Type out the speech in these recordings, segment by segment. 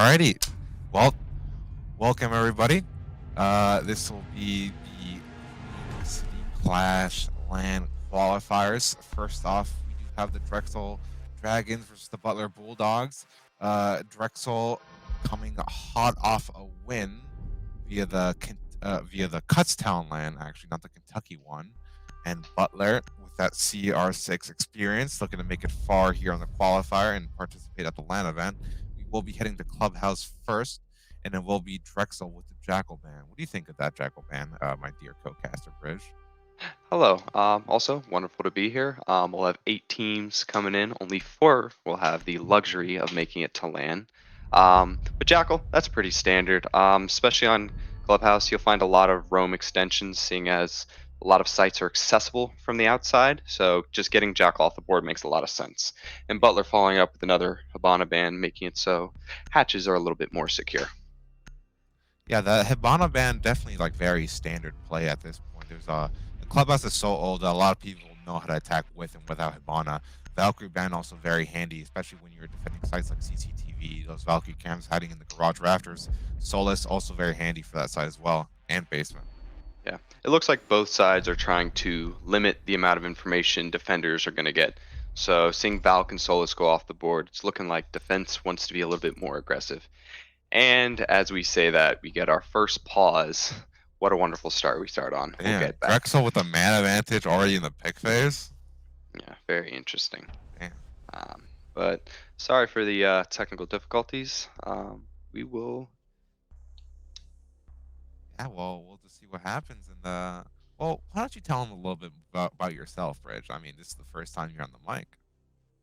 Alrighty. Well, welcome everybody. This will be the City Clash LAN qualifiers. First off, we do have the Drexel Dragons versus the Butler Bulldogs. Drexel coming hot off a win via the Kutztown LAN, actually, not the Kentucky one. And Butler, with that CR6 experience, looking to make it far here on the qualifier and participate at the LAN event. We'll be heading to Clubhouse first, and then we'll be Drexel with the Jackal Band. What do you think of that Jackal Band, my dear co-caster Bridge? Hello. Also, wonderful to be here. We'll have 8 teams coming in. Only 4 will have the luxury of making it to LAN. But Jackal, that's pretty standard. Especially on Clubhouse, you'll find a lot of roam extensions, seeing as a lot of sites are accessible from the outside. So just getting Jackal off the board makes a lot of sense. And Butler following up with another Hibana band, making it so hatches are a little bit more secure. Yeah, the Hibana Band definitely like very standard play at this point. There's the Clubhouse is so old that a lot of people know how to attack with and without Hibana. Valkyrie Band also very handy, especially when you're defending sites like CCTV. Those Valkyrie cams hiding in the garage rafters. Solus also very handy for that side as well, and basement. Yeah, it looks like both sides are trying to limit the amount of information defenders are going to get. So seeing Valk and Solus go off the board, it's looking like defense wants to be a little bit more aggressive. And as we say that, we get our first pause. What a wonderful start we start on. Damn, We'll get back. Drexel with a man advantage already in the pick phase? Yeah, very interesting. Damn. But sorry for the technical difficulties. We will... Yeah, well, we'll just see what happens. And well, why don't you tell them a little bit about yourself, Bridge? I mean, this is the first time you're on the mic.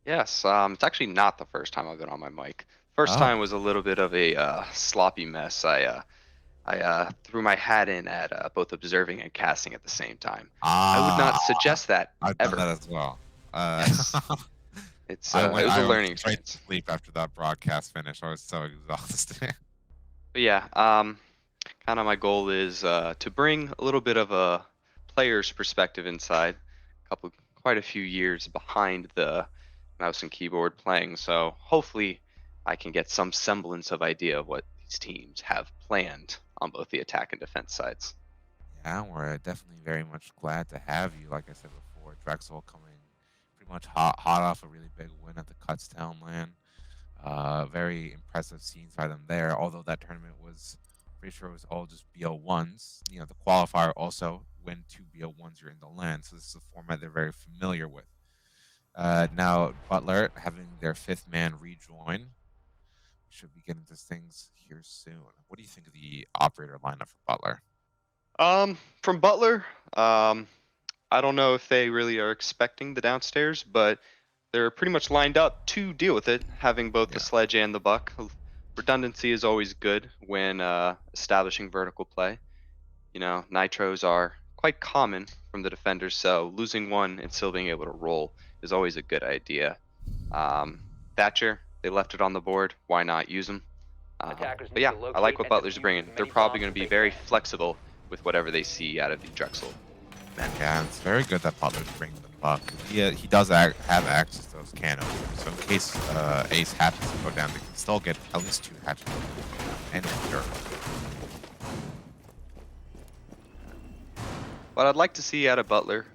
Yes, it's actually not the first time I've been on my mic. First time was a little bit of a sloppy mess. I threw my hat in at both observing and casting at the same time. I would not suggest that I've ever. done that as well. Yes. It was a learning experience. Straight to sleep after that broadcast finish. I was so exhausted. But yeah, kind of my goal is to bring a little bit of a player's perspective inside. Quite a few years behind the mouse and keyboard playing, so hopefully I can get some semblance of idea of what these teams have planned on both the attack and defense sides. Yeah, we're definitely very much glad to have you. Like I said before, Drexel coming pretty much hot off a really big win at the Kutztown LAN. Very impressive scenes by them there, although that tournament was pretty sure it was all just BO1s. You know, the qualifier also when 2 BO1s you're in the LAN, so this is a format they're very familiar with. Now Butler having their 5th man rejoin. We should be getting to things here soon. What do you think of the operator lineup for Butler? From Butler, I don't know if they really are expecting the downstairs, but they're pretty much lined up to deal with it, having both the sledge and the buck. Redundancy is always good when establishing vertical play. You know, nitros are quite common from the defenders, so losing one and still being able to roll is always a good idea. Thatcher, they left it on the board. Why not use them? But yeah, I like what Butler's bringing. They're probably going to be very flexible with whatever they see out of the Drexel. Yeah, it's very good that Butler's bringing the buck. He does have access to those cannons, so in case Ace happens to go down, they can still get at least 2 hatches and sure. What I'd like to see out of Butler,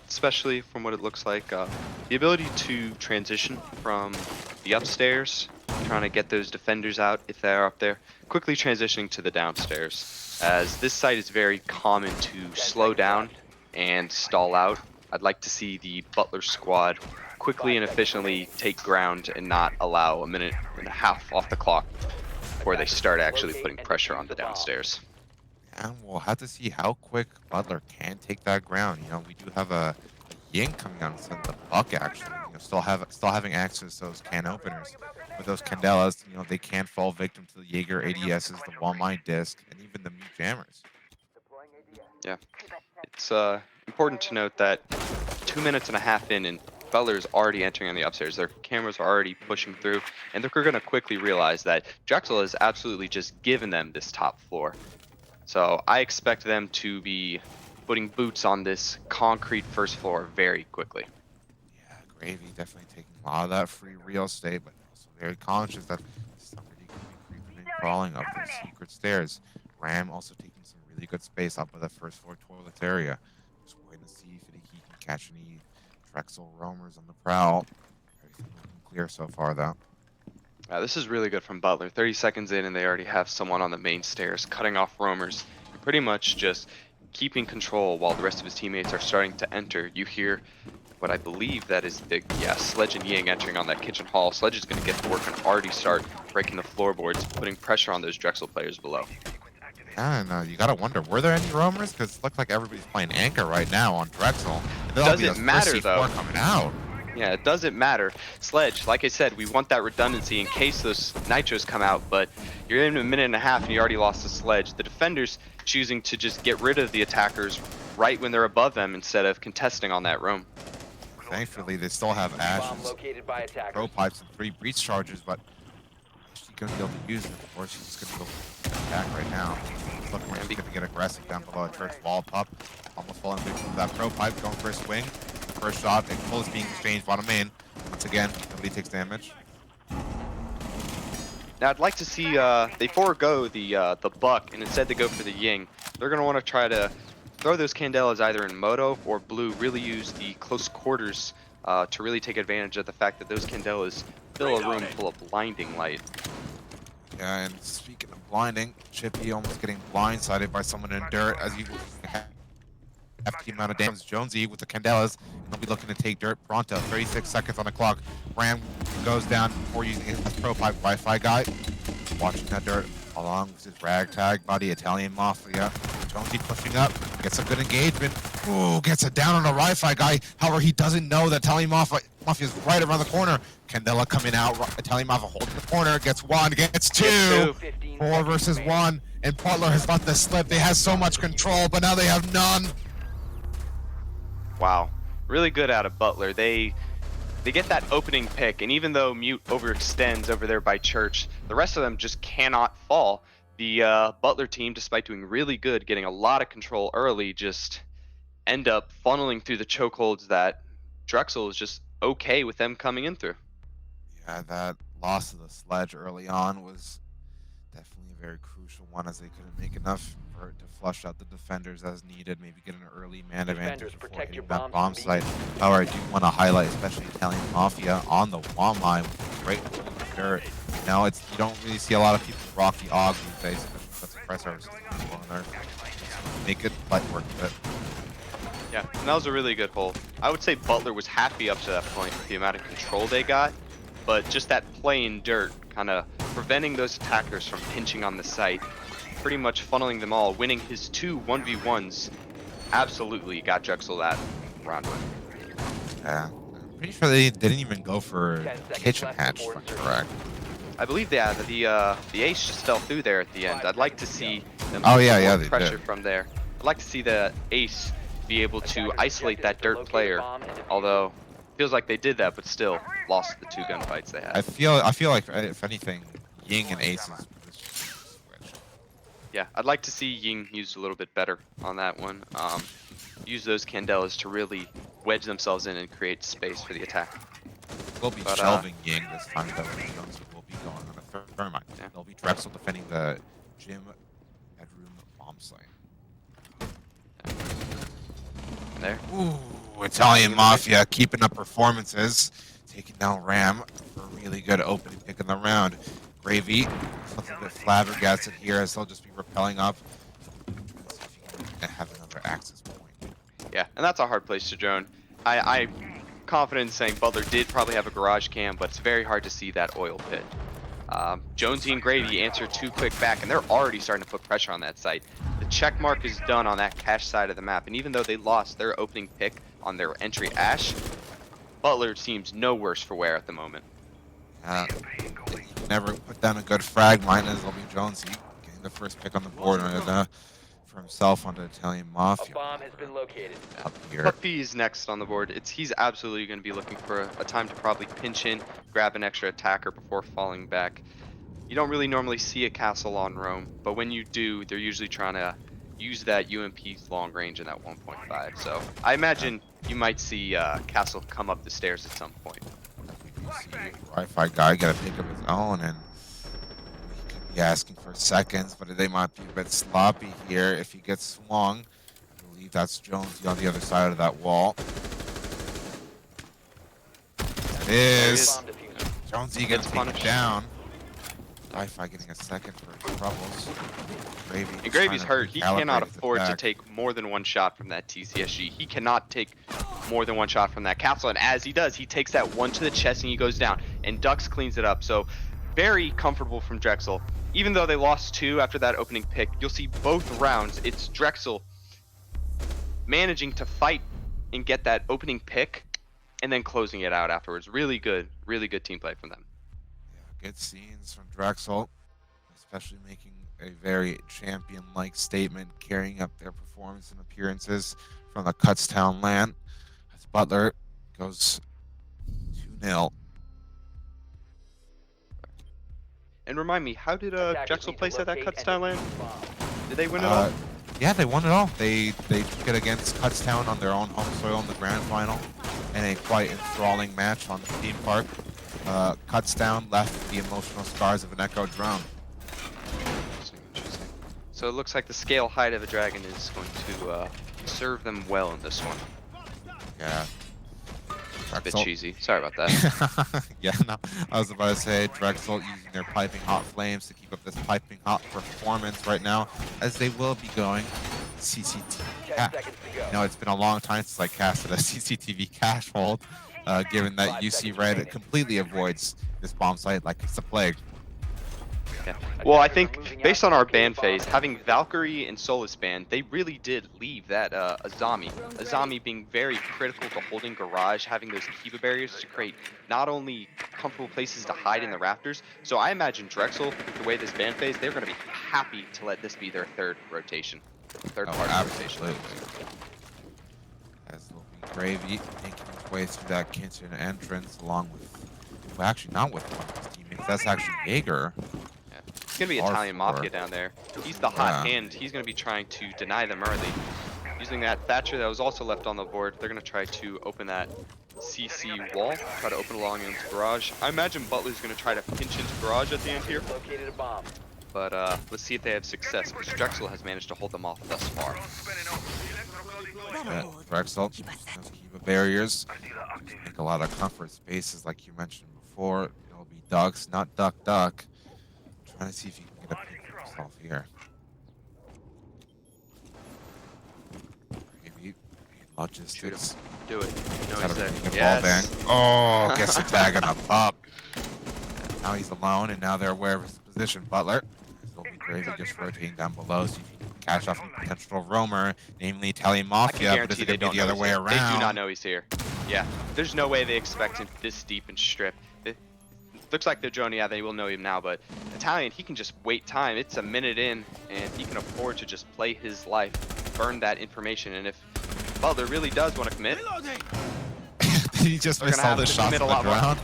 especially from what it looks like, the ability to transition from the upstairs, trying to get those defenders out if they're up there, quickly transitioning to the downstairs, as this site is very common to slow down and stall out. I'd like to see the Butler squad quickly and efficiently take ground and not allow a minute and a half off the clock before they start actually putting pressure on the downstairs. And we'll have to see how quick Butler can take that ground. You know, we do have a Ying coming out instead of the Buck, actually. You know, still having access to those can openers. With those Candelas, you know, they can fall victim to the Jaeger ADSs, the Wall Mine Disc, and even the Meat Jammers. Yeah, it's important to note that 2 minutes and a half in, and Butler's already entering on the upstairs. Their cameras are already pushing through, and they're going to quickly realize that Drexel has absolutely just given them this top floor. So I expect them to be putting boots on this concrete first floor very quickly. Yeah, Gravy definitely taking a lot of that free real estate, but also very conscious that somebody could be creeping crawling up those secret stairs. Ram also taking some really good space up by the first floor toilets area. Just waiting to see if he can catch any Drexel roamers on the prowl. Everything looking clear so far, though. This is really good from Butler. 30 seconds in, and they already have someone on the main stairs, cutting off roamers, and pretty much just keeping control while the rest of his teammates are starting to enter. You hear what I believe that is the, Sledge and Ying entering on that kitchen hall. Sledge is going to get to work and already start breaking the floorboards, putting pressure on those Drexel players below. Yeah, and you gotta wonder, were there any roamers? Because it looks like everybody's playing anchor right now on Drexel. Doesn't matter, though. Coming out. Yeah, it doesn't matter. Sledge, like I said, we want that redundancy in case those nitros come out, but you're in a minute and a half and you already lost the Sledge. The defenders choosing to just get rid of the attackers right when they're above them instead of contesting on that roam. Thankfully, they still have ashes, pro pipes, and 3 breach charges, but she's gonna be able to use them, or she's just gonna go attack right now. Looking like she's gonna get aggressive down below. First wall pup, almost falling victim to that pro pipe, going for a swing. First shot, and pull is being exchanged bottom main. Once again, nobody takes damage. Now I'd like to see they forego the buck and instead they go for the Ying. They're gonna want to try to throw those candelas either in moto or blue. Really use the close quarters to really take advantage of the fact that those candelas fill a room full of blinding light. Yeah, and speaking of blinding, Chippy almost getting blindsided by someone in dirt as you have the amount of damage. Jonesy with the candelas, and he'll be looking to take dirt pronto. 36 seconds on the clock. Ram goes down before using his pro pipe. Wi-Fi guy watching that dirt along with his ragtag buddy, Italian Mafia. Jonesy pushing up, gets a good engagement. Ooh, gets it down on the Wi-Fi guy. However, he doesn't know that Italian Mafia is right around the corner. Candela coming out. Italian Mafia holding the corner. Gets 1, gets 2. 4 versus 1. And Butler has got the slip. They have so much control, but now they have none. Wow, really good out of Butler. They get that opening pick, and even though Mute overextends over there by Church, the rest of them just cannot fall. The Butler team, despite doing really good, getting a lot of control early, just end up funneling through the chokeholds that Drexel is just okay with them coming in through. Yeah, that loss of the Sledge early on was definitely a very crucial one, as they couldn't make enough for it to flush out the defenders as needed, maybe get an early man advantage before hitting that bomb site. However, I do want to highlight especially Italian Mafia on the wall line with great dirt. You know, you don't really see a lot of people rock the AUG these days, especially with the suppressors on there. Make good light work with it. Yeah, and that was a really good hole. I would say Butler was happy up to that point with the amount of control they got, but just that plain dirt kind of preventing those attackers from pinching on the site, pretty much funneling them all, winning his 2 1v1s. Absolutely got Drexel that round win. Yeah, I'm pretty sure they didn't even go for kitchen hatch, if I'm correct. I believe the ace just fell through there at the end. I'd like to see them they pressure did. from there. I'd like to see the ace be able to isolate that dirt player, although feels like they did that, but still lost the 2 gunfights they had. I feel like if anything, Ying and Ace's position switched. Yeah, I'd like to see Ying used a little bit better on that one. Use those candelas to really wedge themselves in and create space for the attack. We'll be shelving Ying this time, though. Jones will be going on a thermite. Yeah. They'll be Drexel defending the gym bedroom bomb site. There. Ooh, Italian Mafia keeping up performances, taking down Ram for a really good opening pick in the round. Gravy, looking a bit flabbergasted here as they'll just be rappelling up. And have another access point. Yeah, and that's a hard place to drone. I'm confident in saying Butler did probably have a garage cam, but it's very hard to see that oil pit. Jonesy and Gravy answer 2 quick back, and they're already starting to put pressure on that site. The check mark is done on that cache side of the map, and even though they lost their opening pick on their entry ash, Butler seems no worse for wear at the moment. They never put down a good frag mine as they'll be Jonesy getting the first pick on the board for himself on the Italian Mafia. A bomb has been located. Up here. Puppy's next on the board. He's absolutely going to be looking for a time to probably pinch in, grab an extra attacker before falling back. You don't really normally see a castle on roam, but when you do, they're usually trying to use that UMP's long range in that 1.5. So I imagine you might see Castle come up the stairs at some point. Wi-Fi guy got a pick of his own, and he could be asking for seconds, but they might be a bit sloppy here if he gets swung. I believe that's Jonesy on the other side of that wall. It is. Jonesy gets taken down. Wi-Fi getting a second for his troubles. And Gravy's hurt. He cannot afford to take more than one shot from that TCSG. He cannot take more than one shot from that capsule. And as he does, he takes that one to the chest and he goes down. And Ducks cleans it up. So very comfortable from Drexel. Even though they lost 2 after that opening pick, you'll see both rounds. It's Drexel managing to fight and get that opening pick and then closing it out afterwards. Really good team play from them. Yeah, good scenes from Drexel, especially making a very champion-like statement, carrying up their performance and appearances from the Kutztown land. As Butler goes 2-0. And remind me, how did Drexel place at that Kutztown land? Did they win it all? Yeah, they won it all. They took it against Kutztown on their own home soil in the grand final, in a quite enthralling match on the theme park. Kutztown left the emotional scars of an echo drone. Interesting. So it looks like the scale height of a dragon is going to serve them well in this one. Yeah. A bit cheesy. Sorry about that. Yeah, no, I was about to say Drexel using their piping hot flames to keep up this piping hot performance right now, as they will be going CCTV cash. You know, it's been a long time since I casted a CCTV cash hold, given that UC Red completely avoids this bomb site like it's a plague. Yeah. Well, I think based on our ban phase, having Valkyrie and Solus ban, they really did leave that Azami. Azami being very critical to holding garage, having those Kiva barriers to create not only comfortable places to hide in the rafters. So I imagine Drexel, the way this ban phase, they're going to be happy to let this be their third rotation. Third part rotation. As Loping Gravy making his way through that kitchen entrance along with, well, actually not with one of his teammates, that's actually Jaeger. It's going to be Italian Mafia down there. He's the hot hand. He's going to be trying to deny them early. Using that Thatcher that was also left on the board, they're going to try to open that CC wall, try to open along into garage. I imagine Butler's going to try to pinch into garage at the end here. But let's see if they have success, because Drexel has managed to hold them off thus far. Yeah, Drexel, those Kiva barriers make a lot of comfort spaces like you mentioned before. It'll be Ducks, not Duck. Trying to see if he can get a pick for himself here. Maybe logistics. Do it. No, he's there. Yes. Oh, gets the tag on a pup. Now he's alone, and now they're aware of his position. Butler. He'll be Gravy just rotating down below, so if he can cash off a potential roamer, namely Italian Mafia, but is it going to be the other way around? They do not know he's here. Yeah, there's no way they expect him this deep and strip. Looks like they're drone, yeah, they will know him now, but Italian, he can just wait time. It's a minute in, and he can afford to just play his life, burn that information, and if Butler really does want to commit, he just missed all the shots on the ground.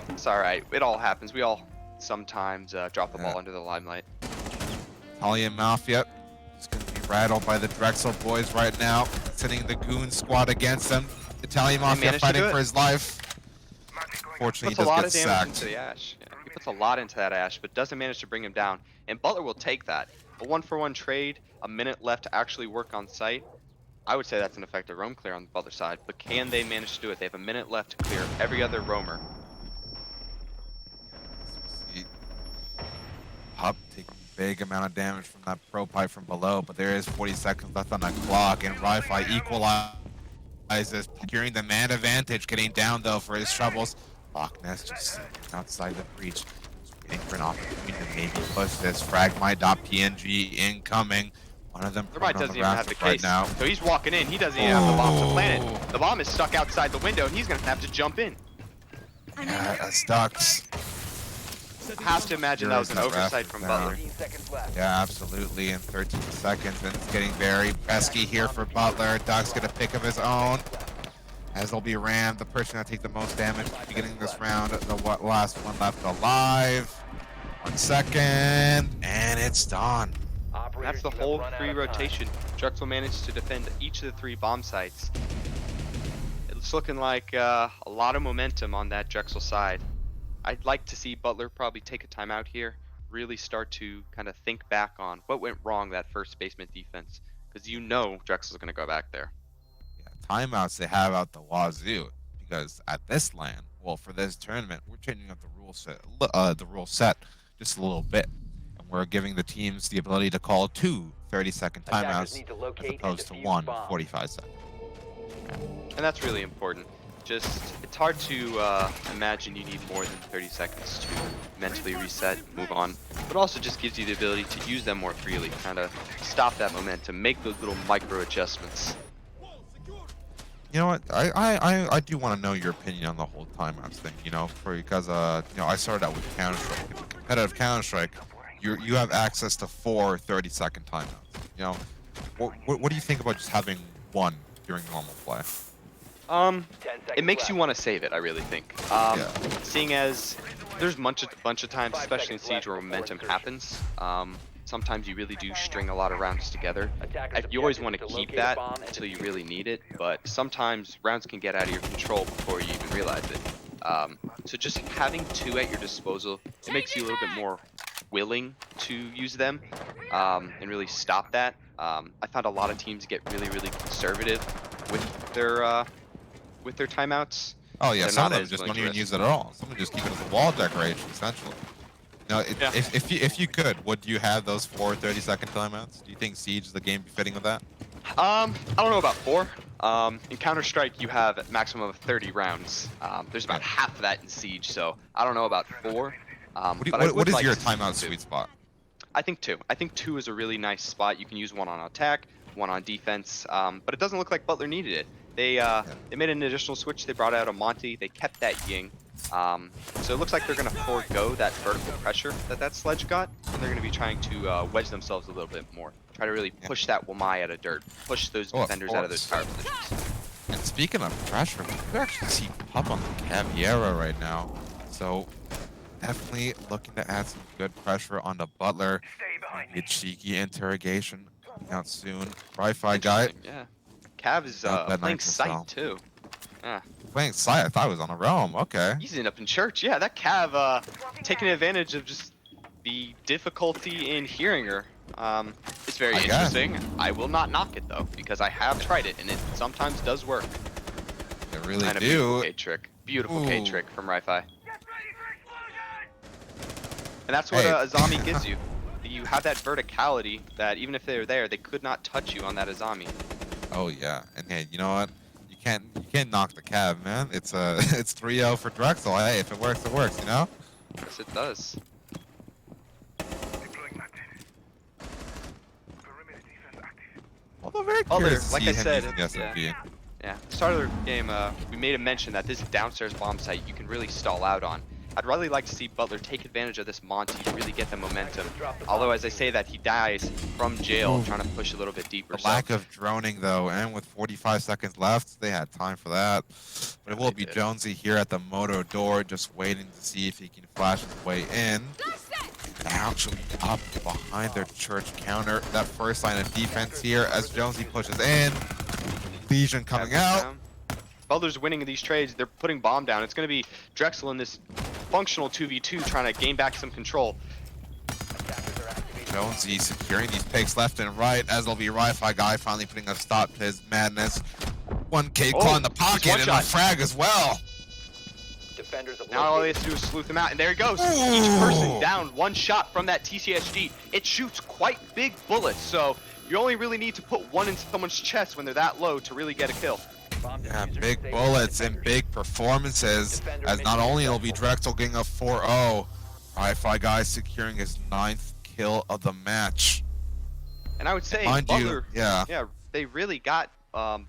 It's alright, it all happens. We all sometimes drop the ball under the limelight. Italian Mafia is going to be rattled by the Drexel boys right now, sending the goon squad against them. Italian Mafia fighting for his life. Fortunately, he does get sacked. Into the Ash. Yeah, he puts a lot into that Ash, but doesn't manage to bring him down. And Butler will take that. A 1-for-1 trade, a minute left to actually work on site. I would say that's an effective roam clear on the Butler side, but can they manage to do it? They have a minute left to clear every other roamer. Pup taking a big amount of damage from that pro pipe from below, but there is 40 seconds left on the clock, and Wi-Fi equalizes, securing the man advantage, getting down though for his troubles. Loch Ness just outside the breach, just waiting for an opportunity to maybe push this. Fragmite.png incoming. One of them doesn't even have the case now. So he's walking in. He doesn't even have the bomb to plant it. The bomb is stuck outside the window, and he's going to have to jump in. Yeah, that's Ducks. I have to imagine that was an oversight from Butler. Yeah, absolutely. In 13 seconds, and it's getting very pesky here for Butler. Ducks get a pick of his own. As they'll be rammed, the person that take the most damage at the beginning of this round, the last one left alive. 1 second, and it's done. That's the whole free rotation. Drexel managed to defend each of the 3 bomb sites. It's looking like a lot of momentum on that Drexel side. I'd like to see Butler probably take a timeout here, really start to kind of think back on what went wrong that first basement defense, because you know Drexel's going to go back there. Yeah, timeouts they have out the wazoo because at this LAN, well, for this tournament, we're changing up the rule set just a little bit, and we're giving the teams the ability to call 2 30-second timeouts as opposed to 1 45-second. And that's really important. Just, it's hard to imagine you need more than 30 seconds to mentally reset, move on, but also just gives you the ability to use them more freely, kind of stop that momentum, make those little micro adjustments. You know what? I do want to know your opinion on the whole timeouts thing. You know, because you know, I started out with Counter Strike. In competitive Counter Strike, you have access to 4 30-second timeouts. You know, what do you think about just having 1 during normal play? It makes you want to save it, I really think. Seeing as there's a bunch of times, especially in Siege, where momentum happens. Sometimes you really do string a lot of rounds together. You always want to keep that until you really need it, but sometimes rounds can get out of your control before you even realize it. So just having 2 at your disposal, it makes you a little bit more willing to use them and really stop that. I found a lot of teams get really, really conservative with their timeouts. Oh yeah, some of them just don't even use it at all. Some of them just keep it as a wall decoration, essentially. You know, if you could, would you have those 4 30-second timeouts? Do you think Siege is the game befitting of that? I don't know about 4. In Counter-Strike, you have a maximum of 30 rounds. There's about half of that in Siege, so I don't know about 4. What is your timeout sweet spot? I think 2. I think 2 is a really nice spot. You can use 1 on attack, 1 on defense, but it doesn't look like Butler needed it. They made an additional switch. They brought out a Monty. They kept that Ying. So it looks like they're going to forego that vertical pressure that Sledge got, and they're going to be trying to wedge themselves a little bit more. Try to really push that Wamai out of dirt, push those defenders out of those power positions. And speaking of pressure, we could actually see Pup on the Caviera right now. So definitely looking to add some good pressure on the Butler. Maybe a cheeky interrogation coming out soon. Wi-Fi guy. Yeah. Cav is playing sight too. Yeah. Playing sight? I thought it was on a realm. Okay. He's ending up in church. Yeah, that Cav taking advantage of just the difficulty in hearing her. It's very interesting. I will not knock it though, because I have tried it and it sometimes does work. It really do. Beautiful K trick. Beautiful K trick from Wi-Fi. And that's what Azami gives you. You have that verticality that even if they're there, they could not touch you on that Azami. Oh yeah, and hey, you know what? You can't knock the Cav, man. It's it's 3-0 for Drexel. Hey, if it works, it works, you know? Yes, it does. Although very curious like I said, yeah. Start of the game, we made a mention that this downstairs bomb site you can really stall out on. I'd really like to see Butler take advantage of this Monty to really get the momentum. Although, as I say that, he dies from jail, trying to push a little bit deeper. The lack of droning, though, and with 45 seconds left, they had time for that. But it will be Jonesy here at the moto door, just waiting to see if he can flash his way in. Actually up behind their church counter. That first line of defense here as Jonesy pushes in. Legion coming out. Butler's winning these trades. They're putting bomb down. It's going to be Drexel in this functional 2v2 trying to gain back some control. Jonesy securing these picks left and right as there'll be Wi-Fi guy finally putting a stop to his madness. 1K claw in the pocket and a frag as well. Now all they have to do is sleuth him out, and there he goes. Each person down 1 shot from that TCSG. It shoots quite big bullets, so you only really need to put 1 in someone's chest when they're that low to really get a kill. Yeah, big bullets and big performances, as not only it'll be Drexel getting a 4-0, Wi-Fi guy securing his 9th kill of the match. And I would say Butler, they really got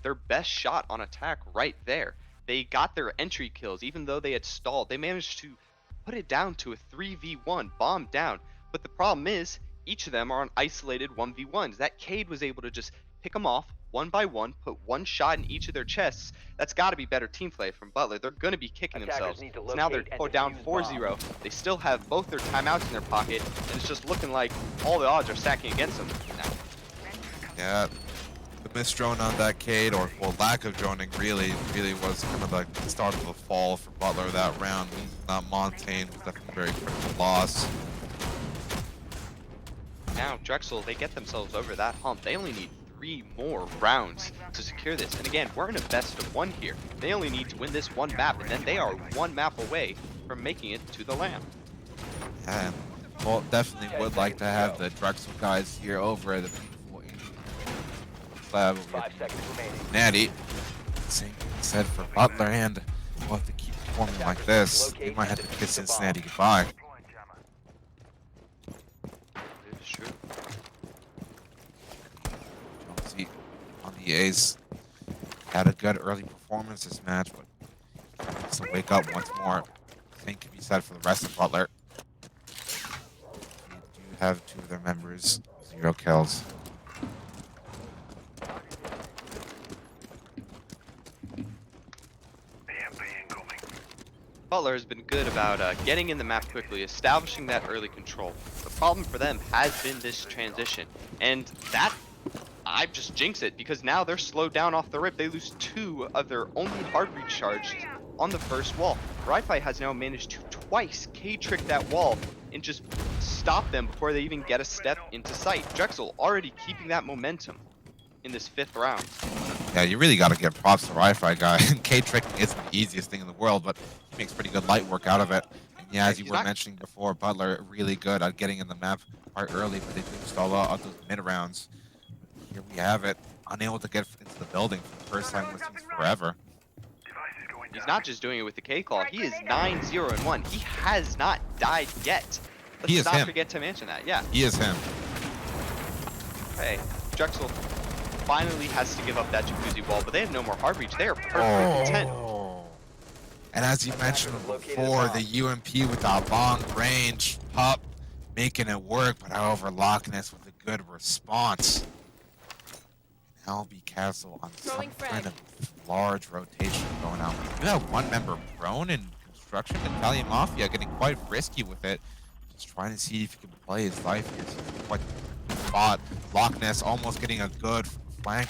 their best shot on attack right there. They got their entry kills, even though they had stalled. They managed to put it down to a 3v1, bomb down. But the problem is, each of them are on isolated 1v1s. That Cade was able to just pick them off, 1 by 1, put 1 shot in each of their chests. That's got to be better team play from Butler. They're going to be kicking themselves. So now they're down 4-0. They still have both their timeouts in their pocket, and it's just looking like all the odds are stacking against them now. Yeah, the missed drone on that Cade, or well, lack of droning, really was kind of like the start of the fall for Butler that round. Not Montaigne was definitely a very critical loss. Now Drexel, they get themselves over that hump. They only need 3 more rounds to secure this. And again, we're in a best of 1 here. They only need to win this 1 map, and then they are 1 map away from making it to the LAN. Yeah, well, definitely would like to have the Drexel guys here over at the beautiful Club. 5 seconds remaining. Natty, same thing said for Butler, and we'll have to keep performing like this. We might have to kiss Cincinnati goodbye. It is true. Jonesy on the ace. Had a good early performance this match, but needs to wake up once more. Same can be said for the rest of Butler. We do have 2 of their members, 0 kills. Butler has been good about getting in the map quickly, establishing that early control. The problem for them has been this transition, and that, I just jinx it, because now they're slowed down off the rip. They lose 2 of their only hard reach charged on the first wall. RIT has now managed to twice K-trick that wall and just stop them before they even get a step into sight. Drexel already keeping that momentum in this 5th round. Yeah, you really got to give props to Wi-Fi guy. K-tricking isn't the easiest thing in the world, but he makes pretty good light work out of it. And yeah, as you were mentioning before, Butler really good at getting in the map quite early, but they do stall out those mid rounds. Here we have it, unable to get into the building for the first time since forever. He's not just doing it with the K-Claw, he is 9-0-1. He has not died yet. He is Let's not him. forget to mention that, yeah. He is him. Okay, Drexel finally has to give up that jacuzzi wall, but they have no more hard reach. They are perfectly content. And as you mentioned before, the UMP with that long range pup making it work, but however, Loch-Ness with a good response. LB Castle on some kind of large rotation going on. We do have 1 member prone in construction. Italian Mafia getting quite risky with it. Just trying to see if he can play his life here. He's quite spot. Loch-Ness almost getting a good flank.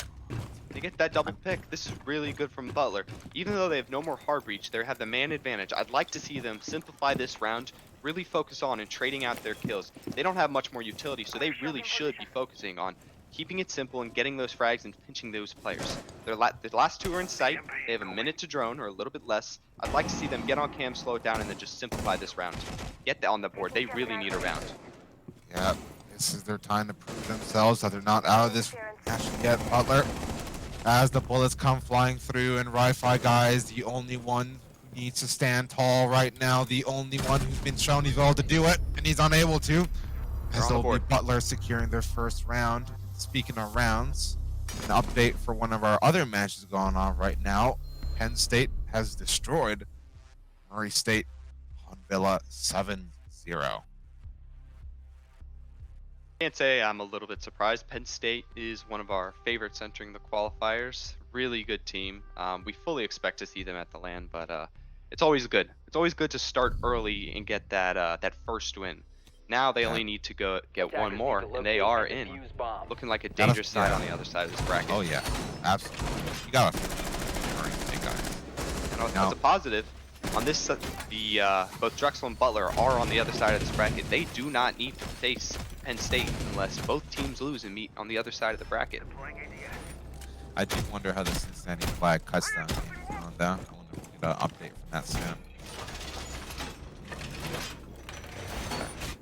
They get that double pick. This is really good from Butler. Even though they have no more hard reach, they have the man advantage. I'd like to see them simplify this round, really focus on and trading out their kills. They don't have much more utility, so they really should be focusing on keeping it simple and getting those frags and pinching those players. The last 2 are in sight. They have a minute to drone, or a little bit less. I'd like to see them get on cam, slow it down, and then just simplify this round. Get on the board. They really need a round. Yeah, this is their time to prove themselves that they're not out of this match yet. Butler, as the bullets come flying through, and Wi-Fi guys, the only one who needs to stand tall right now, the only one who's been shown he's able to do it, and he's unable to. As it'll be Butler securing their first round. Speaking of rounds, an update for one of our other matches going on right now. Penn State has destroyed Murray State on Villa 7-0. Can't say I'm a little bit surprised. Penn State is one of our favorites entering the qualifiers. Really good team. We fully expect to see them at the LAN, but it's always good. It's always good to start early and get that first win. Now they only need to go get 1 more, and they are in. Looking like a dangerous side on the other side of this bracket. Oh yeah, absolutely. You gotta And that's a positive. On this, both Drexel and Butler are on the other side of this bracket. They do not need to face Penn State unless both teams lose and meet on the other side of the bracket. I do wonder how the Cincinnati Black Kutztown game is going down. I wonder if we get an update from that soon.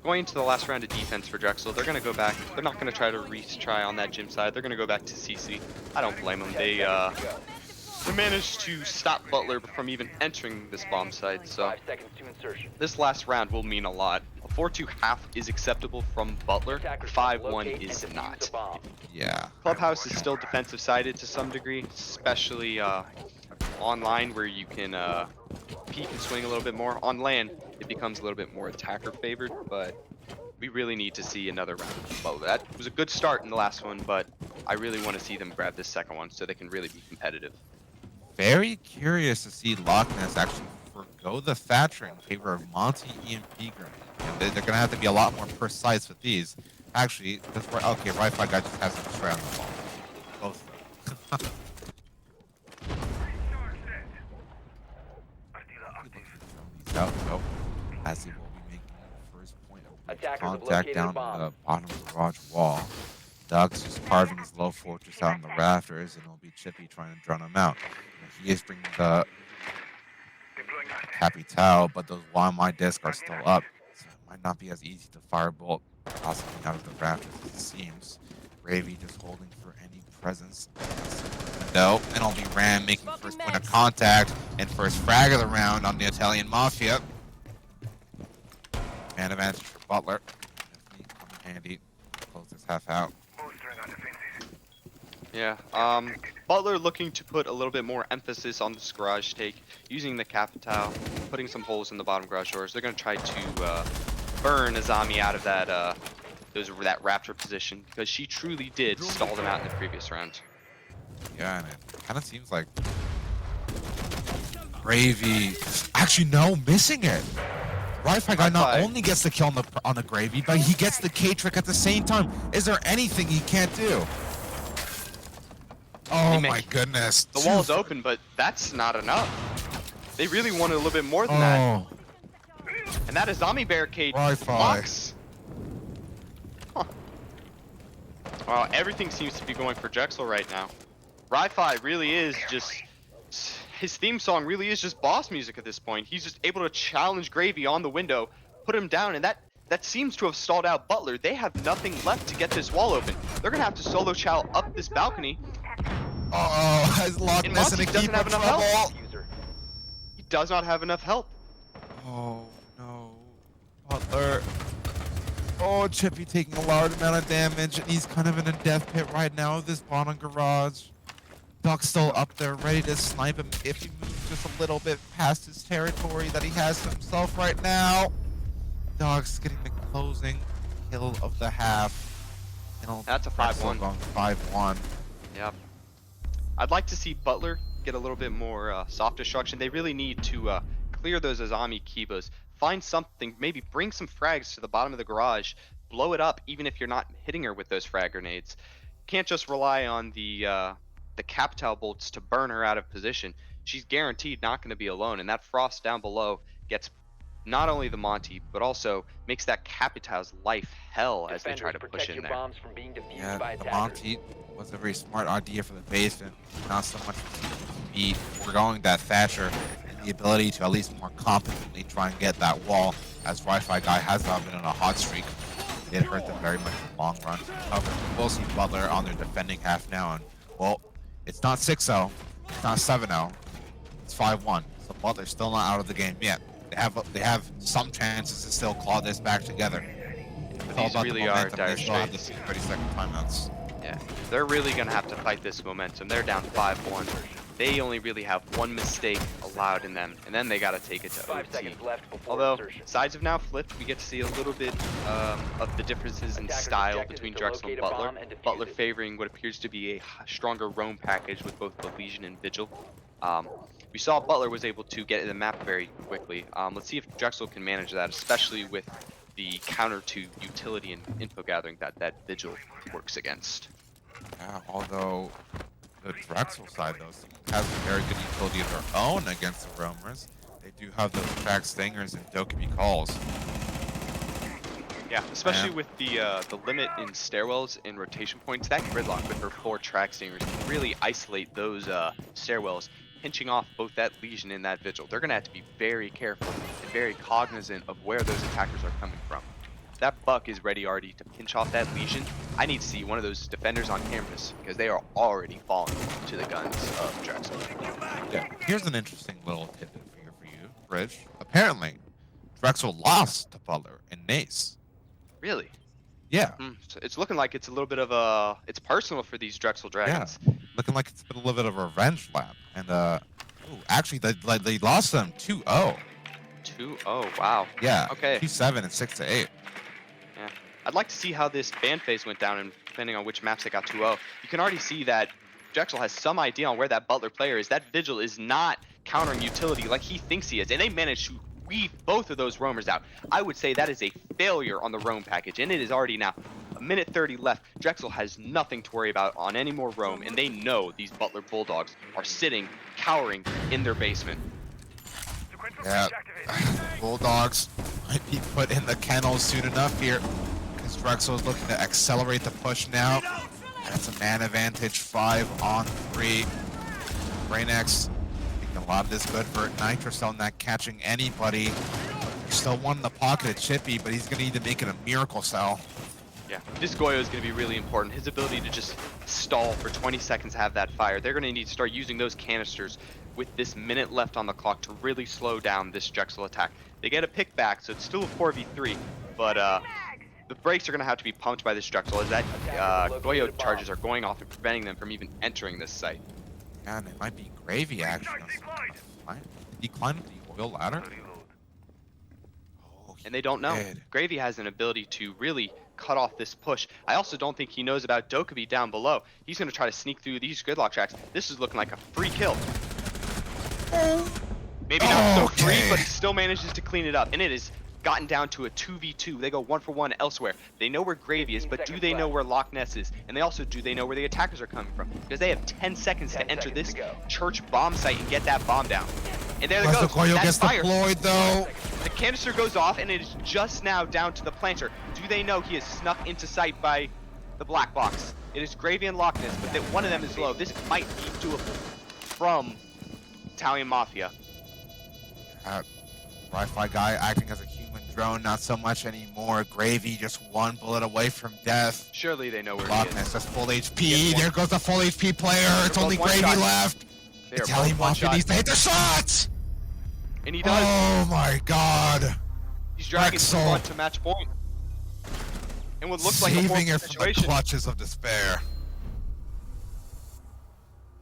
Going into the last round of defense for Drexel, they're going to go back. They're not going to try to retry on that gym side. They're going to go back to CC. I don't blame them. They managed to stop Butler from even entering this bomb site. So this last round will mean a lot. A 4-2 half is acceptable from Butler. 5-1 is not. Yeah. Clubhouse is still defensive sided to some degree, especially online where you can peek and swing a little bit more. On LAN, it becomes a little bit more attacker favored, but we really need to see another round. Well, that was a good start in the last one, but I really want to see them grab this second one so they can really be competitive. Very curious to see Loch-Ness actually forgo the Thatcher in favor of Monty EMP grenade. And they're going to have to be a lot more precise with these. Actually, that's where, okay, Wi-Fi guy just has a try on the ball. Both of them. Out, so Classy will be making the first point of contact down on the bottom of the garage wall. Doug's just carving his low fortress out in the rafters, and it'll be Chippy trying to drown him out. He is bringing the Capital, but those YMI discs are still up, so it might not be as easy to firebolt possibly out of the rafters as it seems. Gravy just holding for any presence. No, and it'll be Ram making first point of contact and first frag of the round on the Italian Mafia. Man advantage for Butler. Definitely come in handy to close this half out. Yeah, Butler looking to put a little bit more emphasis on this garage take, using the Capital, putting some holes in the bottom garage doors. They're going to try to burn Azami out of that that Raptor position, because she truly did stall them out in the previous round. Yeah, and it kind of seems like Gravy, actually no, missing it. Wi-Fi guy not only gets the kill on the Gravy, but he gets the K trick at the same time. Is there anything he can't do? Oh my goodness. The wall's open, but that's not enough. They really wanted a little bit more than that. And that Azami barricade blocks. Huh. Wow, everything seems to be going for Drexel right now. Wi-Fi really is just... His theme song really is just boss music at this point. He's just able to challenge Gravy on the window, put him down, and that seems to have stalled out Butler. They have nothing left to get this wall open. They're going to have to solo chow up this balcony. Has Loch missing a keeper enough trouble. Help. He does not have enough help. Oh no. Butler. Oh, Chippy taking a large amount of damage, and he's kind of in a death pit right now with this bottom garage. Duck's still up there, ready to snipe him if he moves just a little bit past his territory that he has to himself right now. Dog's getting the closing kill of the half. That's a 5-1. 5-1. Yep. I'd like to see Butler get a little bit more soft destruction. They really need to clear those Azami Kibas. Find something, maybe bring some frags to the bottom of the garage. Blow it up, even if you're not hitting her with those frag grenades. Can't just rely on the Capital bolts to burn her out of position. She's guaranteed not going to be alone, and that Frost down below gets not only the Monty, but also makes that Capital's life hell as they try to push in there. Yeah, the Monty was a very smart idea for the basement, not so much be foregoing that Thatcher and the ability to at least more competently try and get that wall, as Wi-Fi guy has not been on a hot streak. It hurt them very much in the long run. However, we'll see Butler on their defending half now, and well, it's not 6-0, it's not 7-0, it's 5-1. So Butler's still not out of the game yet. They have some chances to still claw this back together. These really are dire straits. 30-second timeouts. Yeah, they're really going to have to fight this momentum. They're down 5-1. They only really have one mistake allowed in them, and then they got to take it to OT. Although, sides have now flipped, we get to see a little bit of the differences in style between Drexel and Butler. Butler favoring what appears to be a stronger roam package with both the Legion and Vigil. We saw Butler was able to get in the map very quickly. Let's see if Drexel can manage that, especially with the counter to utility and info gathering that Vigil works against. Yeah, although the Drexel side, though, has a very good utility of their own against the roamers. They do have those track stingers and Dokkaebi calls. Yeah, especially with the limit in stairwells and rotation points, that gridlock with her 4 track stingers can really isolate those stairwells, pinching off both that Legion and that Vigil. They're going to have to be very careful and very cognizant of where those attackers are coming from. That Buck is ready already to pinch off that Legion. I need to see one of those defenders on campus, because they are already falling to the guns of Drexel. Yeah, here's an interesting little tidbit for you, Bridge. Apparently, Drexel lost to Butler in Nace. Really? Yeah. So it's looking like it's a little bit of it's personal for these Drexel Dragons. Yeah, looking like it's been a little bit of a revenge lap. And, actually, they lost them 2-0. 2-0, wow. Yeah, okay. 2-7 and 6-8. Yeah. I'd like to see how this ban phase went down, and depending on which maps they got 2-0. You can already see that Drexel has some idea on where that Butler player is. That Vigil is not countering utility like he thinks he is, and they managed to weave both of those roamers out. I would say that is a failure on the roam package, and it is already now a minute 30 left. Drexel has nothing to worry about on any more roam, and they know these Butler Bulldogs are sitting, cowering in their basement. Yeah, Bulldogs might be put in the kennel soon enough here. Because Drexel is looking to accelerate the push now. That's a man advantage, 5 on 3. Brainiacs making a lot of this good for Nitrocell, not catching anybody. Still one in the pocket of Chippy, but he's going to need to make it a miracle cell. Yeah, this Goyo is going to be really important. His ability to just stall for 20 seconds, have that fire. They're going to need to start using those canisters with this minute left on the clock to really slow down this Drexel attack. They get a pick back, so it's still a 4v3, but the brakes are going to have to be pumped by this Drexel as that Goyo charges are going off and preventing them from even entering this site. Man, it might be Gravy actually. Did he climb the oil ladder? Oh, And they don't know. Gravy has an ability to really cut off this push. I also don't think he knows about Dokkaebi down below. He's going to try to sneak through these gridlock tracks. This is looking like a free kill. Maybe not so free, but he still manages to clean it up. And it has gotten down to a 2v2. They go 1-for-1 elsewhere. They know where Gravy is, but do they know where Loch Ness is? And they also, do they know where the attackers are coming from? Because they have 10 seconds to enter this church bomb site and get that bomb down. And there it goes. Goyo gets deployed though. The canister goes off, and it is just now down to the planter. Do they know he is snuck into sight by the black box? It is Gravy and Loch Ness, but that one of them is low. This might be doable from Italian Mafia. Wi-Fi guy acting as a human drone, not so much anymore. Gravy just one bullet away from death. Surely they know where Loch he is. Ness just full HP. There goes the full HP player. It's only Gravy left. Italian Mafia needs to hit the shots. And he does. Oh my god. He's dragging someone to match point. And what looks like a saving horrible it from the situation. clutches of despair.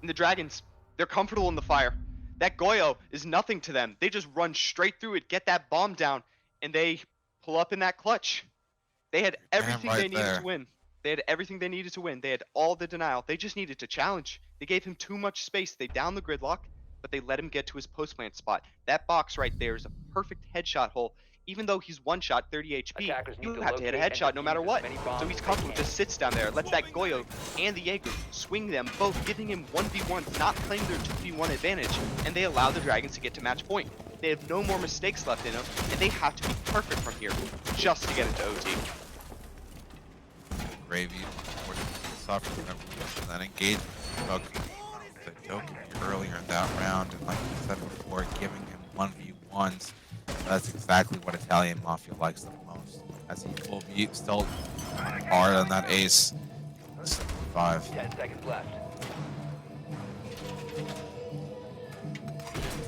And the Dragons, they're comfortable in the fire. That Goyo is nothing to them. They just run straight through it, get that bomb down, and they pull up in that clutch. They had everything they needed to win. They had everything they needed to win. They had all the denial. They just needed to challenge. They gave him too much space. They downed the gridlock, but they let him get to his post plant spot. That box right there is a perfect headshot hole. Even though he's one shot, 30 HP, you have to hit a headshot no matter what. So he's comfortable, just sits down there, lets that Goyo and the Jaeger swing them, both giving him 1v1s, not playing their 2v1 advantage, and they allow the Dragons to get to match point. They have no more mistakes left in them, and they have to be perfect from here, just to get into OT. Gravy, suffering revolution, that engagement the Dokkaebi earlier in that round, and like we said before, giving him 1v1s. That's exactly what Italian Mafia likes the most, as he will be still hard on that ace. 75. 10 seconds left.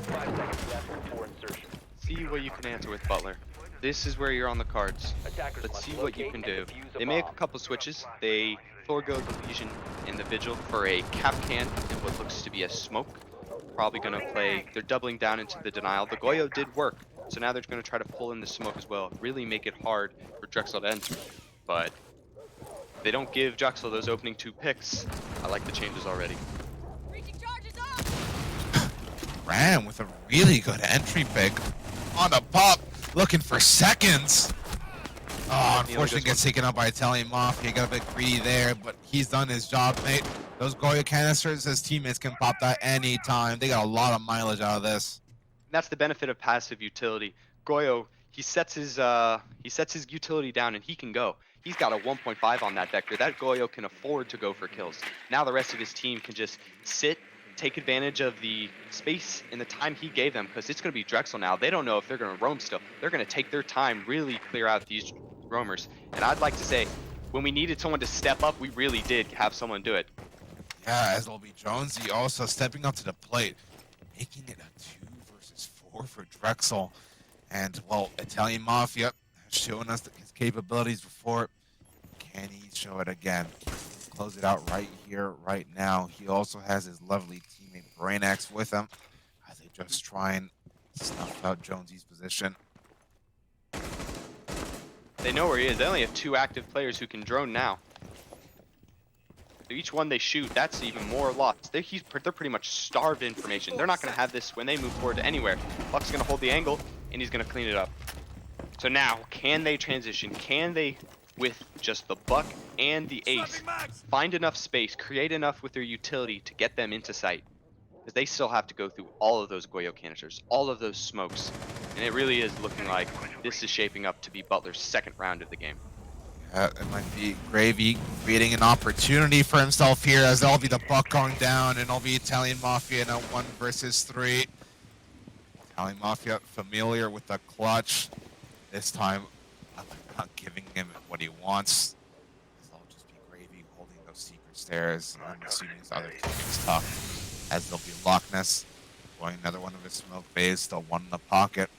5 seconds left before insertion. See what you can answer with Butler. This is where you're on the cards. Let's see what you can do. They make a couple switches. They forego the Legion and the Vigil for a Kapkan and what looks to be a smoke. Probably going to play, they're doubling down into the denial. The Goyo did work, so now they're going to try to pull in the smoke as well. Really make it hard for Drexel to enter. But they don't give Drexel those opening 2 picks. I like the changes already. Ram with a really good entry pick on a pop, looking for seconds. Oh, unfortunately gets taken out by Italian Mafia. Got a bit greedy there, but he's done his job, mate. Those Goyo canisters, his teammates can pop that anytime. They got a lot of mileage out of this. That's the benefit of passive utility. Goyo, he sets his utility down and he can go. He's got a 1.5 on that vector. That Goyo can afford to go for kills. Now the rest of his team can just sit, take advantage of the space and the time he gave them, because it's going to be Drexel now. They don't know if they're going to roam still. They're going to take their time, really clear out these roamers. And I'd like to say, when we needed someone to step up, we really did have someone do it. Yeah, as will be Jonesy also stepping up to the plate, making it a 2 versus 4 for Drexel. And, well, Italian Mafia has shown us his capabilities before. Can he show it again? Close it out right here, right now. He also has his lovely teammate Brainax with him as they just try and snuff out Jonesy's position. They know where he is. They only have 2 active players who can drone now. So each one they shoot, that's even more lost. They're pretty much starved information. They're not going to have this when they move forward to anywhere. Buck's going to hold the angle, and he's going to clean it up. So now, can they transition? Can they, with just the Buck and the Ace, find enough space, create enough with their utility to get them into sight? because they still have to go through all of those Goyo canisters, all of those smokes, and it really is looking like this is shaping up to be Butler's second round of the game. It might be Gravy creating an opportunity for himself here, as there'll be the buck going down, and it'll be Italian Mafia in a 1 versus 3. Italian Mafia familiar with the clutch. This time, I'm not giving him what he wants. It'll just be Gravy holding those secret stairs. I'm assuming his other team is tough, as there'll be Loch Ness going another one of his smoke bays, still one in the pocket.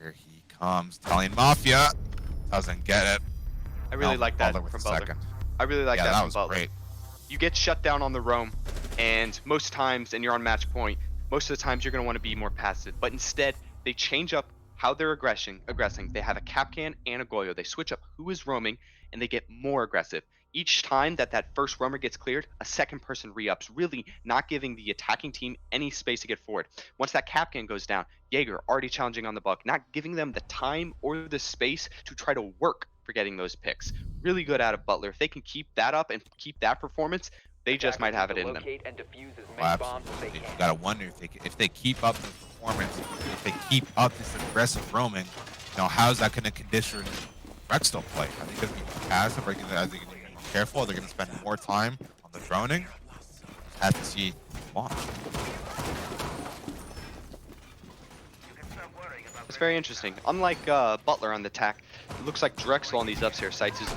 Here he comes. Italian Mafia doesn't get it. I really like that Butler with from the Butler. second. I really like that that from was Butler. great. You get shut down on the roam, and most times, and you're on match point, most of the times you're going to want to be more passive. But instead, they change up how they're aggressing. They have a Capcan and a Goyo. They switch up who is roaming, and they get more aggressive. Each time that first roamer gets cleared, a second person re-ups, really not giving the attacking team any space to get forward. Once that Capcan goes down, Jaeger already challenging on the buck, not giving them the time or the space to try to work for getting those picks. Really good out of Butler. If they can keep that up and keep that performance, they just might have it in them. Locate and defuse as many Well, bombs as they absolutely. can. You gotta wonder if they keep up the performance, if they keep up this aggressive roaming, how's that gonna condition Drexel play? Are they gonna be passive? Are they gonna be more careful? Are they gonna spend more time on the droning? Have to see. Watch. It's very interesting. Unlike Butler on the attack, it looks like Drexel on these upstairs sites is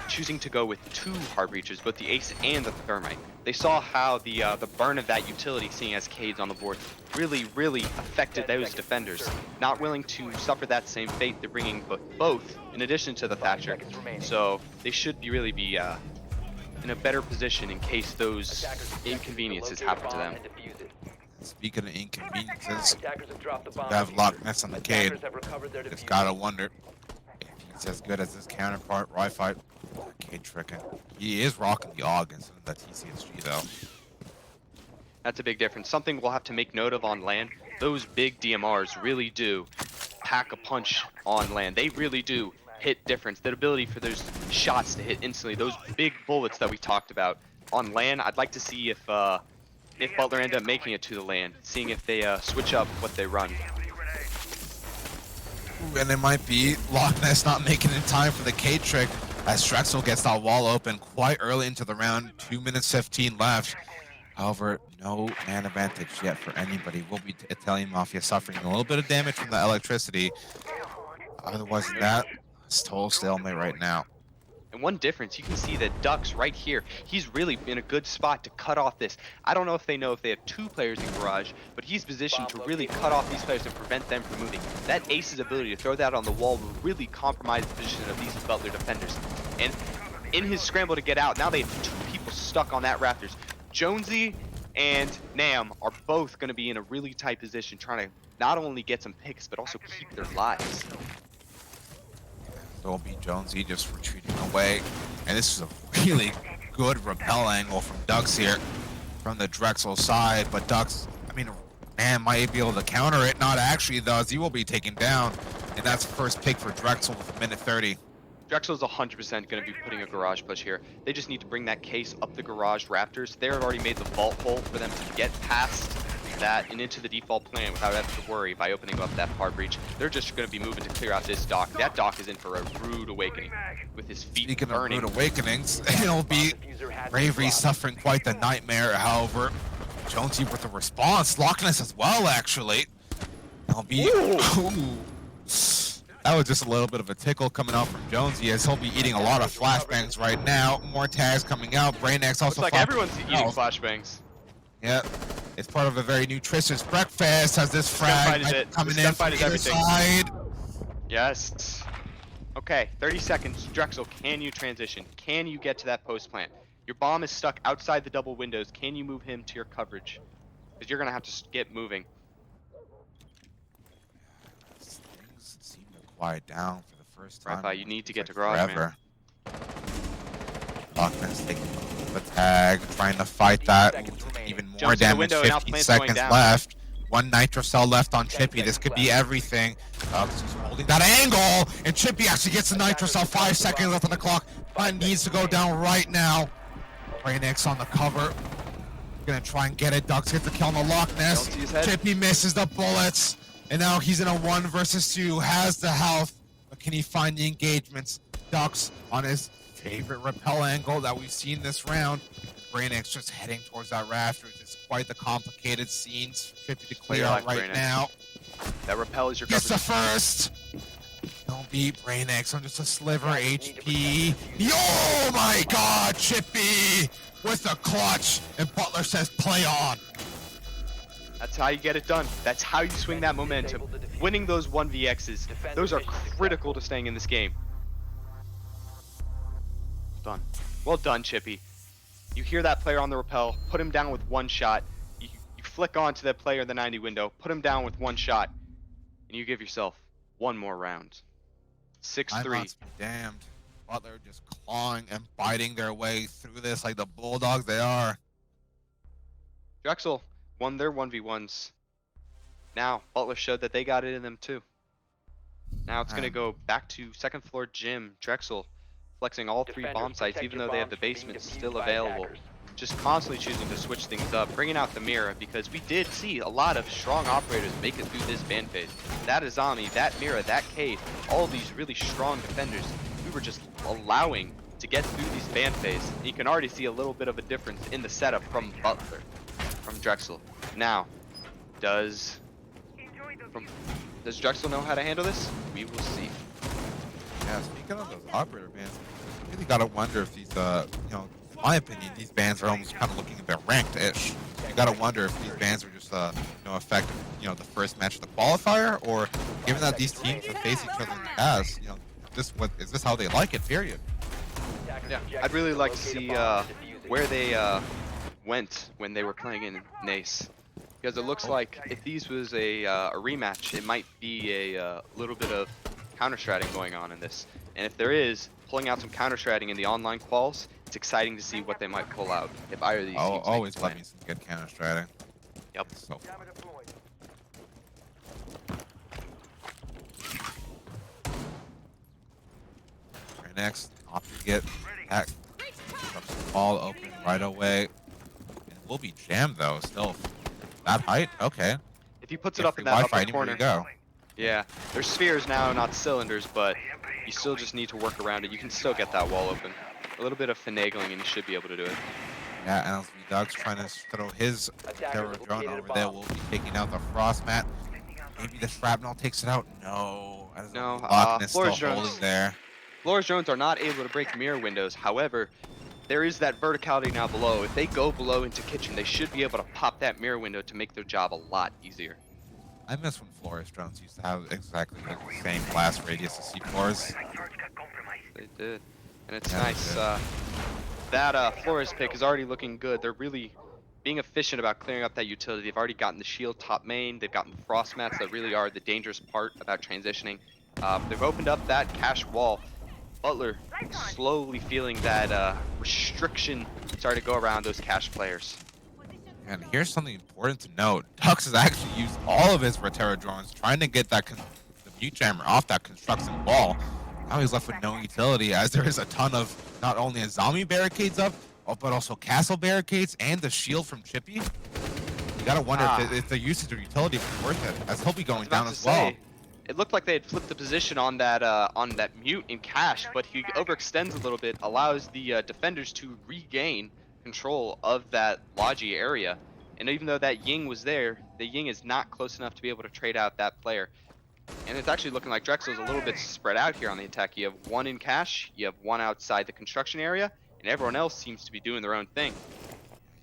choosing to go with 2 hard breaches, both the Ace and the Thermite. They saw how the burn of that utility, seeing as Cade's on the board, really affected those defenders. Not willing to suffer that same fate, they're bringing both in addition to the Thatcher. So they should really be in a better position in case those inconveniences happen to them. Speaking of inconveniences, Attackers have dropped the bomb. you have Loch Ness on the Cade. Attackers have recovered their Just defuse. gotta wonder if he's as good as his counterpart, Wi-Fi. Cade tricking. He is rocking the AUG instead of that TCSG though. That's a big difference. Something we'll have to make note of on land. Those big DMRs really do pack a punch on land. They really do hit difference. The ability for those shots to hit instantly. Those big bullets that we talked about on land. I'd like to see if Butler end up making it to the land, seeing if they switch up what they run. Ooh, and it might be Loch Ness not making it in time for the Cade trick, as Drexel gets that wall open quite early into the round. 2 minutes 15 left. However, no man advantage yet for anybody. Will be Italian Mafia suffering a little bit of damage from the electricity. Otherwise than that, it's total stalemate right now. And one difference, you can see that Ducks right here, he's really in a good spot to cut off this. I don't know if they know if they have 2 players in garage, but he's positioned to really cut off these players and prevent them from moving. That Ace's ability to throw that on the wall will really compromise the position of these Butler defenders. And in his scramble to get out, now they have 2 people stuck on that Raptors. Jonesy and Nam are both going to be in a really tight position, trying to not only get some picks, but also keep their lives. There will be Jonesy just retreating away. And this is a really good rappel angle from Ducks here from the Drexel side. But Ducks, man, might be able to counter it. Not actually, though, as he will be taken down. And that's first pick for Drexel with 1:30. Drexel's 100% going to be putting a garage push here. They just need to bring that case up the garage Raptors. They already made the vault hole for them to get past that and into the default plan without having to worry by opening up that hard breach. They're just going to be moving to clear out this dock. That dock is in for a rude awakening with his feet Speaking burning. of rude awakenings, it'll be Bravery suffering quite the nightmare. However, Jonesy with the response. Loch Ness as well, actually. It'll be... Ooh. That was just a little bit of a tickle coming out from Jonesy, as he'll be eating a lot of flashbangs right now. More tags coming out. Brainiacs also... Looks like everyone's eating flashbangs. Yep. It's part of a very nutritious breakfast, as this frag coming in from either side. Yes. Okay, 30 seconds. Drexel, can you transition? Can you get to that post plant? Your bomb is stuck outside the double windows. Can you move him to your coverage? Because you're going to have to get moving. Things seem to quiet down for the first time. Wi-Fi, you need to get to garage, man. Loch Ness taking the tag, trying to fight that. Even more damage, 50 seconds left. 1 nitro cell left on Chippy. This could be everything. Ducks is holding that angle, and Chippy actually gets the nitro cell. 5 seconds left on the clock. But needs to go down right now. Brainix on the cover. Gonna try and get it. Ducks gets the kill on the Loch Ness. Don't see his head. Chippy misses the bullets. And now he's in a 1 versus 2. Has the health. But can he find the engagements? Ducks on his favorite rappel angle that we've seen this round. Brainix just heading towards that rafter. It's quite the complicated scenes for Chippy to clear out right Brainix. now. That rappel is your Gets the coverage. first. Don't beat Brainix on just a sliver HP. Oh my god, Chippy with the clutch. And Butler says play on. That's how you get it done. That's how you swing that momentum. Winning those 1vx's, those are critical to staying in this game. Done. Well done, Chippy. You hear that player on the rappel, put him down with 1 shot. You flick on to that player in the 90 window, put him down with 1 shot, and you give yourself 1 more round. 6-3. Timeouts be damned. Butler just clawing and biting their way through this like the Bulldogs they are. Drexel won their 1v1s. Now, Butler showed that they got it in them too. Now it's going to go back to 2nd floor gym. Drexel flexing all 3 bomb sites, even though they have the basement still available. Just constantly choosing to switch things up, bringing out the mirror, because we did see a lot of strong operators make it through this ban phase. That Azami, that mirror, that Cade, all these really strong defenders, we were just allowing to get through these ban phase. And you can already see a little bit of a difference in the setup from Butler, from Drexel. Now, does Drexel know how to handle this? We will see. Yeah, speaking of those operator bans, I really gotta wonder if these, in my opinion, these bans are almost kind of looking a bit ranked-ish. You gotta wonder if these bans are just, effective, the first match of the qualifier, or given that these teams have faced each other in the past, is this how they like it? Period. Yeah, I'd really like to see where they went when they were playing in Nace, because it looks like if these was a rematch, it might be a little bit of counter-stratting going on in this. And if there is, pulling out some counter-stratting in the online quals, it's exciting to see what they might pull out if either of these teams make Always it love win. me some good counter-stratting. Yep. So next, off to get back. Ball open right away. And we'll be jammed though, still. That height? Okay. If he puts it up in that Wi-Fi upper anywhere corner, you go. yeah, there's spheres now, not cylinders, but you still just need to work around it. You can still get that wall open. A little bit of finagling and you should be able to do it. Yeah, and LSV Dug's trying to throw his terror drone over there. We'll be taking out the frost mat. Maybe the shrapnel takes it out. No. No, Loch is still Flores drones. holding there. Flores drones are not able to break mirror windows. However, there is that verticality now below. If they go below into kitchen, they should be able to pop that mirror window to make their job a lot easier. I miss when Flores drones used to have exactly the same blast radius as C4s. They did. And it's Yeah, nice. they did. That Flores pick is already looking good. They're really being efficient about clearing up that utility. They've already gotten the shield top main. They've gotten the frost mats that really are the dangerous part about transitioning. They've opened up that cache wall. Butler slowly feeling that restriction starting to go around those cache players. And here's something important to note. Tux has actually used all of his Rotera drones trying to get that the mute jammer off that construction wall. Now he's left with no utility, as there is a ton of not only a zombie barricades up, but also castle barricades and the shield from Chippy. You gotta wonder if the usage of utility was worth it, as he'll be going down as well. It looked like they had flipped the position on that mute in cache, but he overextends a little bit, allows the defenders to regain control of that Logi area. And even though that Ying was there, the Ying is not close enough to be able to trade out that player. And it's actually looking like Drexel's a little bit spread out here on the attack. You have one in cache, you have one outside the construction area, and everyone else seems to be doing their own thing.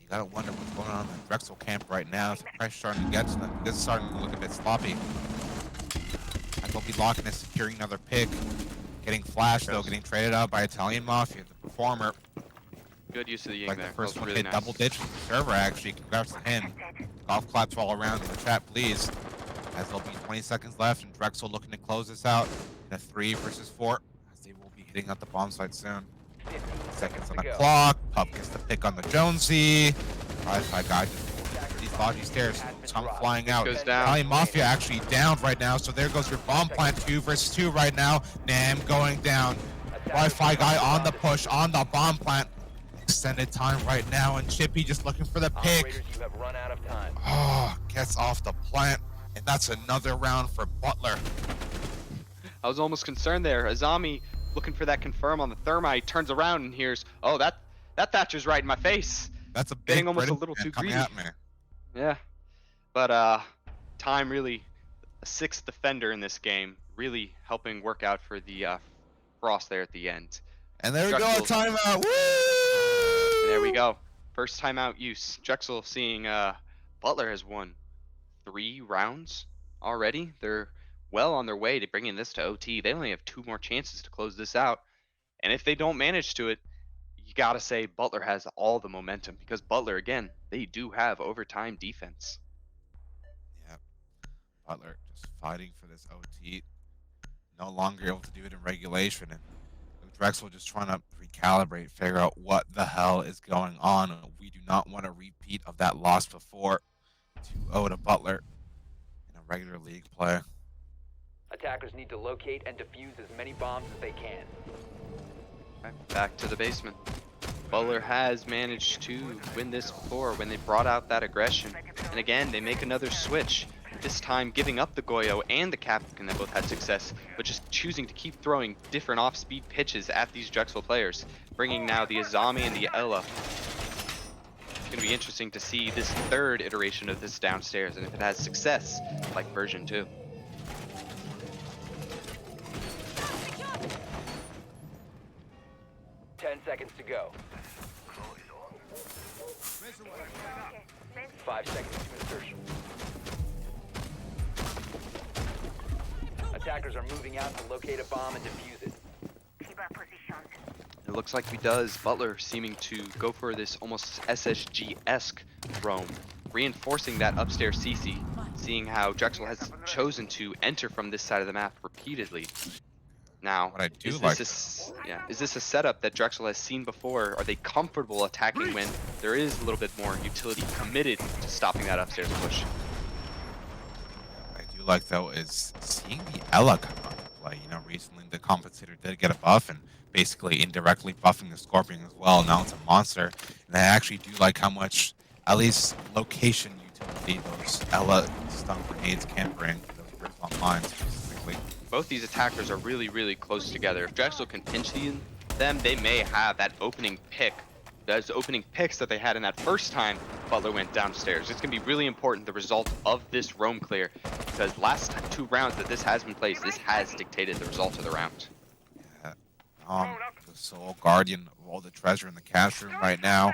You gotta wonder what's going on in the Drexel camp right now. The pressure's starting to get to them. This is starting to look a bit sloppy. I will be locking and securing another pick. Getting flashed though, getting traded out by Italian Mafia, the performer. Good use of the Ying Like there. the first That one was hit really nice. double ditch with the server actually. Congrats to him. Golf claps all around in the chat, please. As there'll be 20 seconds left and Drexel looking to close this out in a 3 versus 4. As they will be hitting out the bomb site soon. 15 Seconds on to the go. clock. Pup gets the pick on the Jonesy. Wi-Fi guy just these Logi stairs come flying out. Goes down. Italian Mafia actually down right now, so there goes your bomb plant 2 versus 2 right now. Nam going down. Wi-Fi guy on the push, on the bomb plant. extended time right now, and Chippy just looking for the pick. Operators, you have run out of time. Oh, gets off the plant, and that's another round for Butler. I was almost concerned there. Azami looking for that confirm on the thermite, turns around and hears, oh, that Thatcher's right in my face. That's a big Getting almost a British little man too coming greedy. at me. Yeah. But time really, a sixth defender in this game, really helping work out for the Frost there at the end. And there we go, a Drexel. timeout. Woo! And there we go. First timeout use. Drexel seeing Butler has won 3 rounds already. They're well on their way to bringing this to OT. They only have 2 more chances to close this out. And if they don't manage to it, you got to say Butler has all the momentum, because Butler, again, they do have overtime defense. Yep. Butler just fighting for this OT. No longer able to do it in regulation. And Drexel just trying to recalibrate, figure out what the hell is going on. We do not want a repeat of that loss before 2-0 to Butler in a regular league play. Attackers need to locate and defuse as many bombs as they can. Okay, back to the basement. Butler has managed to win this before when they brought out that aggression. And again, they make another switch. This time giving up the Goyo and the Captain that both had success, but just choosing to keep throwing different off-speed pitches at these Drexel players, bringing now the Azami and the Ella. It's going to be interesting to see this 3rd iteration of this downstairs, and if it has success, like version 2. Seconds to go. 5 seconds to insertion. Attackers are moving out to locate a bomb and defuse it. It looks like he does. Butler seeming to go for this almost SSG-esque roam, reinforcing that upstairs CC, seeing how Drexel has chosen to enter from this side of the map repeatedly. Now, What I do is like, this is this a setup that Drexel has seen before? Are they comfortable attacking when there is a little bit more utility committed to stopping that upstairs push? I do like though is seeing the Ella come on play. You know, recently the compensator did get a buff and basically indirectly buffing the Scorpion as well. Now it's a monster, and I actually do like how much, at least location utility, those Ella stun grenades can bring. Those Griswold mines specifically. Both these attackers are really, really close together. If Drexel can pinch them, they may have that opening pick. Those opening picks that they had in that first time Butler went downstairs. It's going to be really important, the result of this roam clear, because last 2 rounds that this has been played, this has dictated the result of the round. Yeah. The sole guardian of all the treasure in the cash room right now.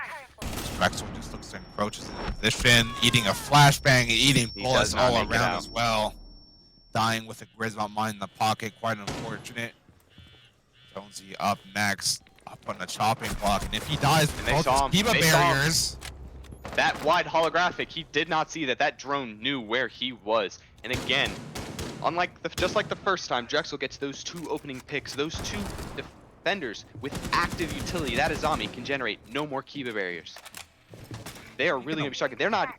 Drexel just looks to encroach his position, eating a flashbang and eating He bullets does not all make it around out. as well. Dying with a Griswold mine in the pocket, quite unfortunate. Jonesy up next, up on the chopping block, and if he dies, And they both saw him. Kiva They saw him. barriers. That wide holographic, he did not see that. That drone knew where he was. And again, just like the first time, Drexel gets those 2 opening picks, those 2 defenders with active utility. That Azami can generate no more Kiva barriers. They are really gonna be shocking. They're not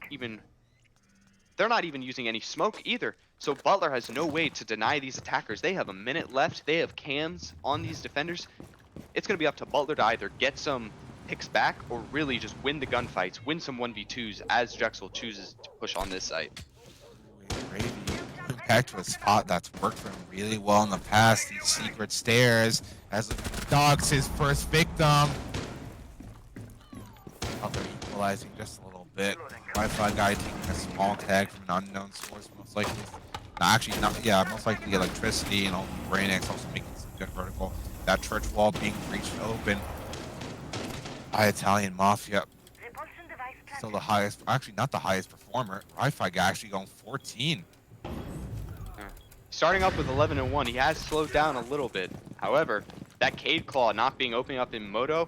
even using any smoke either. So Butler has no way to deny these attackers. They have a minute left. They have cams on these defenders. It's going to be up to Butler to either get some picks back or really just win the gunfights, win some 1v2s as Drexel chooses to push on this site. Gravy back to a spot that's worked for him really well in the past. These secret stairs as dogs his first victim. Butler equalizing just a little bit. Wi-Fi guy taking a small tag from an unknown source, most likely. Most likely electricity, and all Brain X also making some good vertical. That church wall being breached open by Italian Mafia. Still the highest, actually not the highest performer. Wi-Fi guy actually going 14. Starting up with 11 and 1, he has slowed down a little bit. However, that Cade Claw not being opening up in Moto,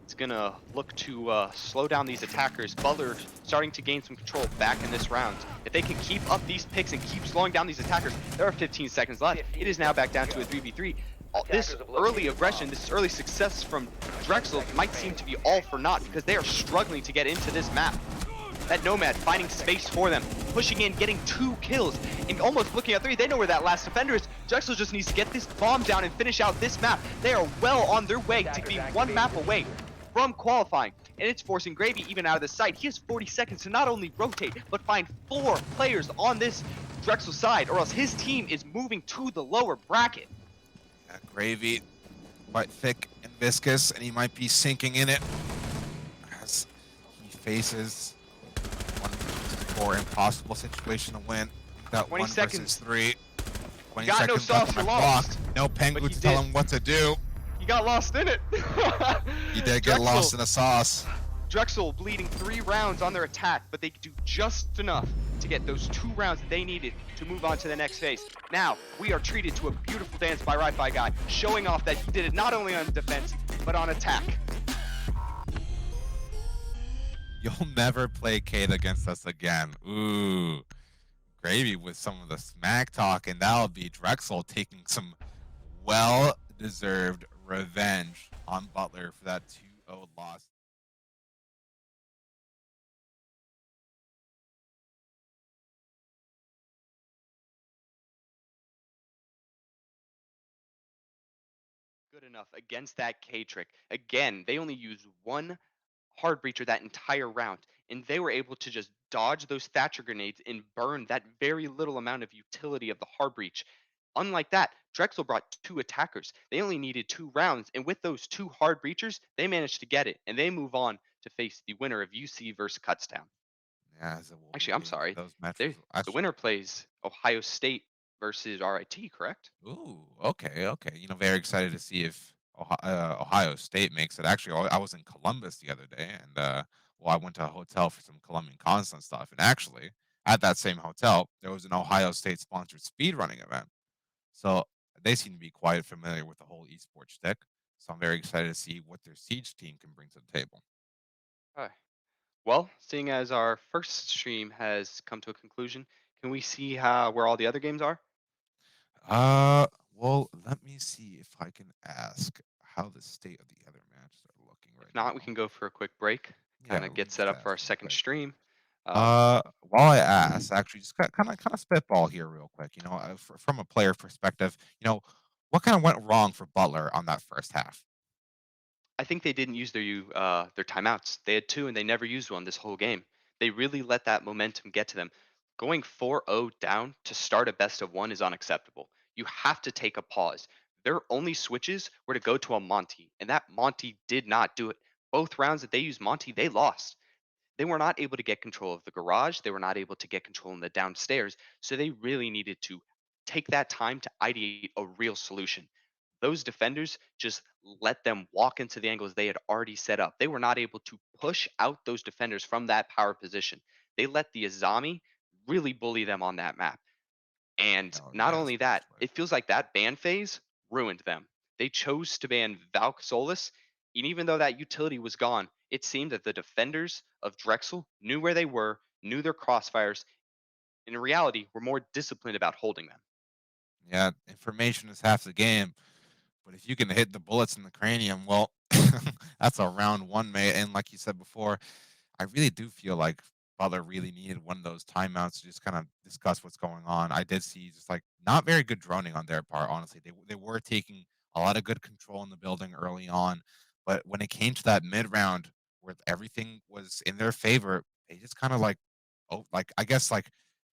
it's gonna look to slow down these attackers. Butler starting to gain some control back in this round. If they can keep up these picks and keep slowing down these attackers, there are 15 seconds left. It is now back down to a 3v3. This early aggression, this early success from Drexel might seem to be all for naught, because they are struggling to get into this map. That Nomad finding space for them, pushing in, getting 2 kills, and almost looking at 3. They know where that last defender is. Drexel just needs to get this bomb down and finish out this map. They are well on their way to being 1 map away from qualifying, and it's forcing Gravy even out of the sight. He has 40 seconds to not only rotate, but find 4 players on this Drexel side, or else his team is moving to the lower bracket. Yeah, Gravy, quite thick and viscous, and he might be sinking in it as he faces 1 versus 4 impossible situation to win. He's got 20 1 seconds. versus 3. 20 Got no seconds left sauce, on the you're clock. lost. No Pengu to tell him what to do. He got lost in it. He did get lost in the sauce. Drexel bleeding 3 rounds on their attack, but they do just enough to get those 2 rounds that they needed to move on to the next phase. Now, we are treated to a beautiful dance by Wi-Fi Guy, showing off that he did it not only on defense, but on attack. You'll never play Kate against us again. Ooh. Gravy with some of the smack talk, and that'll be Drexel taking some well-deserved revenge on Butler for that 2-0 loss. Good enough against that K trick. Again, they only used 1 hard breacher that entire round, and they were able to just dodge those Thatcher grenades and burn that very little amount of utility of the hard breach. Unlike that, Drexel brought 2 attackers. They only needed 2 rounds, and with those 2 hard breachers, they managed to get it, and they move on to face the winner of UC versus Kutztown. Yeah, so we'll Actually, I'm sorry. those matches. The winner plays Ohio State versus RIT, correct? Ooh, okay, okay. You know, very excited to see if Ohio State makes it. Actually, I was in Columbus the other day, and well, I went to a hotel for some Colombian constant stuff, and actually, at that same hotel, there was an Ohio State sponsored speedrunning event. So they seem to be quite familiar with the whole esports stick. So I'm very excited to see what their Siege team can bring to the table. All right. Well, seeing as our first stream has come to a conclusion, can we see where all the other games are? Well, let me see if I can ask how the state of the other matches are looking right If not, now. we can go for a quick break, Yeah, kind of we get can set just up for our ask real second quick. stream. While I ask, actually, just kind of spitball here real quick. You know, from a player perspective, you know, what kind of went wrong for Butler on that first half? I think they didn't use their timeouts. They had 2 and they never used one this whole game. They really let that momentum get to them. Going 4-0 down to start a best of 1 is unacceptable. You have to take a pause. Their only switches were to go to a Monty, and that Monty did not do it. Both rounds that they used Monty, they lost. They were not able to get control of the garage. They were not able to get control in the downstairs. So they really needed to take that time to ideate a real solution. Those defenders just let them walk into the angles they had already set up. They were not able to push out those defenders from that power position. They let the Azami really bully them on that map. And Oh, not yes, only first that, place. it feels like that ban phase ruined them. They chose to ban Valk Solus, and even though that utility was gone, it seemed that the defenders of Drexel knew where they were, knew their crossfires, and in reality were more disciplined about holding them. Yeah, information is half the game. But if you can hit the bullets in the cranium, well, that's a round 1, mate. And like you said before, I really do feel like Butler really needed one of those timeouts to just kind of discuss what's going on. I did see just like not very good droning on their part, honestly. They were taking a lot of good control in the building early on, but when it came to that mid round where everything was in their favor, they just kind of like, oh, like I guess like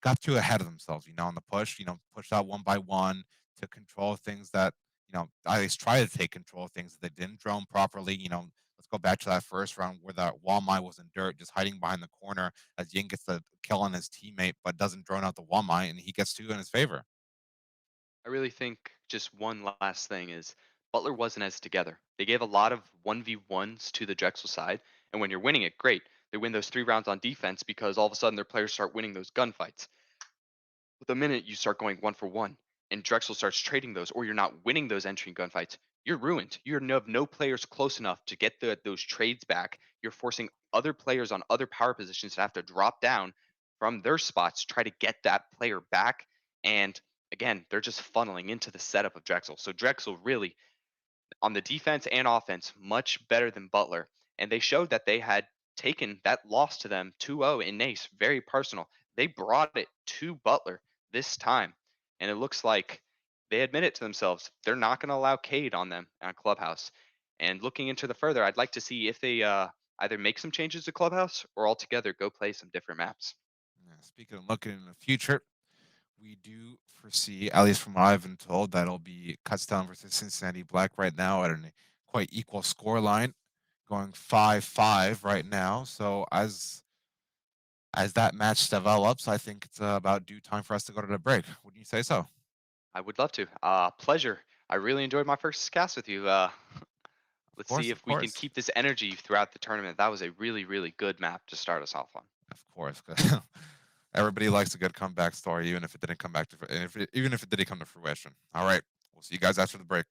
got too ahead of themselves, you know, on the push, you know, pushed out 1 by 1 to control things that, you know, at least try to take control of things that they didn't drone properly, you know. Let's go back to that first round where that Walmai was in dirt, just hiding behind the corner as Ying gets the kill on his teammate, but doesn't drone out the Walmai, and he gets 2 in his favor. I really think just one last thing is Butler wasn't as together. They gave a lot of 1v1s to the Drexel side, and when you're winning it, great. They win those 3 rounds on defense because all of a sudden their players start winning those gunfights. But the minute you start going 1 for 1 and Drexel starts trading those, or you're not winning those entry gunfights, you're ruined. You have no players close enough to get those trades back. You're forcing other players on other power positions to have to drop down from their spots to try to get that player back. And again, they're just funneling into the setup of Drexel. So Drexel really, on the defense and offense, much better than Butler. And they showed that they had taken that loss to them 2-0 in Nace very personal. They brought it to Butler this time. And it looks like they admit it to themselves. They're not going to allow Cade on them at Clubhouse. And looking into the further, I'd like to see if they either make some changes to Clubhouse or altogether go play some different maps. Yeah, speaking of looking in the future, we do foresee, at least from what I've been told, that it'll be Kutztown versus Cincinnati Black right now at a quite equal score line, going 5-5 right now. So as that match develops, I think it's about due time for us to go to the break. Wouldn't you say so? I would love to. Pleasure. I really enjoyed my first cast with you. Let's see if we can keep this energy throughout the tournament. That was a really, really good map to start us off on. Of course, 'cause everybody likes a good comeback story, even if it didn't come back to, even if it didn't come to fruition. All right, we'll see you guys after the break.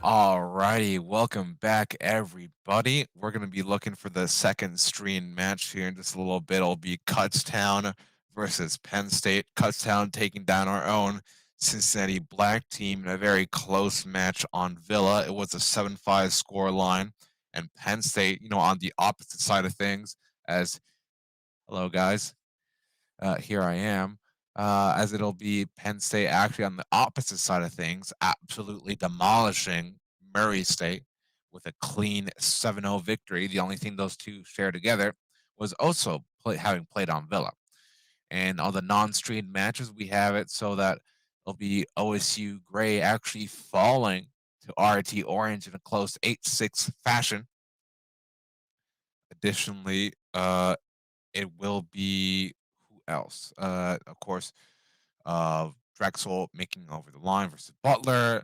Alrighty, welcome back, everybody. We're going to be looking for the second screen match here in just a little bit. It'll be Kutztown versus Penn State. Kutztown taking down our own Cincinnati Black team in a very close match on Villa. It was a 7-5 score line, and Penn State, on the opposite side of things, as hello guys, here I am. As it'll be Penn State actually on the opposite side of things, absolutely demolishing Murray State with a clean 7-0 victory. The only thing those two share together was also having played on Villa. And on the non-streamed matches, we have it so that it'll be OSU Gray actually falling to RIT Orange in a close 8-6 fashion. Additionally, it will be who else? Of course, Drexel making over the line versus Butler,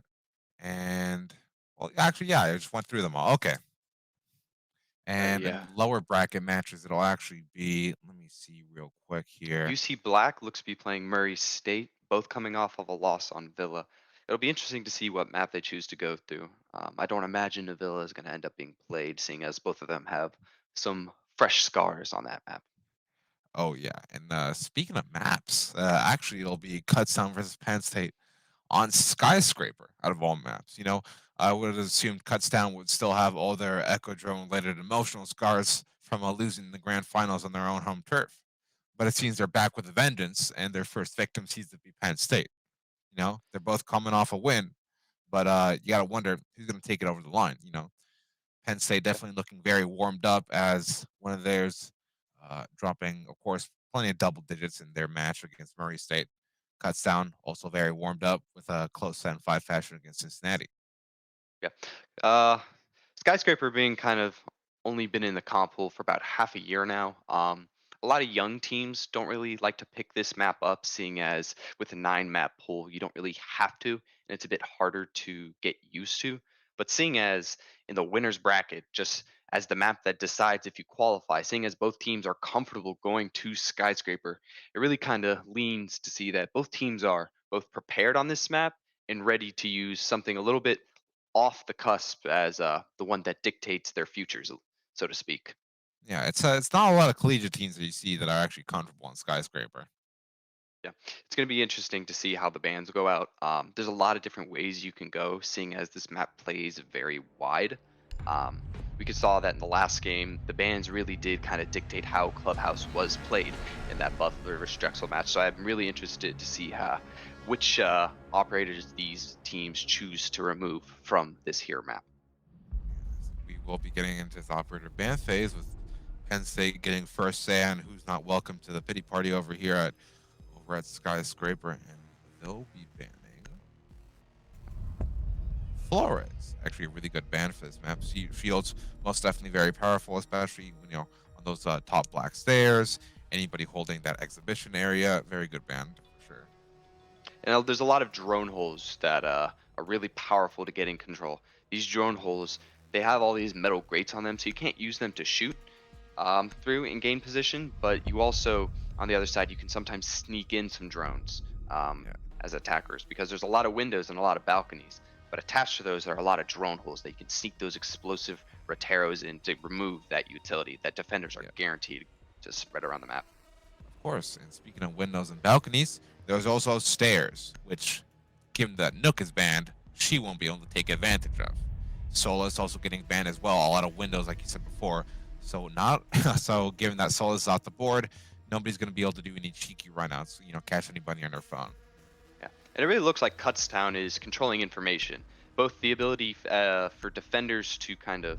and well, actually, yeah, I just went through them all. Okay, and Yeah. in lower bracket matches, it'll actually be. Let me see real quick here. UC Black looks to be playing Murray State, both coming off of a loss on Villa. It'll be interesting to see what map they choose to go through. I don't imagine Villa is going to end up being played, seeing as both of them have some fresh scars on that map. Oh yeah, and speaking of maps, actually, it'll be Kutztown versus Penn State on Skyscraper out of all maps. I would have assumed Kutztown would still have all their Echo Drone related emotional scars from losing the grand finals on their own home turf. But it seems they're back with a vengeance, and their first victim seems to be Penn State. They're both coming off a win, but you got to wonder who's going to take it over the line. Penn State definitely looking very warmed up as one of theirs, dropping, of course, plenty of double digits in their match against Murray State. Kutztown also very warmed up with a close 7-5 fashion against Cincinnati. Yeah. Skyscraper being kind of only been in the comp pool for about half a year now. A lot of young teams don't really like to pick this map up, seeing as with a 9-map pool, you don't really have to, and it's a bit harder to get used to. But seeing as in the winner's bracket, just as the map that decides if you qualify, seeing as both teams are comfortable going to Skyscraper, it really kind of leans to see that both teams are both prepared on this map and ready to use something a little bit off the cusp as the one that dictates their futures, so to speak. Yeah, it's not a lot of collegiate teams that you see that are actually comfortable on Skyscraper. Yeah, it's going to be interesting to see how the bans go out. There's a lot of different ways you can go, seeing as this map plays very wide. We could saw that in the last game, the bans really did kind of dictate how Clubhouse was played in that Butler versus Drexel match. So I'm really interested to see which operators these teams choose to remove from this here map. We will be getting into this operator ban phase with Penn State getting first say on who's not welcome to the pity party over at Skyscraper, and they'll be banning Flores. Actually, a really good ban for this map. Fields most definitely very powerful, especially when on those top black stairs. Anybody holding that exhibition area, very good ban for sure. And there's a lot of drone holes that are really powerful to get in control. These drone holes, they have all these metal grates on them, so you can't use them to shoot through and gain position. But you also, on the other side, you can sometimes sneak in some drones as attackers, because there's a lot of windows and a lot of balconies. But attached to those are a lot of drone holes that you can sneak those explosive Roteros in to remove that utility that defenders are guaranteed to spread around the map. Of course, and speaking of windows and balconies, there's also stairs, which, given that Nook is banned, she won't be able to take advantage of. Solace also getting banned as well, a lot of windows, like you said before. So given that Solace is off the board, nobody's going to be able to do any cheeky runouts, catch anybody on their phone. Yeah, and it really looks like Kutztown is controlling information, both the ability for defenders to kind of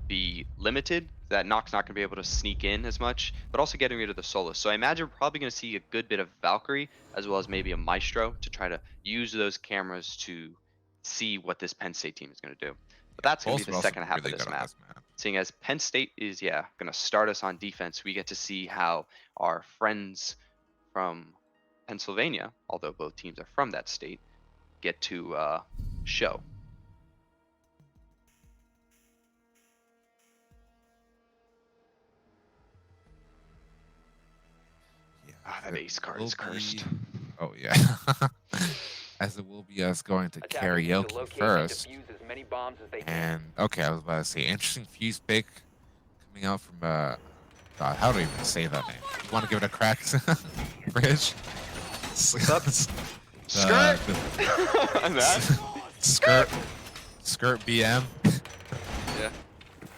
be limited, that Nock's not going to be able to sneak in as much, but also getting rid of the Solace. So I imagine we're probably going to see a good bit of Valkyrie, as well as maybe a Maestro, to try to use those cameras to see what this Penn State team is going to do. But that's going to be the second half of this map. Seeing as Penn State is, going to start us on defense, we get to see how our friends from Pennsylvania, although both teams are from that state, get to show. That ace card is cursed. Oh yeah. As it will be us going to karaoke first. bombs as they can. And okay, I was about to say, interesting fuse pick coming out from God, how do I even say that name? You want to give it a crack, Bridge? What's up? Uh, Skirt. Skirt BM. Yeah.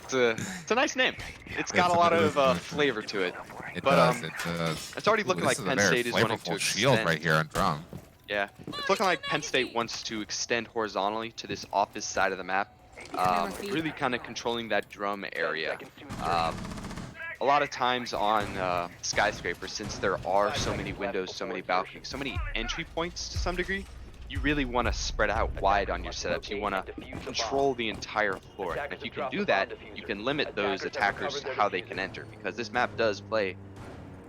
It's a nice name. It's got a lot of flavor to it. It But, does. It does. It's already looking Ooh, like this is a Penn very State is wanting to flavorful shield extend. right here on drum. Yeah, it's looking like Penn State wants to extend horizontally to this office side of the map, really kind of controlling that drum area. A lot of times on skyscrapers, since there are so many windows, so many balconies, so many entry points to some degree, you really want to spread out wide on your setups. You want to control the entire floor. And if you can do that, you can limit those attackers to how they can enter, because this map does play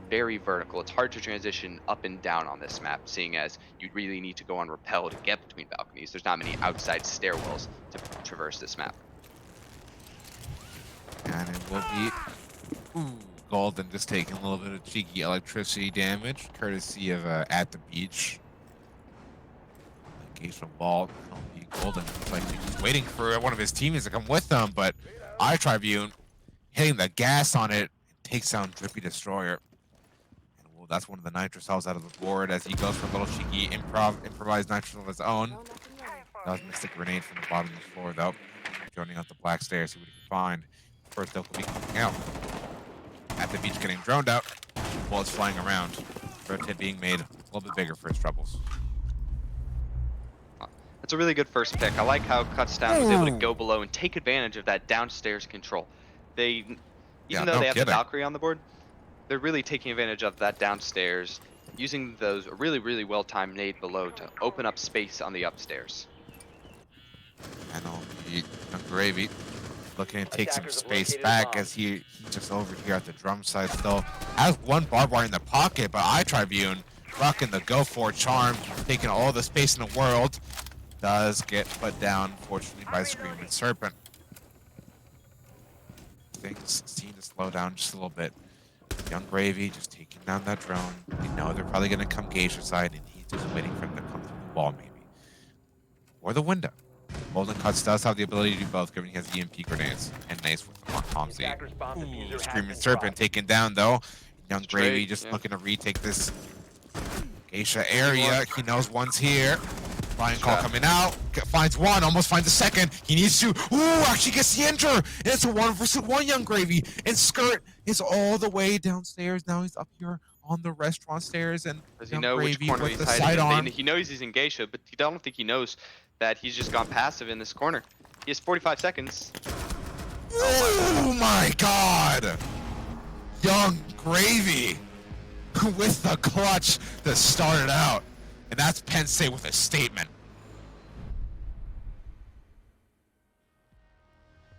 very vertical. It's hard to transition up and down on this map, seeing as you really need to go on rappel to get between balconies. There's not many outside stairwells to traverse this map. And it will be Golden just taking a little bit of cheeky electricity damage, courtesy of At the Beach. Engagement ball. It'll be Golden. Looks like he's waiting for one of his teammates to come with them, but iTribune hitting the gas on it takes down Drippy Destroyer. That's one of the nitro cells out of the board as he goes for a little cheeky improvised nitro of his own. That was Mystic Grenade from the bottom of the floor, though. Joining out the black stairs, see what he can find. First, they'll be coming out. At the Beach getting droned out. Bullets flying around. Third hit being made a little bit bigger for his troubles. That's a really good first pick. I like how Kutztown was able to go below and take advantage of that downstairs control. Even though they have the Valkyrie on the board, they're really taking advantage of that downstairs, using those really, really well-timed nade below to open up space on the upstairs. And it'll be Gravy looking to take some space back as he's just over here at the drum side still. Has one barbed wire in the pocket, but iTribune rocking the go for charm, taking all the space in the world. Does get put down, fortunately, by Screaming Serpent. Things seem to slow down just a little bit. Young Gravy just taking down that drone. You know they're probably going to come Geisha side, and he's just waiting for them to come through the wall, maybe. Or the window. Golden Cuts does have the ability to do both, given he has EMP grenades. And nice with them on Tom Z. Screaming Serpent taken down, though. Young Gravy just looking to retake this Geisha area. He knows one's here. Flying call coming out. Finds one, almost finds a second. He needs to. Actually gets the enter. And it's a 1v1 Young Gravy. And Skirt is all the way downstairs. Now he's up here on the restaurant stairs. And does he know which corner he's hiding in? He knows he's in Geisha, but I don't think he knows that he's just gone passive in this corner. He has 45 seconds. Oh my god! Young Gravy with the clutch that started out. And that's Penn State with a statement.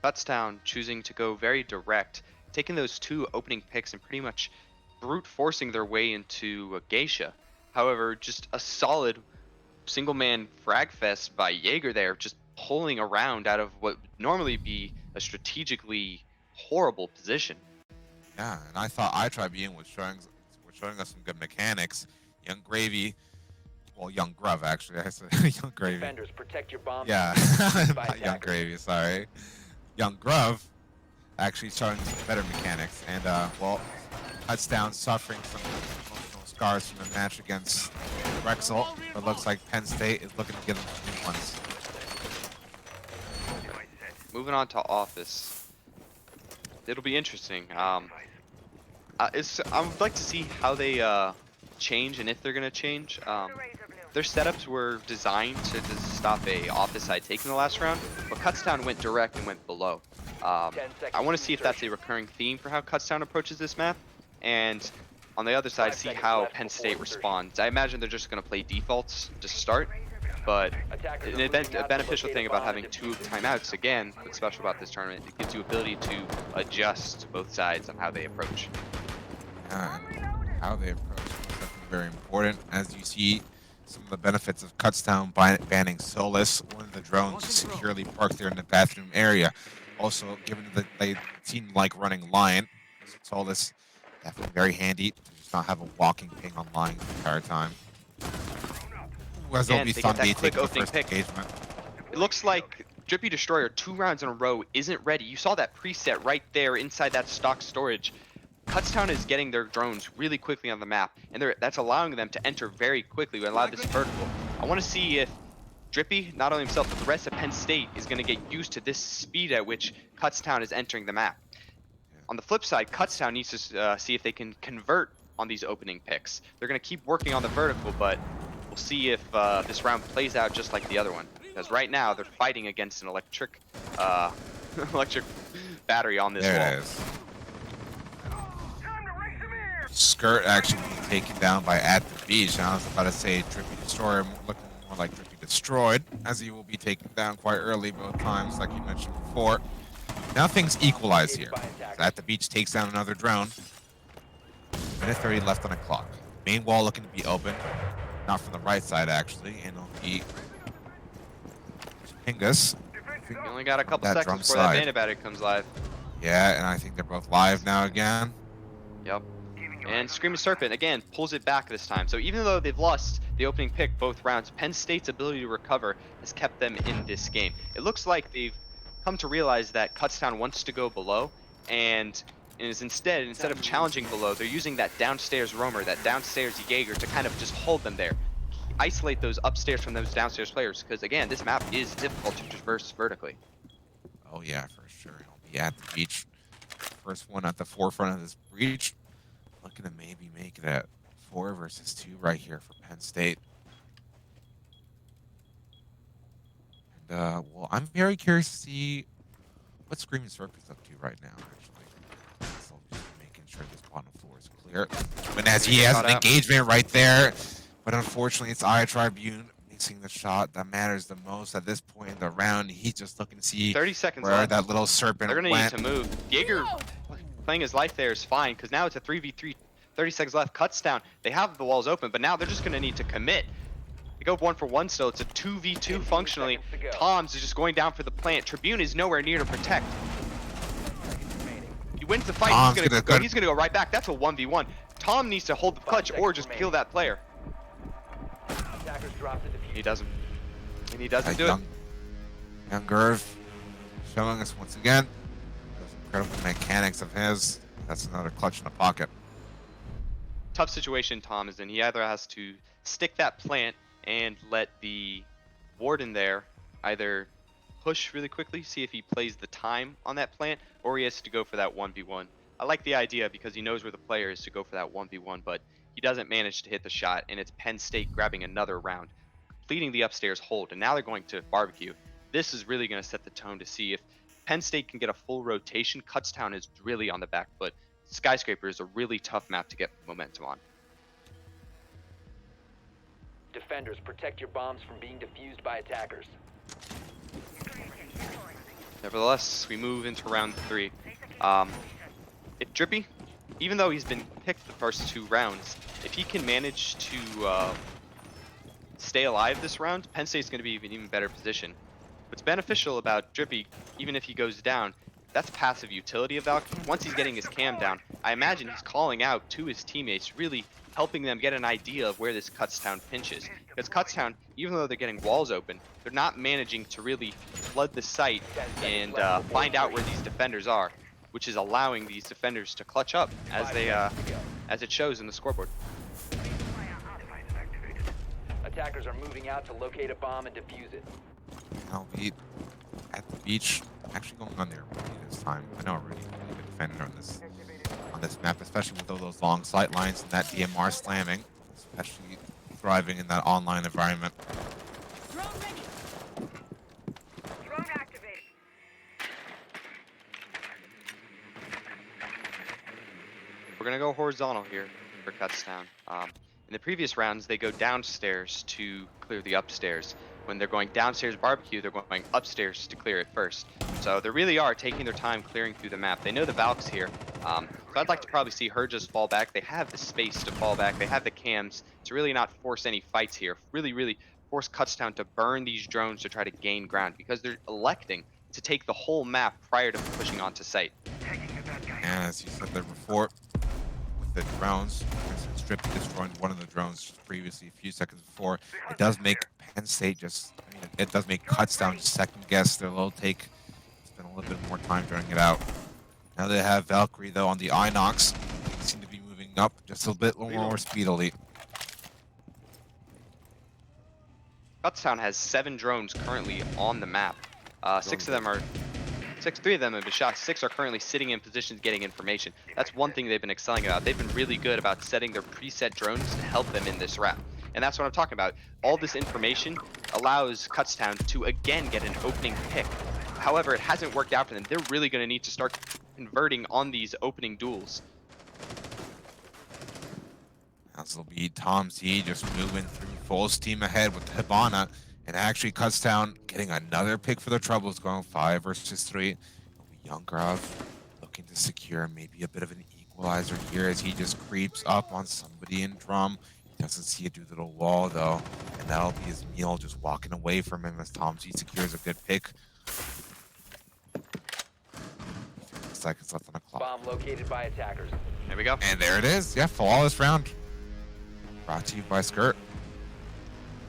Kutztown choosing to go very direct, taking those two opening picks and pretty much brute forcing their way into Geisha. However, just a solid single man frag fest by Jaeger there, just pulling around out of what would normally be a strategically horrible position. Yeah, and I thought iTribune was showing us some good mechanics. Young Gravy. Well, Young Gruv, actually. I said Young Gravy. Defenders, protect your bombs. Yeah, not Young Gravy, sorry. Young Gruv actually showing some better mechanics. And, well, Kutztown suffering some emotional scars from the match against Drexel. But it looks like Penn State is looking to give them some new ones. Moving on to Office. It'll be interesting. I would like to see how they change and if they're going to change. Their setups were designed to just stop a Office side take in the last round, but Kutztown went direct and went below. I want to see if that's a recurring theme for how Kutztown approaches this map, and on the other side, see how Penn State responds. I imagine they're just going to play defaults to start, but a beneficial thing about having two timeouts, again, what's special about this tournament, it gives you ability to adjust to both sides on how they approach. How they approach is definitely very important. As you see, some of the benefits of Kutztown banning Solus, one of the drones securely parked there in the bathroom area. Also, given that they seem like running Lion, Solus definitely very handy to just not have a walking ping on Lion the entire time. As there'll be Thunder taking the first engagement. It looks like Drippy Destroyer 2 rounds in a row isn't ready. You saw that preset right there inside that stock storage. Kutztown is getting their drones really quickly on the map, and that's allowing them to enter very quickly with a lot of this vertical. I want to see if Drippy, not only himself, but the rest of Penn State is going to get used to this speed at which Kutztown is entering the map. On the flip side, Kutztown needs to see if they can convert on these opening picks. They're going to keep working on the vertical, but we'll see if this round plays out just like the other one. Because right now, they're fighting against an electric battery on this wall. There it is. Skirt actually being taken down by At the Beach. And I was about to say Drippy Destroyer, looking more like Drippy Destroyed, as he will be taken down quite early both times, like you mentioned before. Now things equalize here. So At the Beach takes down another drone. Minute 30 left on the clock. Main wall looking to be open. Not from the right side, actually. And it'll be Pingus. We only got a couple That seconds drum before side. that bandit battery comes live. Yeah, and I think they're both live now again. Yep. And Screaming Serpent, again, pulls it back this time. So even though they've lost the opening pick both rounds, Penn State's ability to recover has kept them in this game. It looks like they've come to realize that Kutztown wants to go below, and is instead of challenging below, they're using that downstairs roamer, that downstairs Jaeger to kind of just hold them there. Isolate those upstairs from those downstairs players, because again, this map is difficult to traverse vertically. Oh yeah, for sure. He'll be At the Beach. First one at the forefront of this breach. Looking to maybe make it at 4 versus 2 right here for Penn State. And well, I'm very curious to see what Screaming Serpent's up to right now, actually. So just making sure this bottom floor is clear. But as he has an engagement right there, but unfortunately it's Eye Tribune missing the shot that matters the most at this point in the round. He's just looking to see 30 seconds where left. that little serpent They're going to went. need to move. Jaeger playing his life there is fine, because now it's a 3v3, 30 seconds left. Kutztown, they have the walls open, but now they're just going to need to commit. They go 1-for-1 still. It's a 2v2 functionally. Tom's is just going down for the plant. Tribune is nowhere near to protect. He wins the fight. He's gonna go right back. That's a 1v1. Tom needs to hold the clutch or just kill that player. He doesn't. And he doesn't do it. Young Gerv showing us once again those incredible mechanics of his. That's another clutch in the pocket. Tough situation Tom is in. He either has to stick that plant and let the warden there either push really quickly, see if he plays the time on that plant, or he has to go for that 1v1. I like the idea because he knows where the player is to go for that 1v1, but he doesn't manage to hit the shot, and it's Penn State grabbing another round, completing the upstairs hold, and now they're going to barbecue. This is really going to set the tone to see if Penn State can get a full rotation. Kutztown is really on the back foot. Skyscraper is a really tough map to get momentum on. Defenders, protect your bombs from being defused by attackers. Nevertheless, we move into round 3. If Drippy, even though he's been picked the first 2 rounds, if he can manage to stay alive this round, Penn State's going to be in an even better position. What's beneficial about Drippy, even if he goes down, that's passive utility of Valk. Once he's getting his cam down, I imagine he's calling out to his teammates, really helping them get an idea of where this Kutztown pinch is. Because Kutztown, even though they're getting walls open, they're not managing to really flood the site and find out where these defenders are, which is allowing these defenders to clutch up as it shows in the scoreboard. Attackers are moving out to locate a bomb and defuse it. Now be At the Beach, actually going on there this time. I know a really good defender on this map, especially with all those long sight lines and that DMR slamming, especially thriving in that online environment. Drone ready. Drone activated. We're going to go horizontal here for Kutztown. In the previous rounds, they go downstairs to clear the upstairs. When they're going downstairs barbecue, they're going upstairs to clear it first. So they really are taking their time clearing through the map. They know the Valk's here. So I'd like to probably see her just fall back. They have the space to fall back. They have the cams to really not force any fights here. Really force Kutztown to burn these drones to try to gain ground, because they're electing to take the whole map prior to pushing onto site. And as you said there before, with the drones, since Drippy destroyed one of the drones previously, a few seconds before, it does make Penn State just it does make Kutztown second guess their little take. Spend a little bit more time drawing it out. Now they have Valkyrie though on the Inox. They seem to be moving up just a bit more speedily. Kutztown has 7 drones currently on the map. 3 of them have been shot. 6 are currently sitting in positions getting information. That's one thing they've been excelling about. They've been really good about setting their preset drones to help them in this route. And that's what I'm talking about. All this information allows Kutztown to again get an opening pick. However, it hasn't worked out for them. They're really going to need to start converting on these opening duels. As will be Tom Z just moving through full steam ahead with Hibana, and actually Kutztown getting another pick for the troubles, going 5 versus 3. Younggrove looking to secure maybe a bit of an equalizer here as he just creeps up on somebody in drum. He doesn't see it through the little wall though, and that'll be his meal just walking away from him as Tom Z secures a good pick. 15 seconds left on the clock. Bomb located by attackers. There we go. And there it is. Yeah, flawless round. Brought to you by Skirt.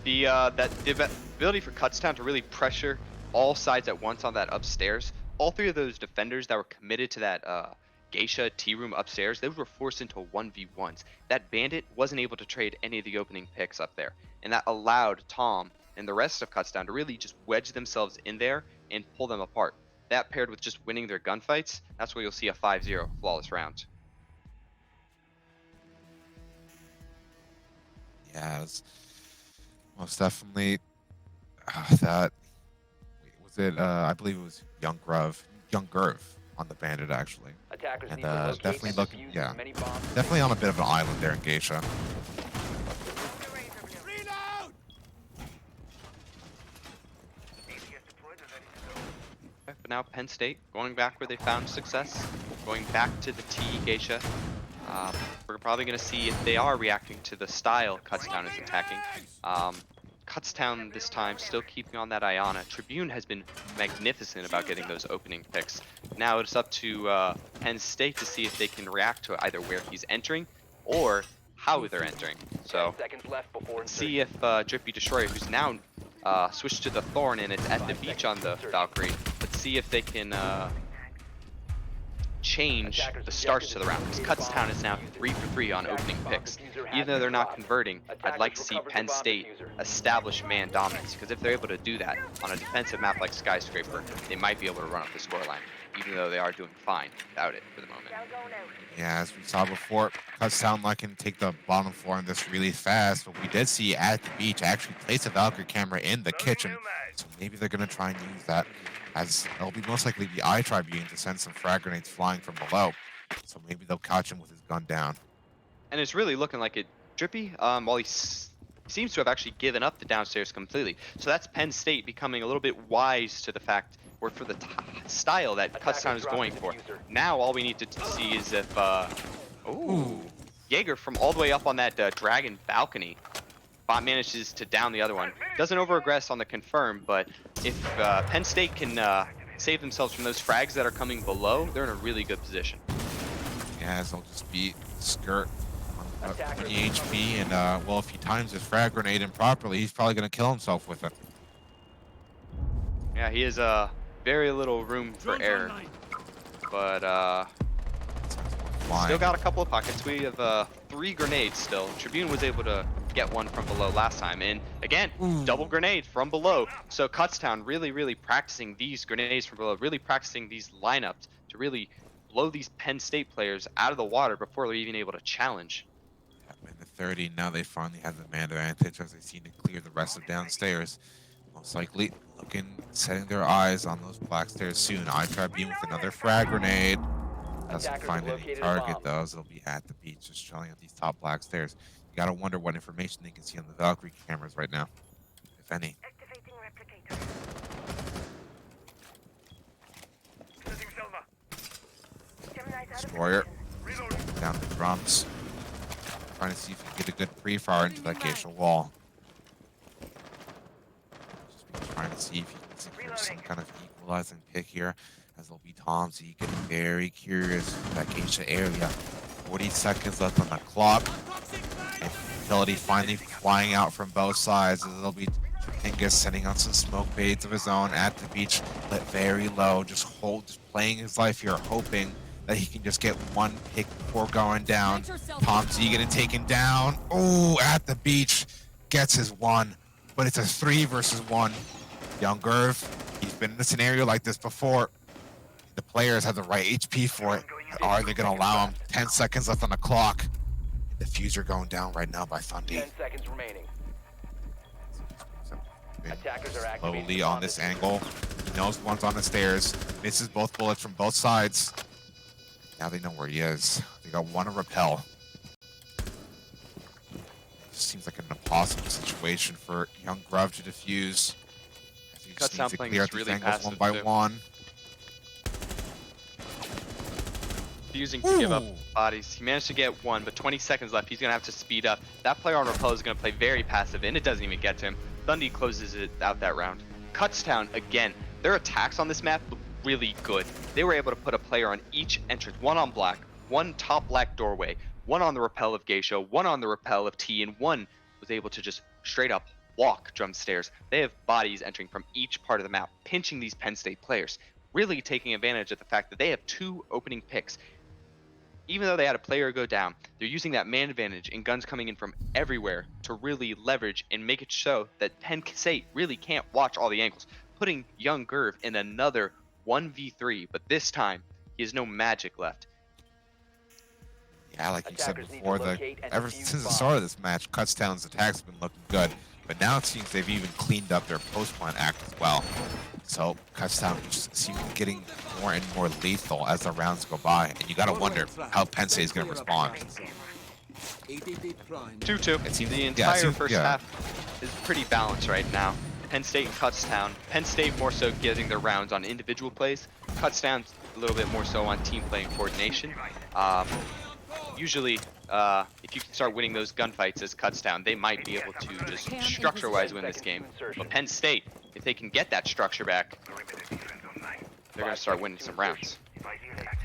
The ability for Kutztown to really pressure all sides at once on that upstairs. All 3 of those defenders that were committed to that Geisha tea room upstairs, they were forced into 1v1s. That bandit wasn't able to trade any of the opening picks up there, and that allowed Tom and the rest of Kutztown to really just wedge themselves in there and pull them apart. That paired with just winning their gunfights, that's where you'll see a 5-0 flawless round. Yeah, it's most definitely that. Wait, was it? I believe it was Younggrove on the bandit actually, Attackers and need to locate definitely and looking, defuse yeah, as many bombs as definitely on a bit of an island there in Geisha. But now Penn State going back where they found success, going back to the T Geisha. We're probably going to see if they are reacting to the style Kutztown is attacking. Kutztown this time still keeping on that Iana. Tribune has been magnificent about getting those opening picks. Now it's up to Penn State to see if they can react to either where he's entering or how they're entering. So 10 seconds left before let's see if Drippy Destroyer, who's now switched to the Thorn and it's at the beach on the Valkyrie, let's see if they can change the starts to the round, because Kutztown is now 3 for 3 on opening picks. Even though they're not converting, I'd like to see Penn State establish man dominance, because if they're able to do that on a defensive map like Skyscraper, they might be able to run up the scoreline, even though they are doing fine without it for the moment. Yeah, as we saw before, Kutztown can take the bottom floor in this really fast, but we did see at the beach actually place a Valkyrie camera in the kitchen, so maybe they're going to try and use that, as it'll be most likely the I Tribune to send some frag grenades flying from below, so maybe they'll catch him with his gun down. And it's really looking like it. Drippy, while he seems to have actually given up the downstairs completely, so that's Penn State becoming a little bit wise to the fact, or for the style that Kutztown is going for. Now all we need to see is if, Jaeger from all the way up on that dragon balcony manages to down the other one. Doesn't over-aggress on the confirm, but if Penn State can save themselves from those frags that are coming below, they're in a really good position. Yeah, as they'll just beat Skirt on 20 HP, and well, if he times his frag grenade improperly, he's probably going to kill himself with it. Yeah, he has very little room for error, but still got a couple of pockets. We have 3 grenades still. Tribune was able to get one from below last time, and again, double grenade from below. So Kutztown really practicing these grenades from below, really practicing these lineups to really blow these Penn State players out of the water before they're even able to challenge. In the 30, now they finally have the man advantage as they seem to clear the rest of downstairs. Most likely setting their eyes on those black stairs soon. I Tribune with another frag grenade. Doesn't find any target though, as they'll be at the beach just chilling at these top black stairs. You gotta wonder what information they can see on the Valkyrie cameras right now, if any. Activating replicator. Destroyer down the drums, trying to see if he can get a good pre-fire into that Geisha wall. Just trying to see if he can secure some kind of equalizing pick here, as there'll be Tom Z getting very curious with that Geisha area. 40 seconds left on the clock. And utility finally flying out from both sides. It'll be Pingus sending out some smoke fades of his own at the beach, lit very low, just playing his life here, hoping that he can just get one pick before going down. Tom Z getting taken down. Oh, at the beach, gets his one, but it's a 3 versus 1. Young Gerv, he's been in a scenario like this before. The players have the right HP for it. Are they going to allow him? 10 seconds left on the clock. The diffuser going down right now by Thundy. 10 seconds remaining. Attackers are Slowly activating on this angle. He knows one's on the stairs. Misses both bullets from both sides. Now they know where he is. They got one to repel. Seems like an impossible situation for young Gruv to defuse. He just needs to clear out these angles one by one. Refusing to give up bodies. He managed to get one, but 20 seconds left. He's going to have to speed up. That player on repel is going to play very passive, and it doesn't even get to him. Thundy closes it out that round. Kutztown, again, their attacks on this map look really good. They were able to put a player on each entrance, one on black, one top black doorway, one on the rappel of Geisha, one on the rappel of T, and one was able to just straight up walk drum stairs. They have bodies entering from each part of the map, pinching these Penn State players, really taking advantage of the fact that they have 2 opening picks. Even though they had a player go down, they're using that man advantage and guns coming in from everywhere to really leverage and make it so that Penn State really can't watch all the angles, putting young Gerv in another 1v3, but this time he has no magic left. Yeah, like you said before, ever since the start of this match, Kutztown's attacks have been looking good, but now it seems they've even cleaned up their post-plant act as well. So Kutztown just seems getting more and more lethal as the rounds go by, and you gotta wonder how Penn State is gonna respond. 2-2. It seems the entire first half is pretty balanced right now. Penn State and Kutztown. Penn State more so getting their rounds on individual plays. Kutztown's a little bit more so on team play and coordination. Usually, if you can start winning those gunfights as Kutztown, they might be able to just structure-wise win this game. But Penn State, if they can get that structure back, they're going to start winning some rounds.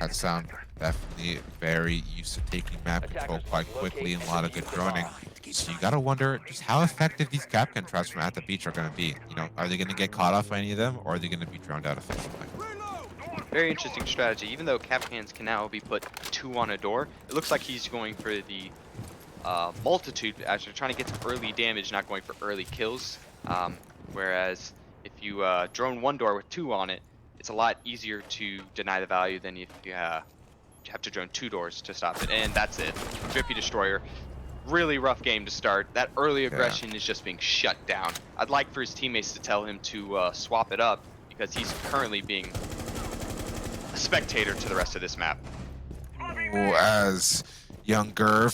Kutztown definitely very used to taking map control quite quickly and a lot of good droning. So you gotta wonder just how effective these Capcan traps from at the beach are going to be. You know, are they going to get caught off by any of them, or are they going to be droned out efficiently? Very interesting strategy. Even though Capcans can now be put 2 on a door, it looks like he's going for the multitude, actually trying to get some early damage, not going for early kills. Whereas if you drone 1 door with 2 on it, it's a lot easier to deny the value than if you have to drone 2 doors to stop it. And that's it. Drippy Destroyer. Really rough game to start. That early aggression is just being shut down. I'd like for his teammates to tell him to swap it up, because he's currently being a spectator to the rest of this map. As young Gerv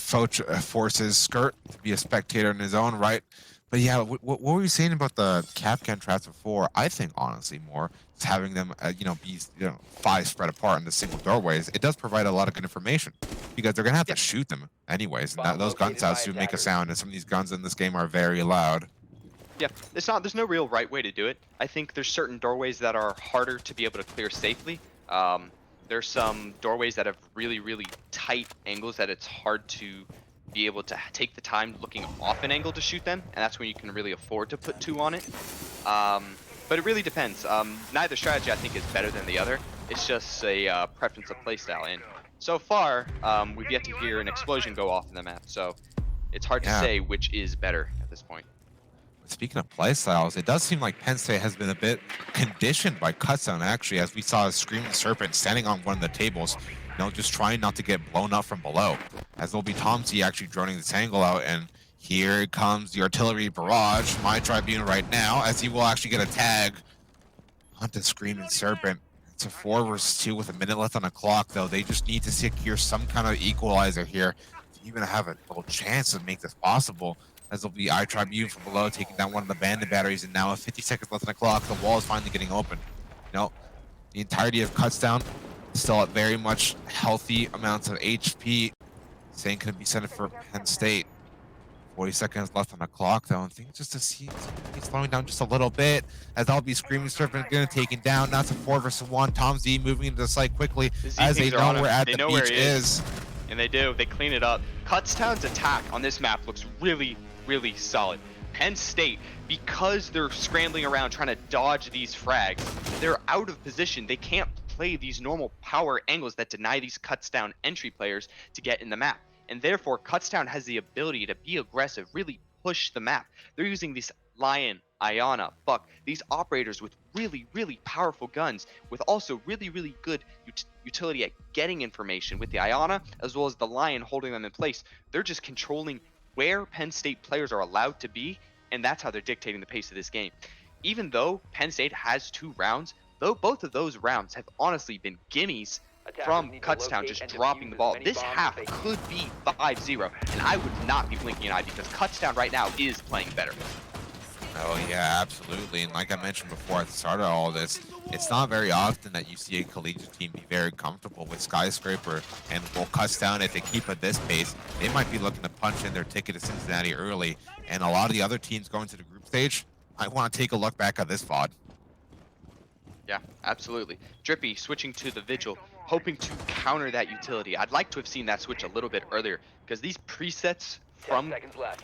forces Skirt to be a spectator in his own right. But yeah, what were you saying about the Capcan traps before? I think honestly more is having them, be 5 spread apart in the single doorways. It does provide a lot of good information, because they're gonna have to shoot them anyways, and those gun sounds do make a sound, and some of these guns in this game are very loud. Yeah, there's no real right way to do it. I think there's certain doorways that are harder to be able to clear safely. There's some doorways that have really, really tight angles that it's hard to be able to take the time looking off an angle to shoot them, and that's when you can really afford to put 2 on it. But it really depends. Neither strategy I think is better than the other. It's just a preference of playstyle, and so far we've yet to hear an explosion go off in the map, so it's hard to say which is better at this point. Speaking of playstyles, it does seem like Penn State has been a bit conditioned by Kutztown, actually, as we saw a Screaming Serpent standing on one of the tables, just trying not to get blown up from below. As there'll be Tom Z actually droning this angle out, and here comes the artillery barrage, my Tribune right now, as he will actually get a tag onto Screaming Serpent. It's a 4 versus 2 with a minute left on the clock, though. They just need to secure some kind of equalizer here to even have a little chance to make this possible. As there'll be Tribune from below taking down one of the bandit batteries, and now with 50 seconds left on the clock, the wall is finally getting open. The entirety of Kutztown still at very much healthy amounts of HP. Same could be said for Penn State. 40 seconds left on the clock, though, and things just to see he's slowing down just a little bit. As I'll be Screaming Serpent gonna take him down. Now it's a 4 versus 1. Tom Z moving into the site quickly as they know where at the beach is. And they do. They clean it up. Kutztown's attack on this map looks really, really solid. Penn State, because they're scrambling around trying to dodge these frags, they're out of position. They can't play these normal power angles that deny these Kutztown entry players to get in the map. And therefore, Kutztown has the ability to be aggressive, really push the map. They're using this Lion, Iana, Buck, these operators with really, really powerful guns, with also really, really good utility at getting information with the Iana, as well as the Lion holding them in place. They're just controlling where Penn State players are allowed to be, and that's how they're dictating the pace of this game. Even though Penn State has 2 rounds, though both of those rounds have honestly been gimmies from Kutztown just dropping the ball. This half could be 5-0, and I would not be blinking an eye because Kutztown right now is playing better. Oh yeah, absolutely. And like I mentioned before at the start of all this, it's not very often that you see a collegiate team be very comfortable with Skyscraper. And well, Kutztown, if they keep at this pace, they might be looking to punch in their ticket to Cincinnati early. And a lot of the other teams going to the group stage, I want to take a look back at this VOD. Yeah, absolutely. Drippy switching to the Vigil, hoping to counter that utility. I'd like to have seen that switch a little bit earlier, because these presets from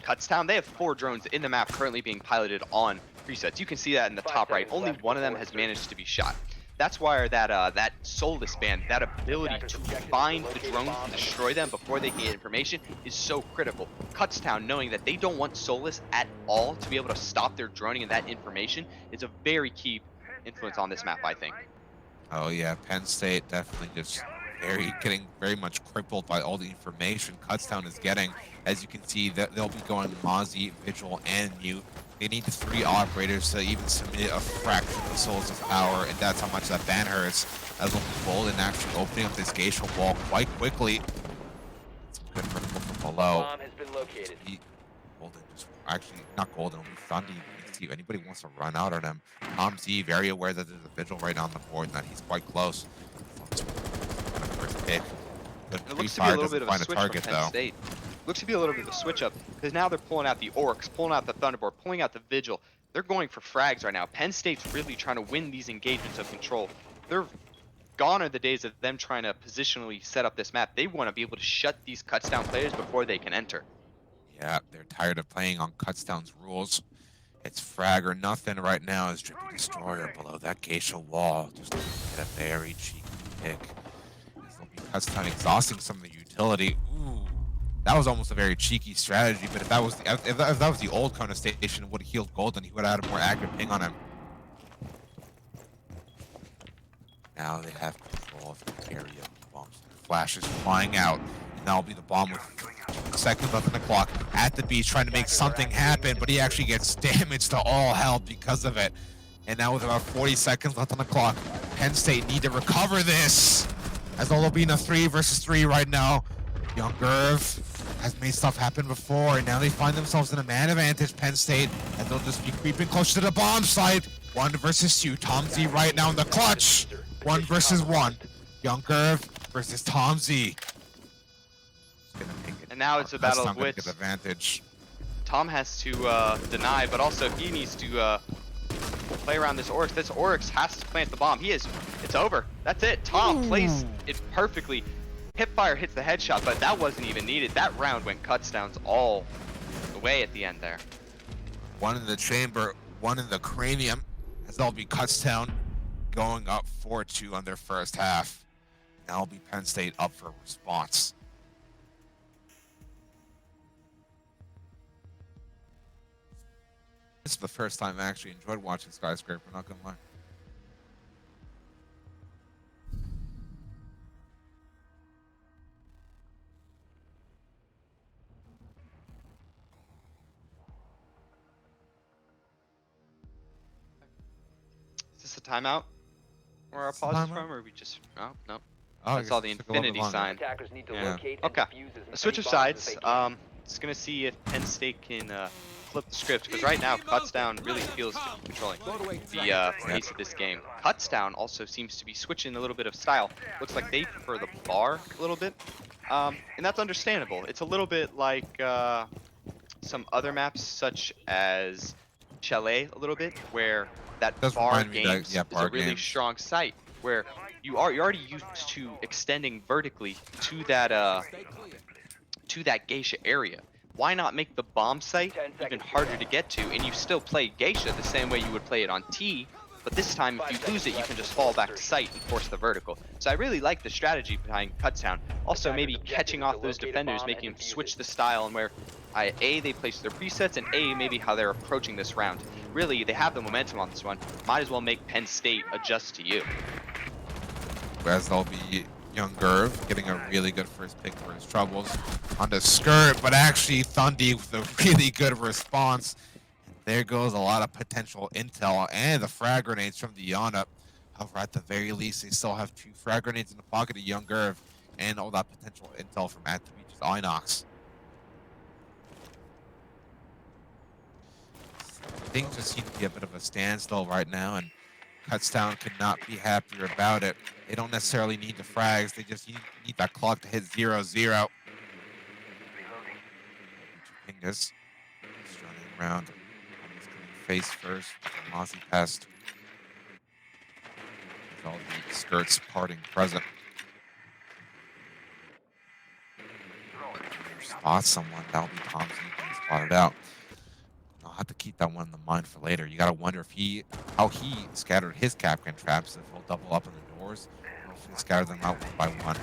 Kutztown, they have 4 drones in the map currently being piloted on presets. You can see that in the top right. Only one of them has managed to be shot. That's why that soulless band, that ability to find the drones and destroy them before they can get information is so critical. Kutztown, knowing that they don't want soulless at all to be able to stop their droning and that information, is a very key influence on this map, I think. Oh yeah, Penn State definitely just getting very much crippled by all the information Kutztown is getting. As you can see, that they'll be going Mozzie, Vigil, and Mute. They need 3 operators to even submit a fraction of Souls of Power, and that's how much that ban hurts. As will be Golden actually opening up this Geisha wall quite quickly. Some good vertical from below. Bomb has been located. Golden just actually not Golden, it'll be Thundy. See if anybody wants to run out on him. Tom Z very aware that there's a Vigil right on the board and that he's quite close. First pick. It looks to be a little bit of a switch from Penn State. Looks to be a little bit of a switch up because now they're pulling out the Orcs, pulling out the Thunderbolt, pulling out the Vigil. They're going for frags right now. Penn State's really trying to win these engagements of control. They're gone are the days of them trying to positionally set up this map. They want to be able to shut these Kutztown players before they can enter. Yeah, they're tired of playing on Kutztown's rules. It's frag or nothing right now as Drippy Destroyer below that Geisha wall. Just get a very cheeky pick. They'll be Kutztown exhausting some of the utility. Ooh, that was almost a very cheeky strategy. But if that was the old Kona station and would have healed Golden, he would have had a more accurate ping on him. Now they have control of the area. Bombs, flashes flying out. And that'll be the bomb with seconds left on the clock at the beach, trying to make something happen, but he actually gets damaged to all hell because of it. And now with about 40 seconds left on the clock, Penn State need to recover this, as they'll be in a 3 versus 3 right now. Young Gerv has made stuff happen before, and now they find themselves in a man advantage, Penn State, and they'll just be creeping closer to the bomb site. 1 versus 2. Tom Z right now in the clutch. 1 versus 1. Young Gerv versus Tom Z. And now it's a battle of wits. Advantage. Tom has to deny, but also he needs to play around this Oryx. This Oryx has to plant the bomb. It's over. That's it. Tom plays it perfectly. Hipfire hits the headshot, but that wasn't even needed. That round went Kutztowns all the way at the end there. 1 in the chamber, 1 in the cranium, as that'll be Kutztown going up 4-2 on their first half. Now will be Penn State up for response. This is the first time I actually enjoyed watching Skyscraper, not gonna lie. Is this a timeout? Where our pause is from, or we just no? Oh, I saw the infinity sign. Attackers need to Yeah. locate and Okay. defuse as A switch many of bombs as sides. they can. It's gonna see if Penn State can flip the script, because right now Kutztown really feels to be controlling the pace of this game. Kutztown also seems to be switching a little bit of style. Looks like they prefer the bar a little bit, and that's understandable. It's a little bit like some other maps, such as Chalet, a little bit, where that Does bar remind me that- games yeah, is bar a really games. strong site, where you're already used to extending vertically to that to that Geisha area. Why not make the bomb site 10 even seconds. harder to get to, and you still play Geisha the same way you would play it on T, but this time if you lose it, you can just fall back to site and force the vertical. So I really like the strategy behind Kutztown. Also maybe catching off those defenders, making them switch the style and where A, they place their presets, and A, maybe how they're approaching this round. Really, they have the momentum on this one. Might as well make Penn State adjust to you. As they'll be Young Gerv getting a really good first pick for his troubles on the skirt, but actually Thundy with a really good response. And there goes a lot of potential intel and the frag grenades from the Yana. However, at the very least, they still have 2 frag grenades in the pocket of Young Gerv and all that potential intel from at the beach's Inox. Things just seem to be a bit of a standstill right now, and Kutztown could not be happier about it. They don't necessarily need the frags, they just need that clock to hit 0-0. Pingus is running around. He's going face first. Mozzie pest. With all the skirts parting present. Spot someone, that'll be Tom's being spotted out. I'll have to keep that one in the mind for later. You gotta wonder if how he scattered his Capcan traps, if he'll double up on the doors, or if he'll scatter them out one by one.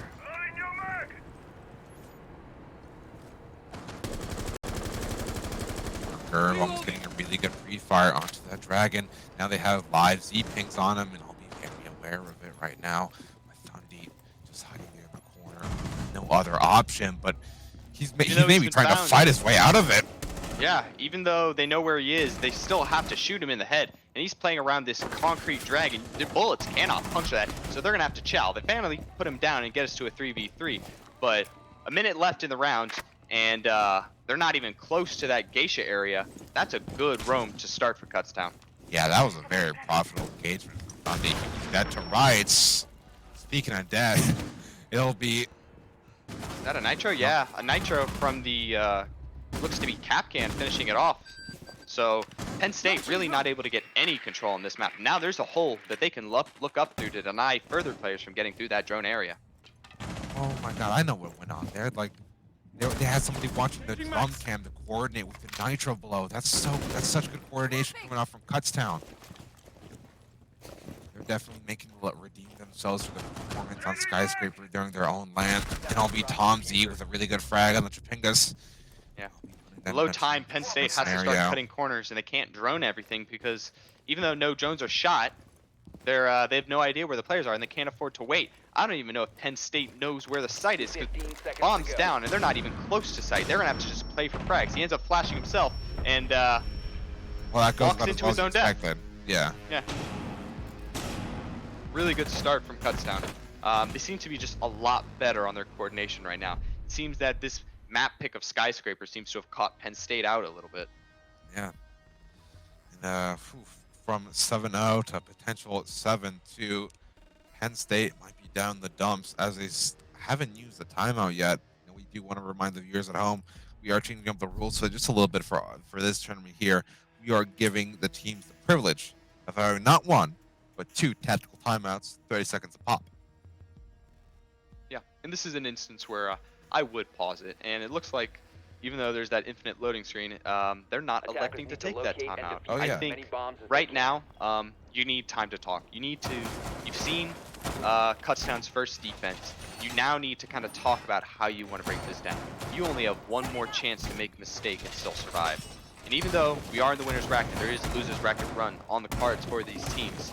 Curve almost getting a really good pre-fire onto that dragon. Now they have live Z-pings on him, and I'll be very aware of it right now. With Thundy just hiding there in the corner. No other option, but he's maybe trying to fight his way out of it. Yeah, even though they know where he is, they still have to shoot him in the head. And he's playing around this concrete dragon. The bullets cannot puncture that, so they're going to have to chow. They finally put him down and get us to a 3v3. But a minute left in the round, and they're not even close to that Geisha area. That's a good roam to start for Kutztown. Yeah, that was a very profitable engagement. He used that to rights. Speaking of death, it'll be... Is that a nitro? Yeah, a nitro from the... looks to be Capcan finishing it off. So Penn State really not able to get any control on this map. Now there's a hole that they can look up through to deny further players from getting through that drone area. Oh my god, I know what went on there. Like, they had somebody watching the drum cam to coordinate with the nitro below. That's such good coordination coming off from Kutztown. They're definitely making redeem themselves for the performance on Skyscraper during their own land. And I'll be Tom Z with a really good frag on the Chapingas. Yeah. Low time, Penn State has to start cutting corners, and they can't drone everything because even though no drones are shot, they have no idea where the players are, and they can't afford to wait. I don't even know if Penn State knows where the site is, because bomb's down, and they're not even close to site. They're going to have to just play for frags. He ends up flashing himself, and well, that goes walks into his own death. Yeah. Yeah. Really good start from Kutztown. They seem to be just a lot better on their coordination right now. It seems that this map pick of Skyscraper seems to have caught Penn State out a little bit. Yeah. And from 7-0 to potential 7-2, Penn State might be down the dumps as they haven't used the timeout yet. And we do want to remind the viewers at home, we are changing up the rules so just a little bit for this tournament here. We are giving the teams the privilege of having not 1, but 2 tactical timeouts, 30 seconds a pop. Yeah, and this is an instance where I would pause it, and it looks like even though there's that infinite loading screen, they're not electing to take that timeout. Oh, yeah. I think right now you need time to talk. You've seen Kutztown's first defense. You now need to kind of talk about how you want to break this down. You only have one more chance to make a mistake and still survive. And even though we are in the winner's bracket, there is a loser's bracket run on the cards for these teams.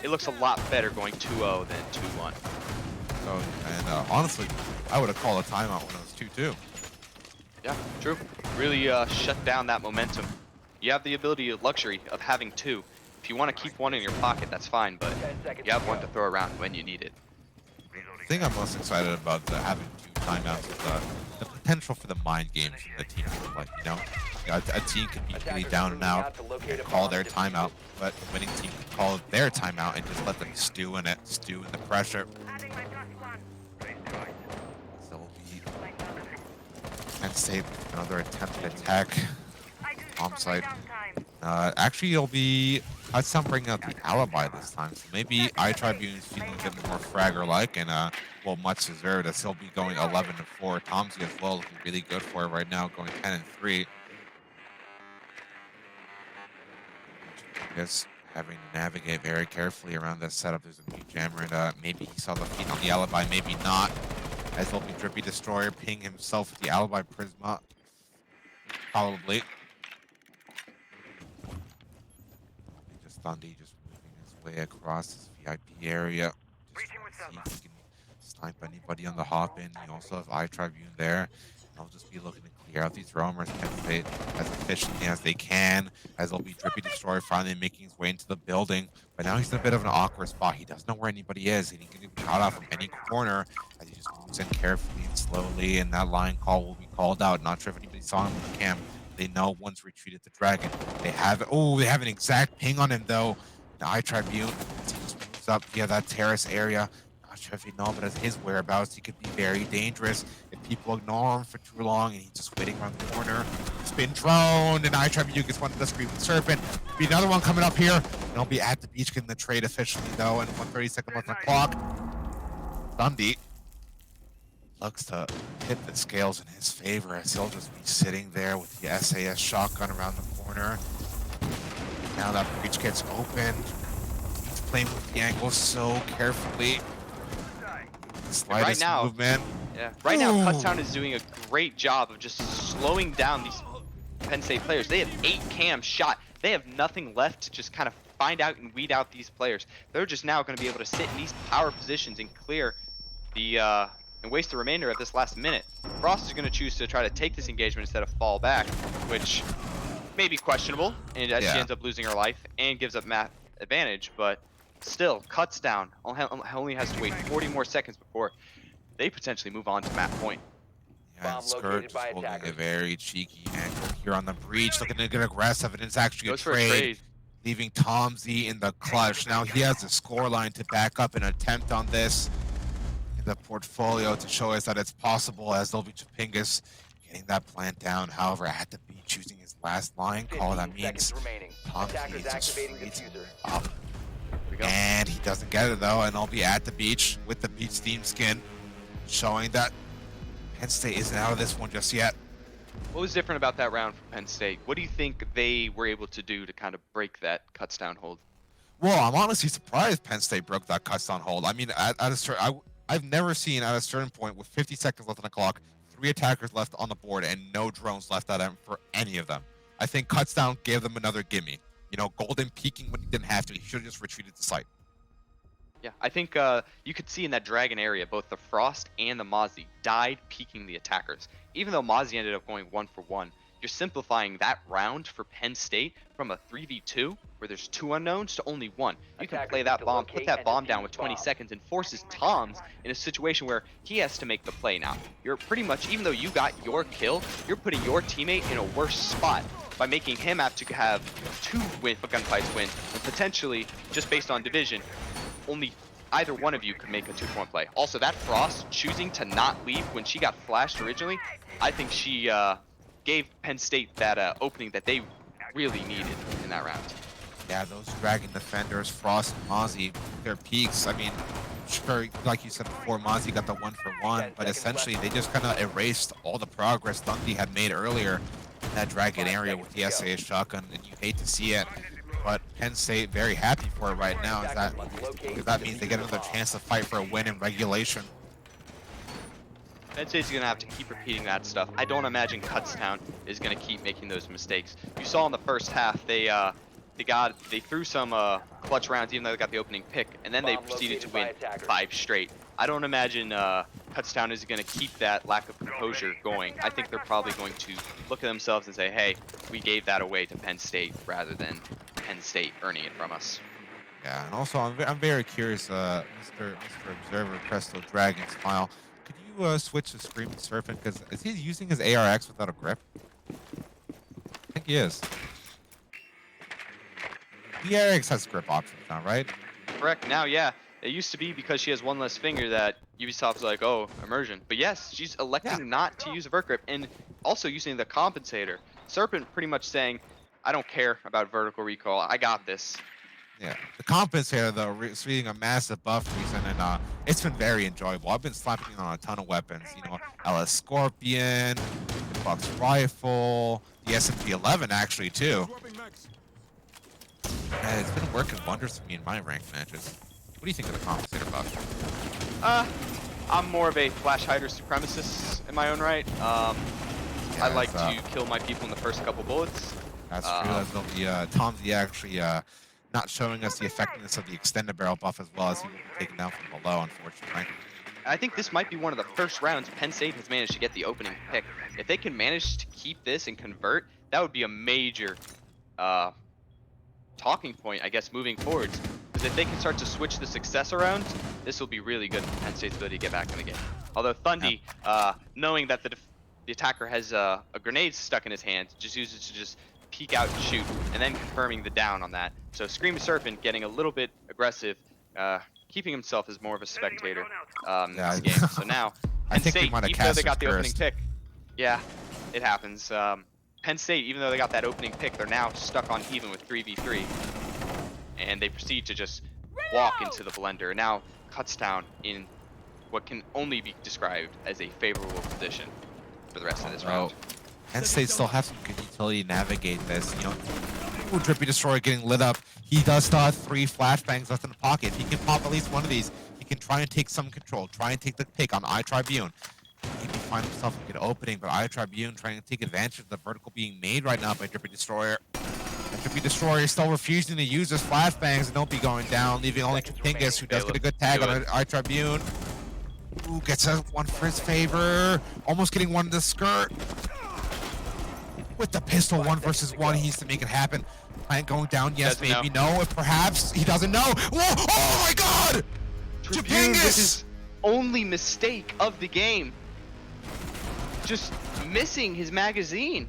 It looks a lot better going 2-0 than 2-1. So, and honestly, I would have called a timeout when it was 2-2. Yeah, true. Really shut down that momentum. You have the luxury of having 2. If you want to keep 1 in your pocket, that's fine, but you have 1 to throw around when you need it. The thing I'm most excited about having 2 timeouts is the potential for the mind games the team can play. You know, a team can be really down and out, and call their timeout, but the winning team can call their timeout and just let them stew in the pressure. So it'll be Penn State another attempted attack. Bomb site. Actually, it'll be Kutztown bringing out the alibi this time, so maybe iTribune's feeling a bit more Fragger-like, and well, much deserved as he'll be going 11-4. Tomsy as well looking really good for it right now, going 10-3. Just having to navigate very carefully around this setup. There's a new jammer, and maybe he saw the feed on the alibi, maybe not. As there'll be Drippy Destroyer ping himself with the alibi Prisma. Probably. Just Thundy just moving his way across this VIP area. Just trying to see if he can snipe anybody on the hop in. You also have iTribune there. I'll just be looking to clear out these roamers, Penn State as efficiently as they can, as they'll be Drippy Destroyer finally making his way into the building. But now he's in a bit of an awkward spot. He doesn't know where anybody is, and he can get shot out from any corner as he just moves in carefully and slowly, and that line call will be called out. Not sure if anybody saw him in the cam. They know one's retreated the Dragon. They have an exact ping on him though. The iTribune, as he just moves up via that terrace area. Not sure if you know, but as his whereabouts, he could be very dangerous if people ignore him for too long and he's just waiting around the corner. Spin drone, and iTribune gets one of the Screaming Serpent. Be another one coming up here, and he'll be at the beach getting the trade officially though, and 1:30 left on the clock. Thundy looks to hit the scales in his favor as he'll just be sitting there with the SAS shotgun around the corner. Now that breach gets opened, he's playing with the angle so carefully. Slightest movement. Yeah. Right now, Kutztown is doing a great job of just slowing down these Penn State players. They have 8 cams shot. They have nothing left to just kind of find out and weed out these players. They're just now going to be able to sit in these power positions and clear the and waste the remainder of this last minute. Frost is going to choose to try to take this engagement instead of fall back, which may be questionable, and she ends up losing her life and gives up map advantage, but still, Kutztown only has to wait 40 more seconds before they potentially move on to map point. Yeah, and Skirt just holding a very cheeky angle here on the breach, looking to get aggressive, and it's actually a trade, leaving Tomsy in the clutch. Now he has a scoreline to back up an attempt on this in the portfolio to show us that it's possible, as they'll be Chapingus getting that plant down. However, at the beach, using his last line call, that means Tomsy is just up. And he doesn't get it though, and I'll be at the beach with the beach theme skin, showing that Penn State isn't out of this one just yet. What was different about that round for Penn State? What do you think they were able to do to kind of break that Kutztown hold? Well, I'm honestly surprised Penn State broke that Kutztown hold. I mean, I've never seen at a certain point with 50 seconds left on the clock, 3 attackers left on the board and no drones left at him for any of them. I think Kutztown gave them another gimme. You know, Golden peeking when he didn't have to. He should have just retreated to site. Yeah, I think you could see in that Dragon area, both the Frost and the Mozzie died peeking the attackers. Even though Mozzie ended up going 1-for-1, you're simplifying that round for Penn State from a 3v2, where there's 2 unknowns, to only 1. You can play that bomb, put that bomb down with 20 seconds, and forces Toms in a situation where he has to make the play now. You're pretty much, even though you got your kill, you're putting your teammate in a worse spot by making him have to have 2 gunfights win, and potentially, just based on division, only either one of you could make a 2-point play. Also, that Frost choosing to not leave when she got flashed originally, I think she gave Penn State that opening that they really needed in that round. Yeah, those Dragon defenders, Frost and Mozzie, their peaks. I mean, sure, like you said before, Mozzie got the 1-for-1, but essentially they just kind of erased all the progress Thundy had made earlier in that Dragon area with the SAS shotgun, and you hate to see it. But Penn State very happy for it right now, because that means they get another chance to fight for a win in regulation. Penn State's gonna have to keep repeating that stuff. I don't imagine Kutztown is gonna keep making those mistakes. You saw in the first half they threw some clutch rounds even though they got the opening pick, and then they proceeded to win 5 straight. I don't imagine Kutztown is gonna keep that lack of composure going. I think they're probably going to look at themselves and say, hey, we gave that away to Penn State rather than Penn State earning it from us. Yeah, and also I'm very curious, Mr. Observer Presto Dragon Smile. Could you switch to Screaming Serpent? Because is he using his ARX without a grip? I think he is. The ARX has grip options now, right? Correct. Now, yeah. It used to be because she has 1 less finger that Ubisoft's like, oh, immersion. But yes, she's electing not to use a vert grip, and also using the compensator. Serpent pretty much saying, I don't care about vertical recoil. I got this. Yeah, the compensator though, receiving a massive buff recent, and it's been very enjoyable. I've been slapping on a ton of weapons. You know, LS Scorpion, the Buck's rifle, the SMG-11 actually too. And it's been working wonders for me in my ranked matches. What do you think of the compensator buff? I'm more of a flash hider supremacist in my own right. I like to kill my people in the first couple bullets. That's true. Tomsy actually not showing us the effectiveness of the extended barrel buff as well as he will be taken down from below, unfortunately. I think this might be one of the first rounds Penn State has managed to get the opening pick. If they can manage to keep this and convert, that would be a major talking point, I guess, moving forwards. Because if they can start to switch the success around, this will be really good for Penn State's ability to get back in the game. Although Thundy, knowing that the attacker has a grenade stuck in his hand, just uses to just peek out and shoot, and then confirming the down on that. So Scream Serpent getting a little bit aggressive, keeping himself as more of a spectator in this game. So now, Penn State, even though they got the opening pick, yeah, it happens. Penn State, even though they got that opening pick, they're now stuck on even with 3v3, and they proceed to just walk into the blender. And now Kutztown in what can only be described as a favorable position for the rest of this round. Penn State still has some good utility to navigate this. You know, Drippy Destroyer getting lit up. He does still have 3 flashbangs left in the pocket. If he can pop at least one of these, he can try and take some control, try and take the pick on iTribune. He may find himself a good opening, but iTribune trying to take advantage of the vertical being made right now by Drippy Destroyer. And Drippy Destroyer is still refusing to use his flashbangs and don't be going down, leaving only Kapingus, who does get a good tag on iTribune. Ooh, gets one for his favor. Almost getting one in the skirt. With the pistol, 1 versus 1, he needs to make it happen. Plant going down, yes, maybe, no, if perhaps, he doesn't know. Whoa, oh my god! Tribune, this is only mistake of the game. Just missing his magazine.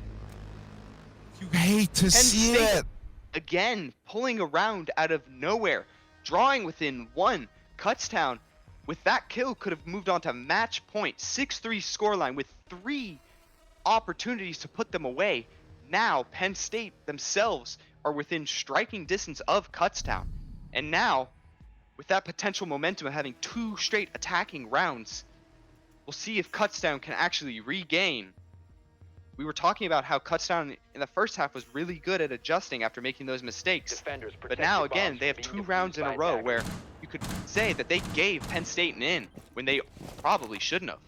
You hate to see it. Again, pulling around out of nowhere, drawing within 1. Kutztown, with that kill, could have moved on to match point. 6-3 scoreline with 3 opportunities to put them away. Now Penn State themselves are within striking distance of Kutztown, and now with that potential momentum of having 2 straight attacking rounds, we'll see if Kutztown can actually regain. We were talking about how Kutztown in the first half was really good at adjusting after making those mistakes, but now again they have 2 rounds in a row where you could say that they gave Penn State an in when they probably shouldn't have.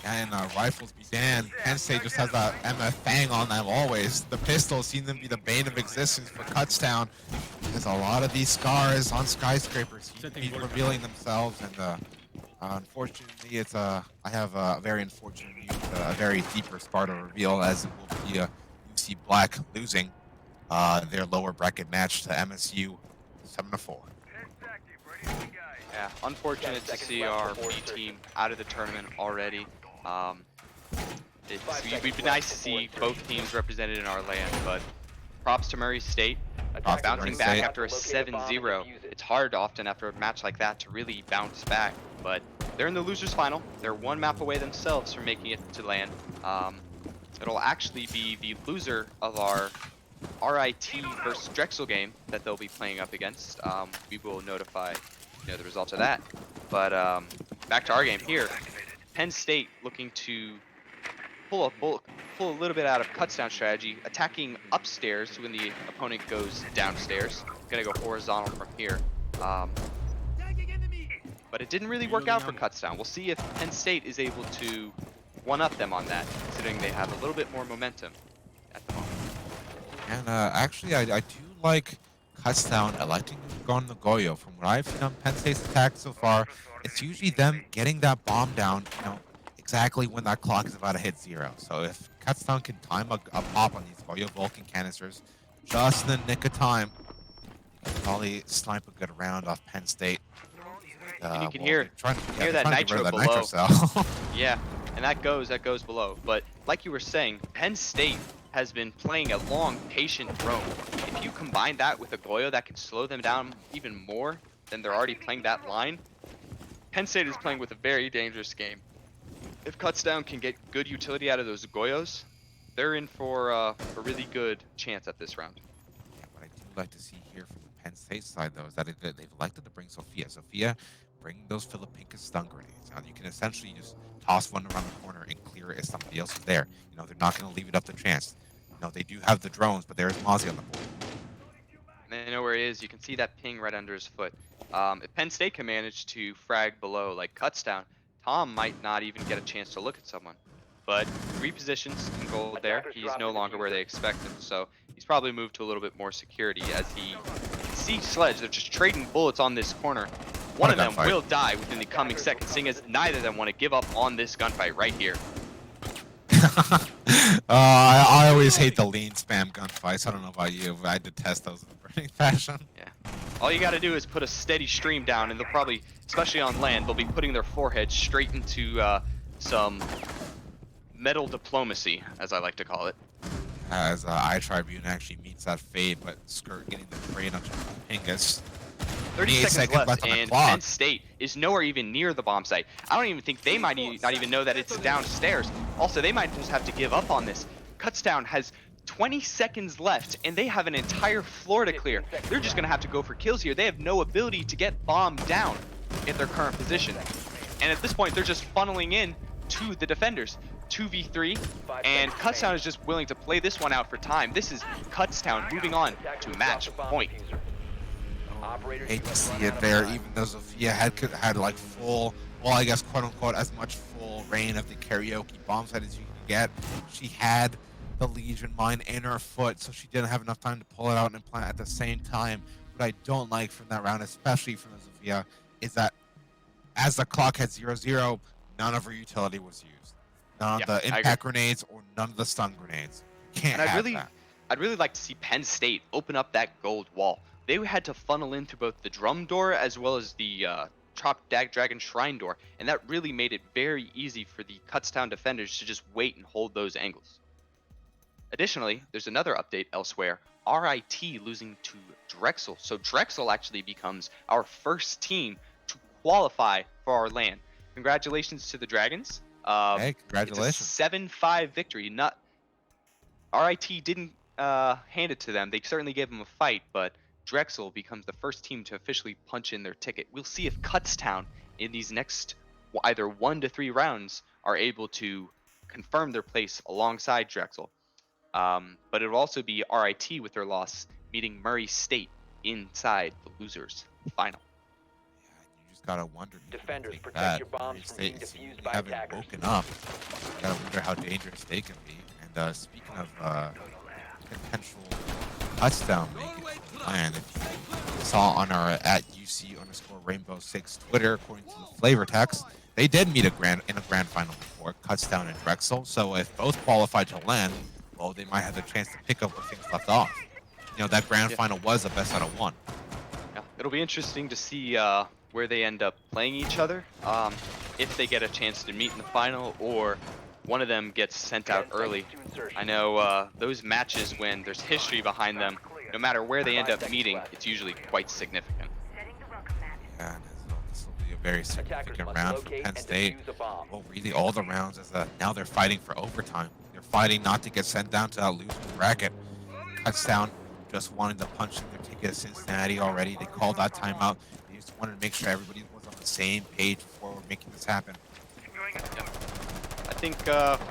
And rifles be damned. Penn State just has that MF Fang on them always. The pistols seem to be the bane of existence for Kutztown. There's a lot of these scars on skyscrapers keep revealing themselves, and unfortunately, it's I have a very unfortunate news, a very deeper scar to reveal, as it will be UC Black losing their lower bracket match to MSU 7-4. Yeah, unfortunate to see our B team out of the tournament already. It'd be nice to see both teams represented in our land, but props to Murray State. Bouncing back after a 7-0. It's hard often after a match like that to really bounce back, but they're in the losers final. They're 1 map away themselves from making it to land. It'll actually be the loser of our RIT versus Drexel game that they'll be playing up against. We will notify the results of that. But back to our game here. Penn State looking to pull a little bit out of Kutztown strategy, attacking upstairs when the opponent goes downstairs. Gonna go horizontal from here. But it didn't really work out for Kutztown. We'll see if Penn State is able to one-up them on that, considering they have a little bit more momentum at the moment. And actually, I do like Kutztown electing to go on the Goyo. From what I've seen on Penn State's attack so far, it's usually them getting that bomb down, exactly when that clock is about to hit 0. So if Kutztown can time a pop on these Goyo Vulcan canisters just in the nick of time, they'll probably snipe a good round off Penn State. And you can hear that nitro below. Nitro cell. Yeah, and that goes below. But like you were saying, Penn State has been playing a long, patient roam. If you combine that with a Goyo that can slow them down even more than they're already playing that line, Penn State is playing with a very dangerous game. If Kutztown can get good utility out of those Goyos, they're in for a really good chance at this round. Yeah, what I do like to see here from the Penn State side, though, is that they've elected to bring Sophia. Sophia, bring those Philippinka stun grenades. Now, you can essentially just toss one around the corner and clear it if somebody else is there. You know, they're not going to leave it up to chance. You know, they do have the drones, but there's Mozzie on the board. And they know where he is. You can see that ping right under his foot. If Penn State can manage to frag below like Kutztown, Tom might not even get a chance to look at someone. But repositions in gold there. He's no longer where they expect him, so he's probably moved to a little bit more security as he sees Sledge. They're just trading bullets on this corner. One of them will die within the coming seconds, seeing as neither of them want to give up on this gunfight right here. I always hate the lean spam gunfights. I don't know about you, but I detest those in a burning fashion. Yeah. All you got to do is put a steady stream down, and they'll probably, especially on land, they'll be putting their forehead straight into some metal diplomacy, as I like to call it. As iTribune actually meets that fade, but Skirt getting the trade on Pingus. 30 seconds left, on the and clock. Penn State is nowhere even near the bomb site. I don't even think they might not even know that it's downstairs. Also, they might just have to give up on this. Kutztown has 20 seconds left, and they have an entire floor to clear. They're just going to have to go for kills here. They have no ability to get bombed down in their current position. And at this point, they're just funneling in to the defenders. 2v3, and Kutztown is just willing to play this one out for time. This is Kutztown moving on to match point. Hate to see it there, even though Sophia had like full, well, I guess quote unquote, as much full reign of the karaoke bomb site as you can get. She had the Legion mine in her foot, so she didn't have enough time to pull it out and plant at the same time. What I don't like from that round, especially from Sophia, is that as the clock had 0-0, none of her utility was used. None of the impact grenades or none of the stun grenades. Can't have that. I'd really like to see Penn State open up that gold wall. They had to funnel in through both the drum door as well as the Dragon Shrine door, and that really made it very easy for the Kutztown defenders to just wait and hold those angles. Additionally, there's another update elsewhere. RIT losing to Drexel. So Drexel actually becomes our first team to qualify for our LAN. Congratulations to the Dragons. Hey, congratulations. It's a 7-5 victory. RIT didn't hand it to them. They certainly gave them a fight, but Drexel becomes the first team to officially punch in their ticket. We'll see if Kutztown in these next either 1 to 3 rounds are able to confirm their place alongside Drexel. But it'll also be RIT with their loss meeting Murray State inside the losers final. Yeah, you just gotta wonder. Defenders, protect your bombs from being defused by attackers. Woken up. You gotta wonder how dangerous they can be. And speaking of potential touchdown making plan, if you saw on our at UC_Rainbow6 Twitter, according to the flavor text, they did meet in a grand final before, Kutztown and Drexel. So if both qualified to land, well, they might have the chance to pick up where things left off. You know, that grand final was the best out of 1. Yeah, it'll be interesting to see where they end up playing each other, if they get a chance to meet in the final or one of them gets sent out early. I know those matches when there's history behind them, no matter where they end up meeting, it's usually quite significant. Yeah, this will be a very significant round for Penn State. Well, really all the rounds is that now they're fighting for overtime. They're fighting not to get sent down to that losing bracket. Kutztown just wanted to punch in their ticket to Cincinnati already. They called that timeout. They just wanted to make sure everybody was on the same page before making this happen. I think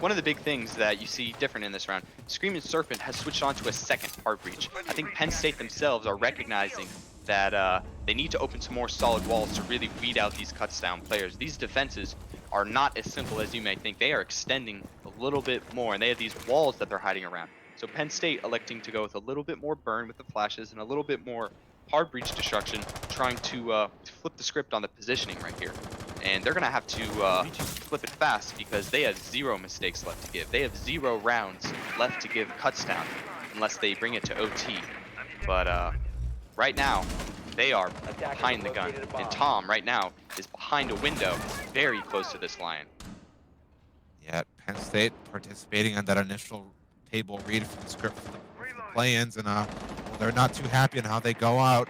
one of the big things that you see different in this round, Screaming Serpent has switched on to a second hard breach. I think Penn State themselves are recognizing that they need to open some more solid walls to really weed out these Kutztown players. These defenses are not as simple as you may think. They are extending a little bit more, and they have these walls that they're hiding around. So Penn State electing to go with a little bit more burn with the flashes and a little bit more hard breach destruction, trying to flip the script on the positioning right here. And they're going to have to flip it fast because they have 0 mistakes left to give. They have 0 rounds left to give Kutztown unless they bring it to OT. But right now, they are behind the gun. And Tom, right now, is behind a window very close to this lion. Yeah, Penn State participating on that initial table read from the script for the play-ins, and well, they're not too happy on how they go out.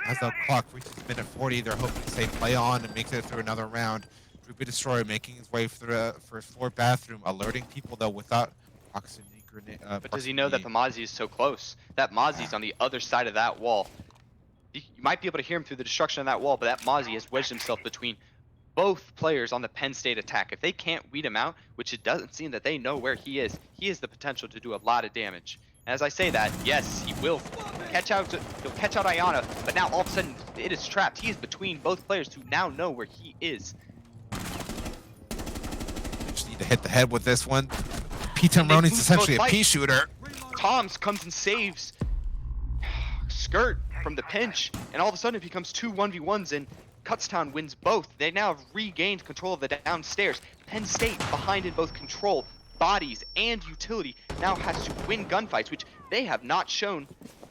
As the clock reaches minute 40, they're hoping to say play on and make it through another round. Ruby Destroyer making his way through the first floor bathroom, alerting people though without proximity grenade. But does he know that the Mozzie is so close? That Mozzie's on the other side of that wall. You might be able to hear him through the destruction of that wall, but that Mozzie has wedged himself between both players on the Penn State attack. If they can't weed him out, which it doesn't seem that they know where he has the potential to do a lot of damage. And as I say that, yes, he will catch out. He'll catch out Ayana, but now all of a sudden it is trapped. He is between both players who now know where he is. Just need to hit the head with this one. Pete Roney's essentially a pea shooter. Toms comes and saves Skirt from the pinch, and all of a sudden it becomes 2 1v1s, and Kutztown wins both. They now have regained control of the downstairs. Penn State, behind in both control, bodies, and utility, now has to win gunfights, which they have not shown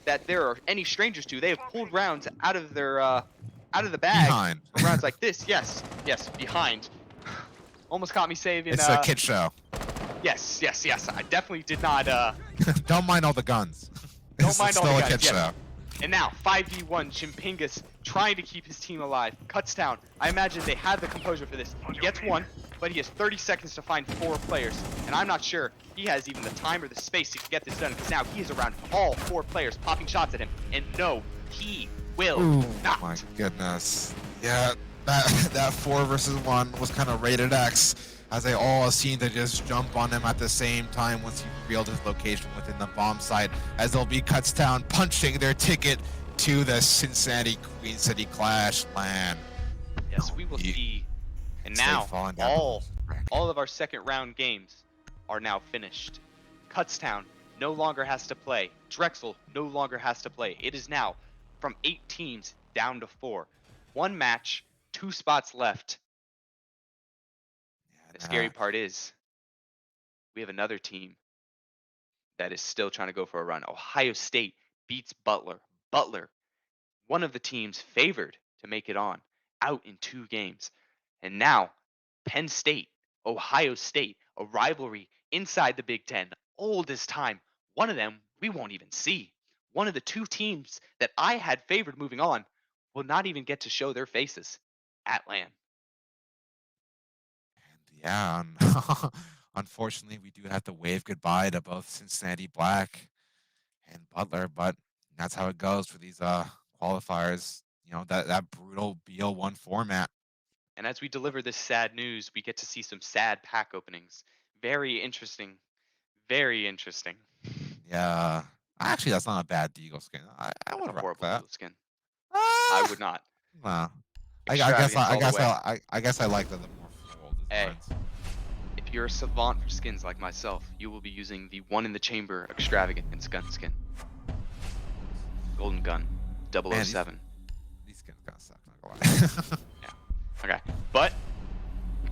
that there are any strangers to. They have pulled rounds out of their out of the bag Behind. for rounds like this. Yes, behind. Almost caught me saving. It's a kid show. Yes. I definitely did not. Don't mind all the guns. Don't mind all the still a guns, kid yes. show. And now 5v1, Chimpingus trying to keep his team alive. Kutztown, I imagine they have the composure for this. He gets one, but he has 30 seconds to find 4 players. And I'm not sure he has even the time or the space to get this done, because now he is around all 4 players popping shots at him. And no, he will not. My goodness. Yeah, that 4 versus 1 was kind of rated X, as they all seem to just jump on him at the same time once he revealed his location within the bomb site, as they'll be Kutztown punching their ticket to the Cincinnati Queen City Clash LAN. Yes, we will see. And now all of our second round games are now finished. Kutztown no longer has to play. Drexel no longer has to play. It is now from 8 teams down to 4. 1 match, 2 spots left. The scary part is we have another team that is still trying to go for a run. Ohio State beats Butler. Butler, one of the teams favored to make it on, out in 2 games. And now Penn State, Ohio State, a rivalry inside the Big Ten, old as time. One of them we won't even see. One of the 2 teams that I had favored moving on will not even get to show their faces at LAN. Yeah, unfortunately, we do have to wave goodbye to both Cincinnati Black and Butler, but that's how it goes for these qualifiers. You know, that brutal BO1 format. And as we deliver this sad news, we get to see some sad pack openings. Very interesting. Very interesting. Yeah, actually, that's not a bad Deagle skin. I would rock Horrible that. Eagle skin. Ah, I would not. No. I Extravagance all the way. guess I like the more floral Hey. designs. If you're a savant for skins like myself, you will be using the one in the chamber extravagance gun skin. Golden Gun, 007. These skins kind of suck, not gonna lie. Okay, but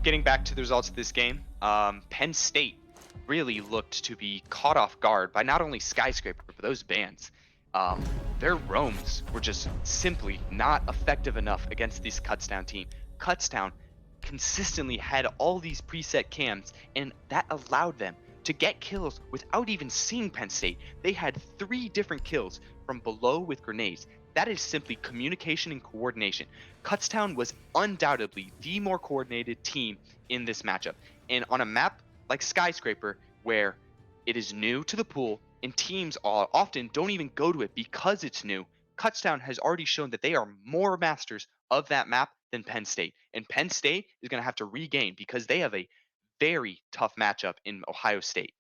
getting back to the results of this game, Penn State really looked to be caught off guard by not only Skyscraper, but those bands. Their roams were just simply not effective enough against this Kutztown team. Kutztown consistently had all these preset cams, and that allowed them to get kills without even seeing Penn State. They had 3 different kills from below with grenades. That is simply communication and coordination. Kutztown was undoubtedly the more coordinated team in this matchup. And on a map like Skyscraper, where it is new to the pool and teams often don't even go to it because it's new, Kutztown has already shown that they are more masters of that map than Penn State. And Penn State is going to have to regain, because they have a very tough matchup in Ohio State.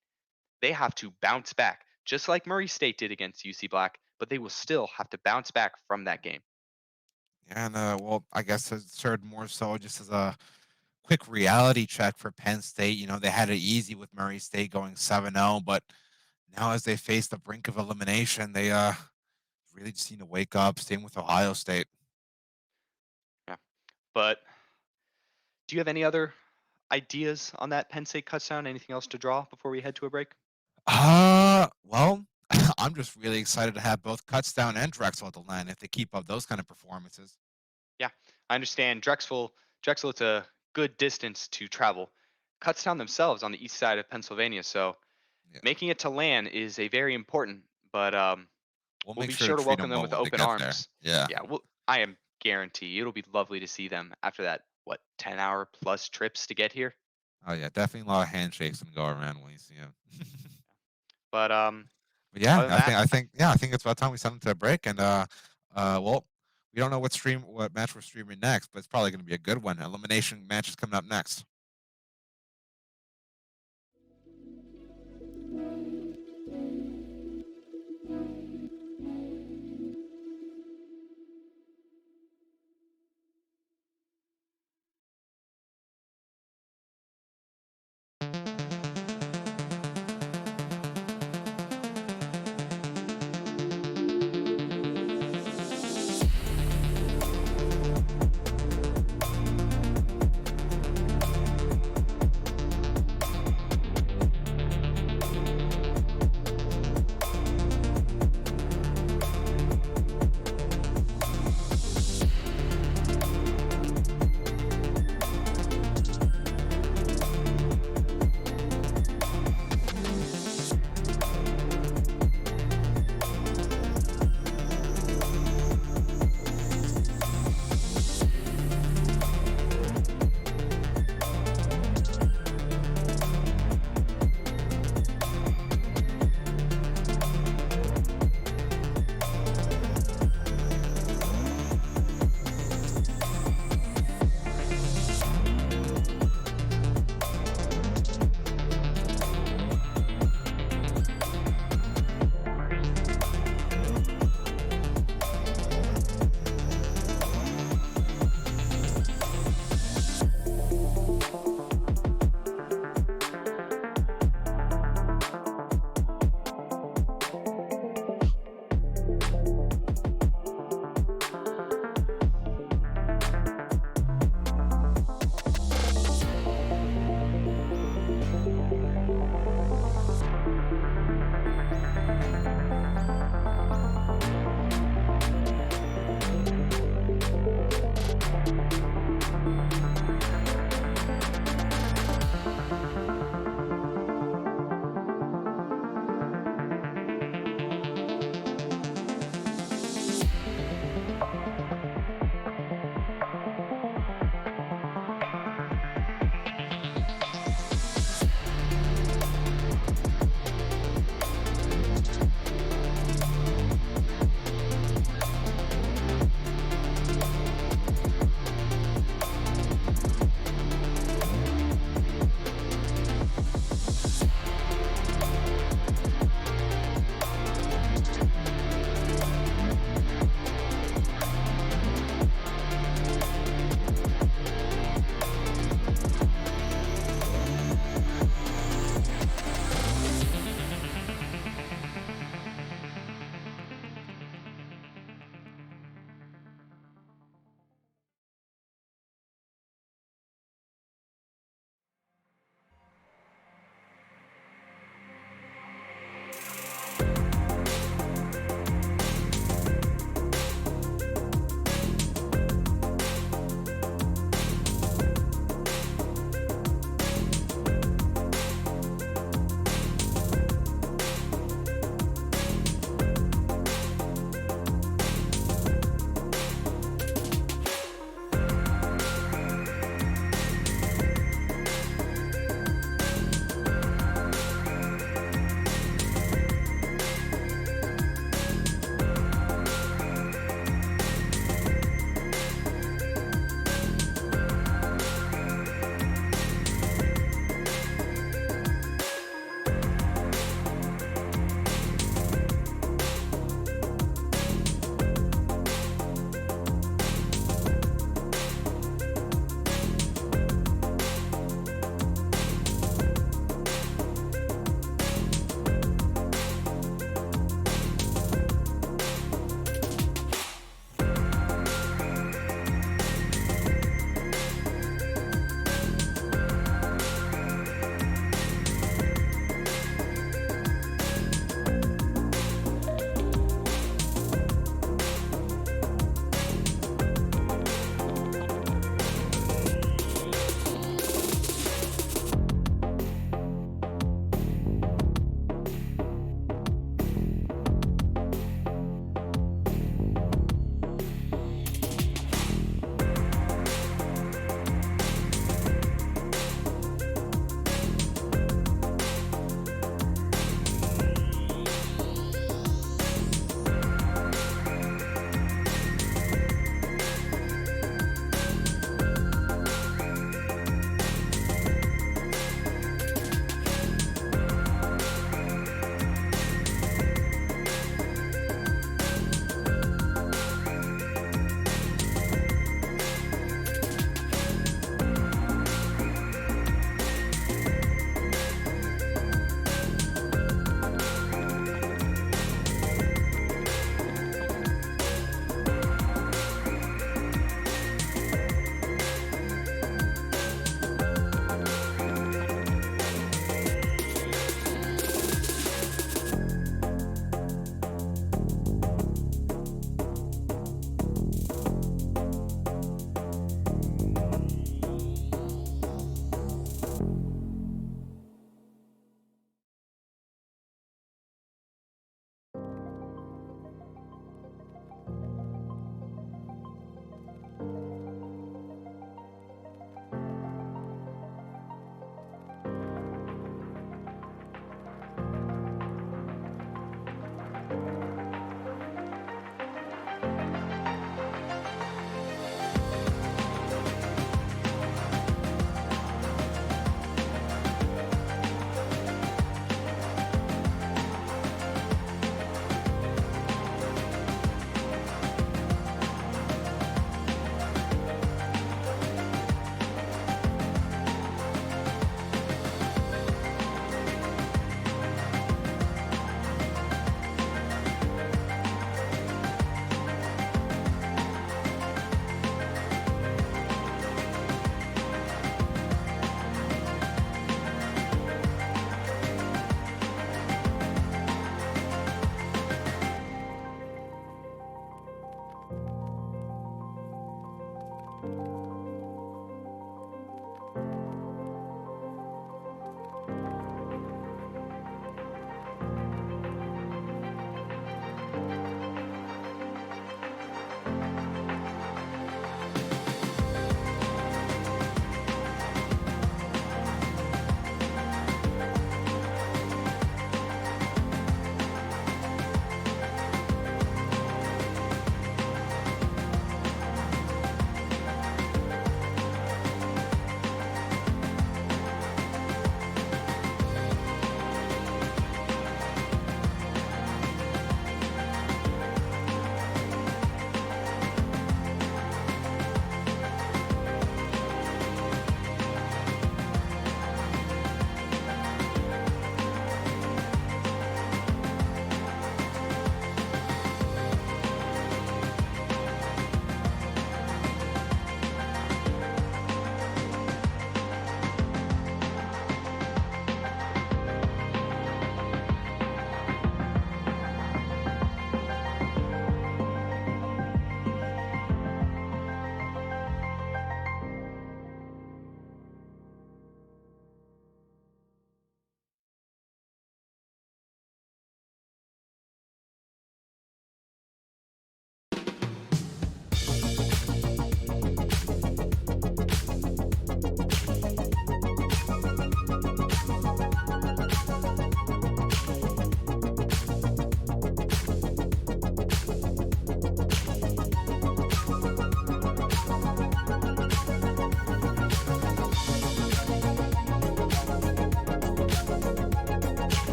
They have to bounce back, just like Murray State did against UC Black, but they will still have to bounce back from that game. And well, I guess it served more so just as a quick reality check for Penn State. You know, they had it easy with Murray State going 7-0, but now as they face the brink of elimination, they really just need to wake up. Same with Ohio State. Yeah, but do you have any other ideas on that Penn State Kutztown? Anything else to draw before we head to a break? Well, I'm just really excited to have both Kutztown and Drexel at the LAN if they keep up those kind of performances. Yeah, I understand. Drexel, it's a good distance to travel. Kutztown themselves on the east side of Pennsylvania, so making it to LAN is a very important. But we'll be sure to welcome them with open arms. Yeah. Yeah. Well, I am guarantee it'll be lovely to see them after that 10-hour plus trips to get here. Oh yeah, definitely a lot of handshakes and go around when you see them. But yeah, I think it's about time we send them to a break. And well, We don't know what match we're streaming next, but it's probably going to be a good one. Elimination match is coming up next.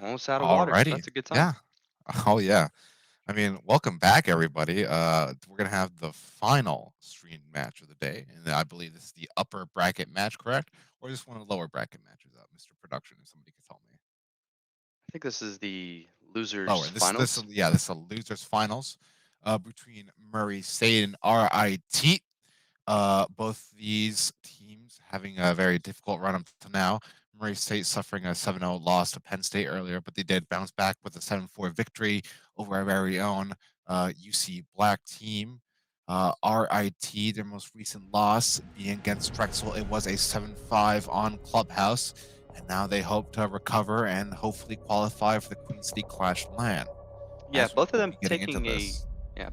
Almost out of water. So Alrighty. that's a good sign. Yeah. Oh yeah. I mean, welcome back, everybody. We're gonna have the final stream match of the day, and I believe this is the upper bracket match, correct? Or just one of the lower bracket matches, Mr. Production, if somebody could tell me. I think this is the losers Lower. finals. This is a losers finals, between Murray State and RIT. Both these teams having a very difficult run up to now. Murray State suffering a 7-0 loss to Penn State earlier, but they did bounce back with a 7-4 victory over our very own UC Black team. RIT, their most recent loss being against Drexel, it was a 7-5 on Clubhouse, and now they hope to recover and hopefully qualify for the Queen City Clash LAN. Yeah, As both of we'll them be getting into taking a this.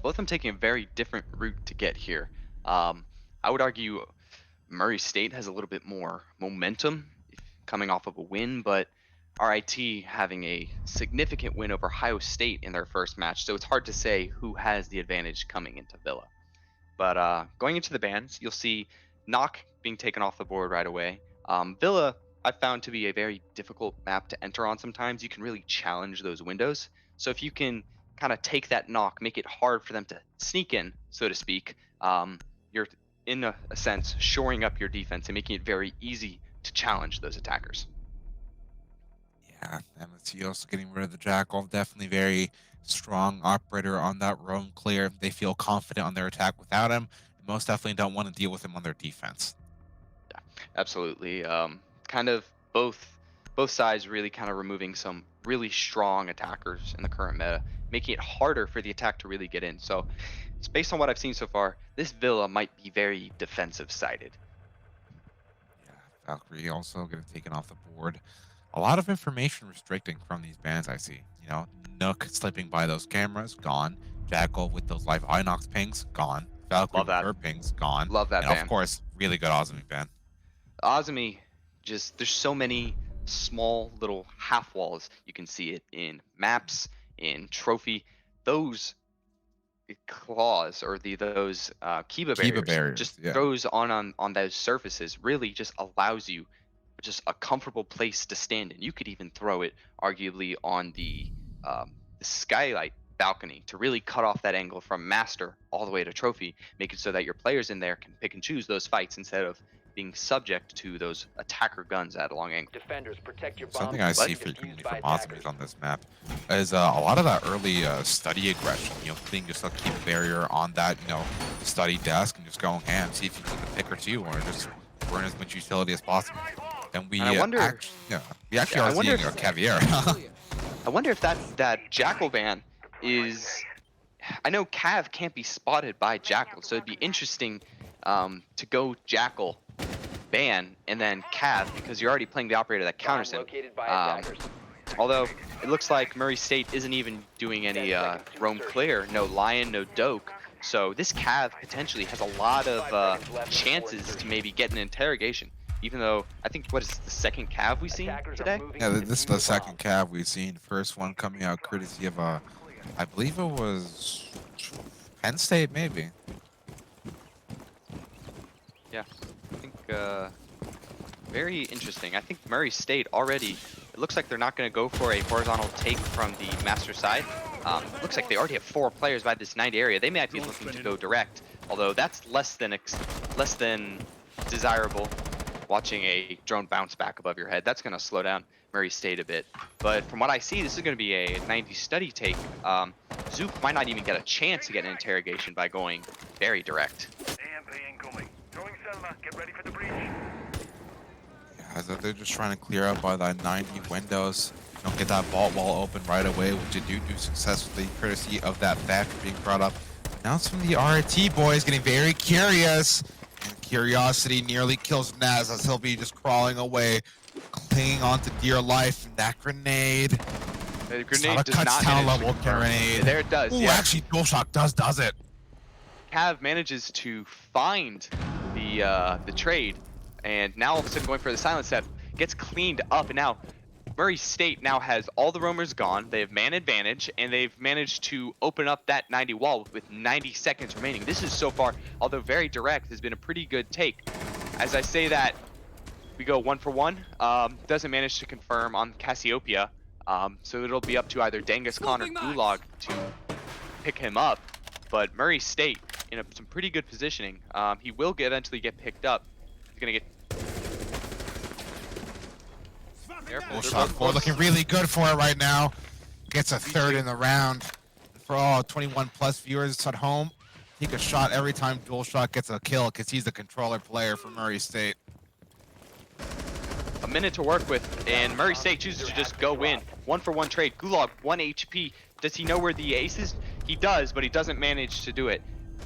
both of them taking a very different route to get here. I would argue Murray State has a little bit more momentum coming off of a win, but RIT having a significant win over Ohio State in their first match, so it's hard to say who has the advantage coming into Villa. But going into the bans, you'll see Knock being taken off the board right away. Villa, I've found to be a very difficult map to enter on sometimes. You can really challenge those windows. So if you can kind of take that knock, make it hard for them to sneak in, so to speak, you're, in a sense, shoring up your defense and making it very easy to challenge those attackers. Yeah, MSC also getting rid of the Jackal. Definitely very strong operator on that roam clear. They feel confident on their attack without him. And most definitely don't want to deal with him on their defense. Yeah, absolutely. Kind of both sides really kind of removing some really strong attackers in the current meta, making it harder for the attack to really get in. So it's based on what I've seen so far, this Villa might be very defensive sided. Yeah, Valkyrie also getting taken off the board. A lot of information restricting from these bans I see. You know, Nook slipping by those cameras, gone. Jackal with those live Inox pings, gone. Valkyrie Love with that. her pings, gone. Love that and ban. of course, really good Ozumi ban. Ozumi, just there's so many small little half walls. You can see it in maps, in trophy. Those claws or those Kiba barriers, just yeah. throws on those surfaces really just allows you just a comfortable place to stand in. You could even throw it arguably on the skylight balcony to really cut off that angle from master all the way to trophy, make it so that your players in there can pick and choose those fights instead of being subject to those attacker guns at a long angle. Defenders, protect your bombs. Something I see frequently from Ozumis on this map is a lot of that early study aggression. You know, putting just a keep barrier on that, you know, study desk and just going ham, see if you can pick or two, or just burn as much utility as possible. And we I wonder, we actually are seeing a caviar. I wonder if that Jackal ban is. I know Cav can't be spotted by Jackal, so it'd be interesting to go Jackal ban and then Cav, because you're already playing the operator that counters him. Although it looks like Murray State isn't even doing any roam clear, no Lion, no Doke. So this Cav potentially has a lot of chances to maybe get an interrogation. Even though I think, what is the second Cav we've seen today? Yeah, this is the second Cav we've seen. First one coming out courtesy of I believe it was Penn State, maybe. Yeah, I think very interesting. I think Murray State already, it looks like they're not going to go for a horizontal take from the master side. Looks like they already have 4 players by this 90 area. They might be looking to go direct, although that's less than desirable. Watching a drone bounce back above your head, that's going to slow down Murray State a bit. But from what I see, this is going to be a 90 study take. Zoop might not even get a chance to get an interrogation by going very direct. AMP incoming. Throwing Selma. Get ready for the breach. Yeah, so they're just trying to clear up by that 90 windows. Don't get that vault wall open right away, which they do successfully, courtesy of that factor being brought up. Now it's from the RIT boys getting very curious. And curiosity nearly kills Naz as he'll be just crawling away, clinging on to dear life. And that grenade. The It's grenade not a does not Kutztown manage to level confirm. grenade. There it does. Ooh, Yeah. actually, DualShock does it. Cav manages to find the trade, and now all of a sudden going for the silent step, gets cleaned up, and now Murray State now has all the roamers gone. They have man advantage, and they've managed to open up that 90 wall with 90 seconds remaining. This is so far, although very direct, has been a pretty good take. As I say that, we go 1 for 1. Doesn't manage to confirm on Cassiopeia. So it'll be up to either Genghis Khan or Gulag to pick him up. But Murray State in some pretty good positioning. He will eventually get picked up. He's gonna get. Careful, they're Shot both 4 close. looking really good for it right now. Gets a third in the round. For all 21 plus viewers at home, take a shot every time Dual Shot gets a kill because he's the controller player for Murray State. A minute to work with, and Murray State chooses to just go in. 1-for-1 trade. Gulag, 1 HP. Does he know where the ace is? He does, but he doesn't manage to do it.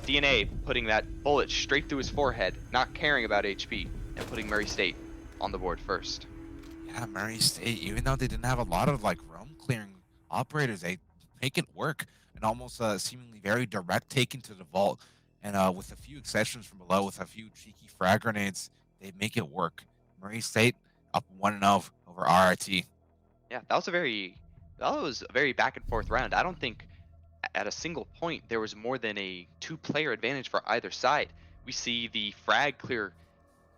DNA putting that bullet straight through his forehead, not caring about HP, and putting Murray State on the board first. Yeah, Murray State, even though they didn't have a lot of like roam clearing operators, they make it work. And almost seemingly very direct take into the vault. And with a few exceptions from below, with a few cheeky frag grenades, they make it work. Murray State up 1-0 over RIT. Yeah, that was a very back and forth round. I don't think at a single point there was more than a 2-player advantage for either side. We see the frag clear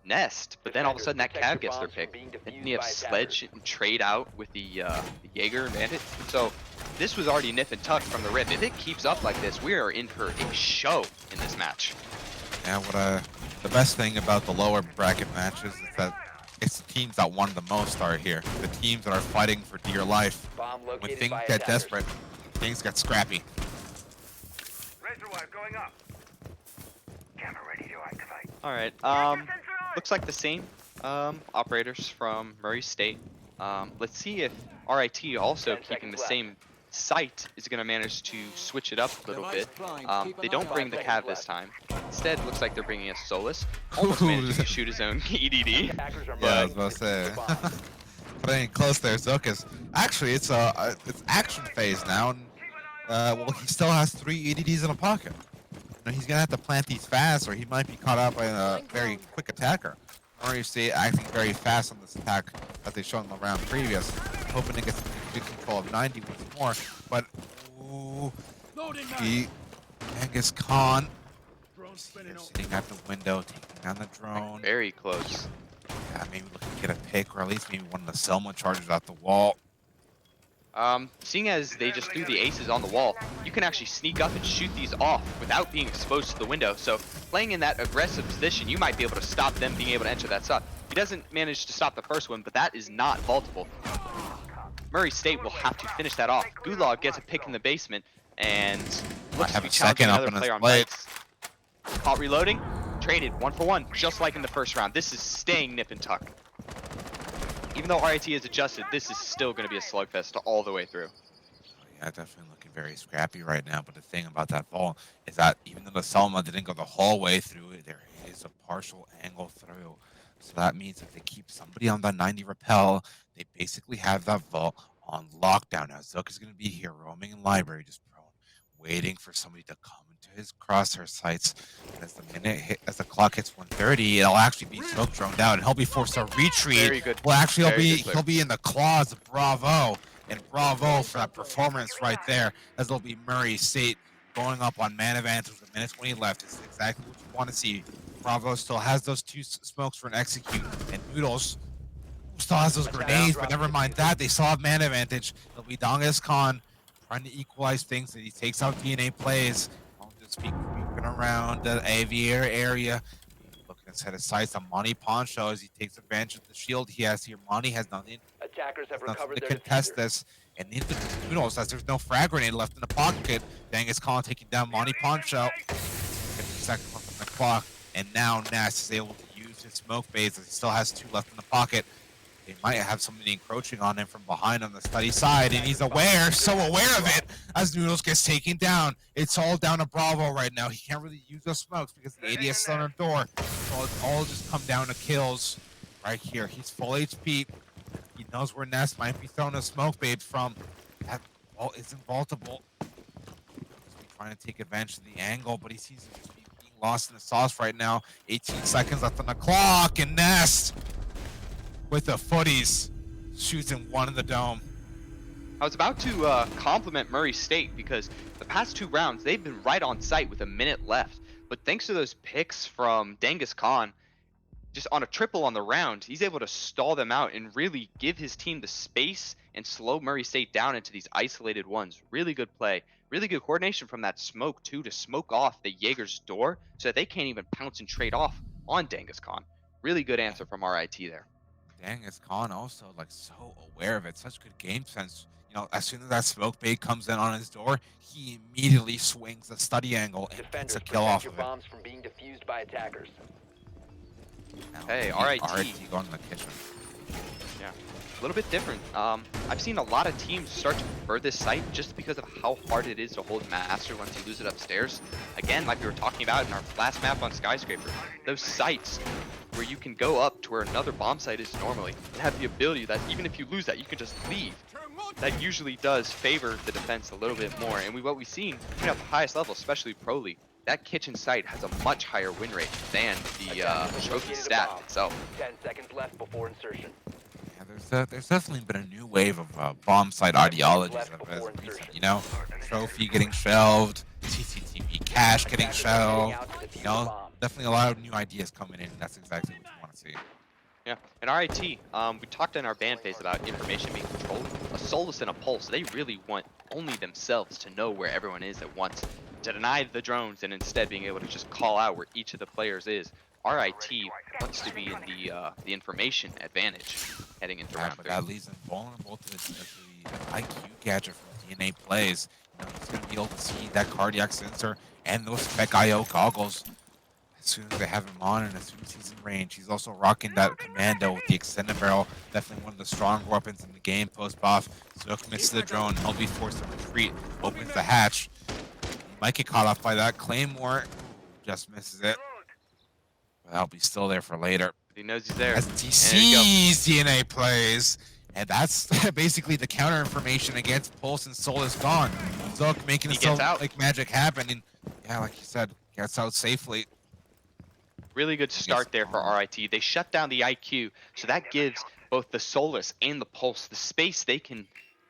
Nest, but then all of a sudden that Cav gets their pick. And you have Sledge and trade out with the Jaeger and Bandit. So this was already nip and tuck from the rip. If it keeps up like this, we are in for a show in this match. Yeah, the best thing about the lower bracket matches is that it's the teams that won the most are here. The teams that are fighting for dear life. Bomb When located things by get attackers. desperate, things get scrappy. Reservoir going up. Camera ready to activate. All right. Looks like the same operators from Murray State. Let's see if RIT also 10 keeping the seconds same site is going to manage to switch it up a little bit. They don't bring the Cav this time. Instead, looks like they're bringing a Solus. Almost managing to shoot his own EDD. Attackers are Yeah, I moving was about to to say. the bomb. Playing close there, Zokas. Actually, it's action phase now, and well, he still has 3 EDDs in a pocket. You know, he's gonna have to plant these fast, or he might be caught out by a very quick attacker. Murray State acting very fast on this attack, as they showed in the round previous, hoping to get some good control of 90 once more. But ooh, the Genghis Khan sitting at the window, taking down the drone. Very close. Yeah, maybe looking to get a pick, or at least maybe one of the Selma charges out the wall. Seeing as they just threw the aces on the wall, you can actually sneak up and shoot these off without being exposed to the window. So playing in that aggressive position, you might be able to stop them being able to enter that spot. He doesn't manage to stop the first one, but that is not vaultable. Murray State will have to finish that off. Gulag gets a pick in the basement and looks to have be a challenging second up another on his player on plate. bikes. Caught reloading, traded 1-for-1, just like in the first round. This is staying nip and tuck. Even though RIT is adjusted, this is still going to be a slugfest all the way through. Yeah, definitely looking very scrappy right now. But the thing about that vault is that even though the Selma didn't go the whole way through it, there is a partial angle through. So that means if they keep somebody on that 90 rappel, they basically have that vault on lockdown. Now, Zook is going to be here roaming in library, just prone, waiting for somebody to come into his crosshair sights. And as the clock hits 1:30, it'll actually be Zook droned out, and he'll be forced to retreat. Very good. Well, actually, Very good he'll be in the claws of Bravo, and Bravo for that performance right there, as it'll be Murray State going up on man advantage with a minute 20 left. It's exactly what you want to see. Bravo still has those 2 smokes for an execute, and Noodles still has those grenades, but never mind that. They still have man advantage. It'll be Genghis Khan trying to equalize things, and he takes out DNA plays. I'll just be creeping around the aviator area. Looking to set his sights on Monty Poncho as he takes advantage of the shield he has here. Monty has nothing Attackers have to recovered their contest diffuser. this. And into the Noodles, as there's no frag grenade left in the pocket. Genghis Khan taking down Monty Poncho. 50 seconds left on the clock. And now Ness is able to use his smoke phase as he still has 2 left in the pocket. They might have somebody encroaching on him from behind on the study side, and he's aware, so aware of it, as Noodles gets taken down. It's all down to Bravo right now. He can't really use those smokes because the AD is still on the door. So it's all just come down to kills right here. He's full HP. He knows where Ness might be throwing a smoke bait from. That ball isn't vaultable. He's trying to take advantage of the angle, but he seems to just be being lost in the sauce right now. 18 seconds left on the clock, and Ness with the footies shoots in one in the dome. I was about to compliment Murray State because the past 2 rounds, they've been right on site with a minute left. But thanks to those picks from Genghis Khan, just on a triple on the round, he's able to stall them out and really give his team the space and slow Murray State down into these isolated ones. Really good play. Really good coordination from that smoke, too, to smoke off the Jaeger's door so that they can't even pounce and trade off on Genghis Khan. Really good answer from RIT there. Genghis Khan also like so aware of it. Such good game sense. You know, as soon as that smoke bait comes in on his door, he immediately swings the study angle and gets Defenders, a kill protect off your of it. bombs from being defused by attackers. Now, Hey, RIT RIT. going to the kitchen. Yeah, a little bit different. I've seen a lot of teams start to prefer this site just because of how hard it is to hold Master once you lose it upstairs. Again, like we were talking about in our last map on Skyscraper, those sites where you can go up to where another bomb site is normally and have the ability that even if you lose that, you can just leave. That usually does favor the defense a little bit more. And what we've seen even at the highest level, especially Pro League, that kitchen site has a much higher win rate than the trophy stat itself. 10 seconds left before insertion. Yeah, there's definitely been a new wave of bomb site ideologies as of recent, you know, trophy getting shelved, CCTV cache getting shelved, you know, definitely a lot of new ideas coming in, and that's exactly what you want to see. Yeah, and RIT, we talked in our band phase about information being controlled. A Solus and a Pulse, they really want only themselves to know where everyone is at once, to deny the drones and instead being able to just call out where each of the players is. RIT wants to be in the information advantage heading into round But 3. that leaves him vulnerable to the IQ gadget from DNA Plays. You know, he's going to be able to see that cardiac sensor and those Spec IO goggles as soon as they have him on and as soon as he's in range. He's also rocking that Commando with the extended barrel. Definitely one of the stronger weapons in the game. Post-buff. Zook misses the drone. He'll be forced to retreat. Opens the hatch. He might get caught off by that. Claymore just misses it. But that'll be still there for later. He knows he's there. As DC's DNA Plays. And that's basically the counter information against Pulse and Soul is gone. Zook making He it so gets out. like magic happen. And yeah, like you said, gets out safely. Really good start there for RIT. They shut down the IQ, so that gives both the Solus and the Pulse the space they can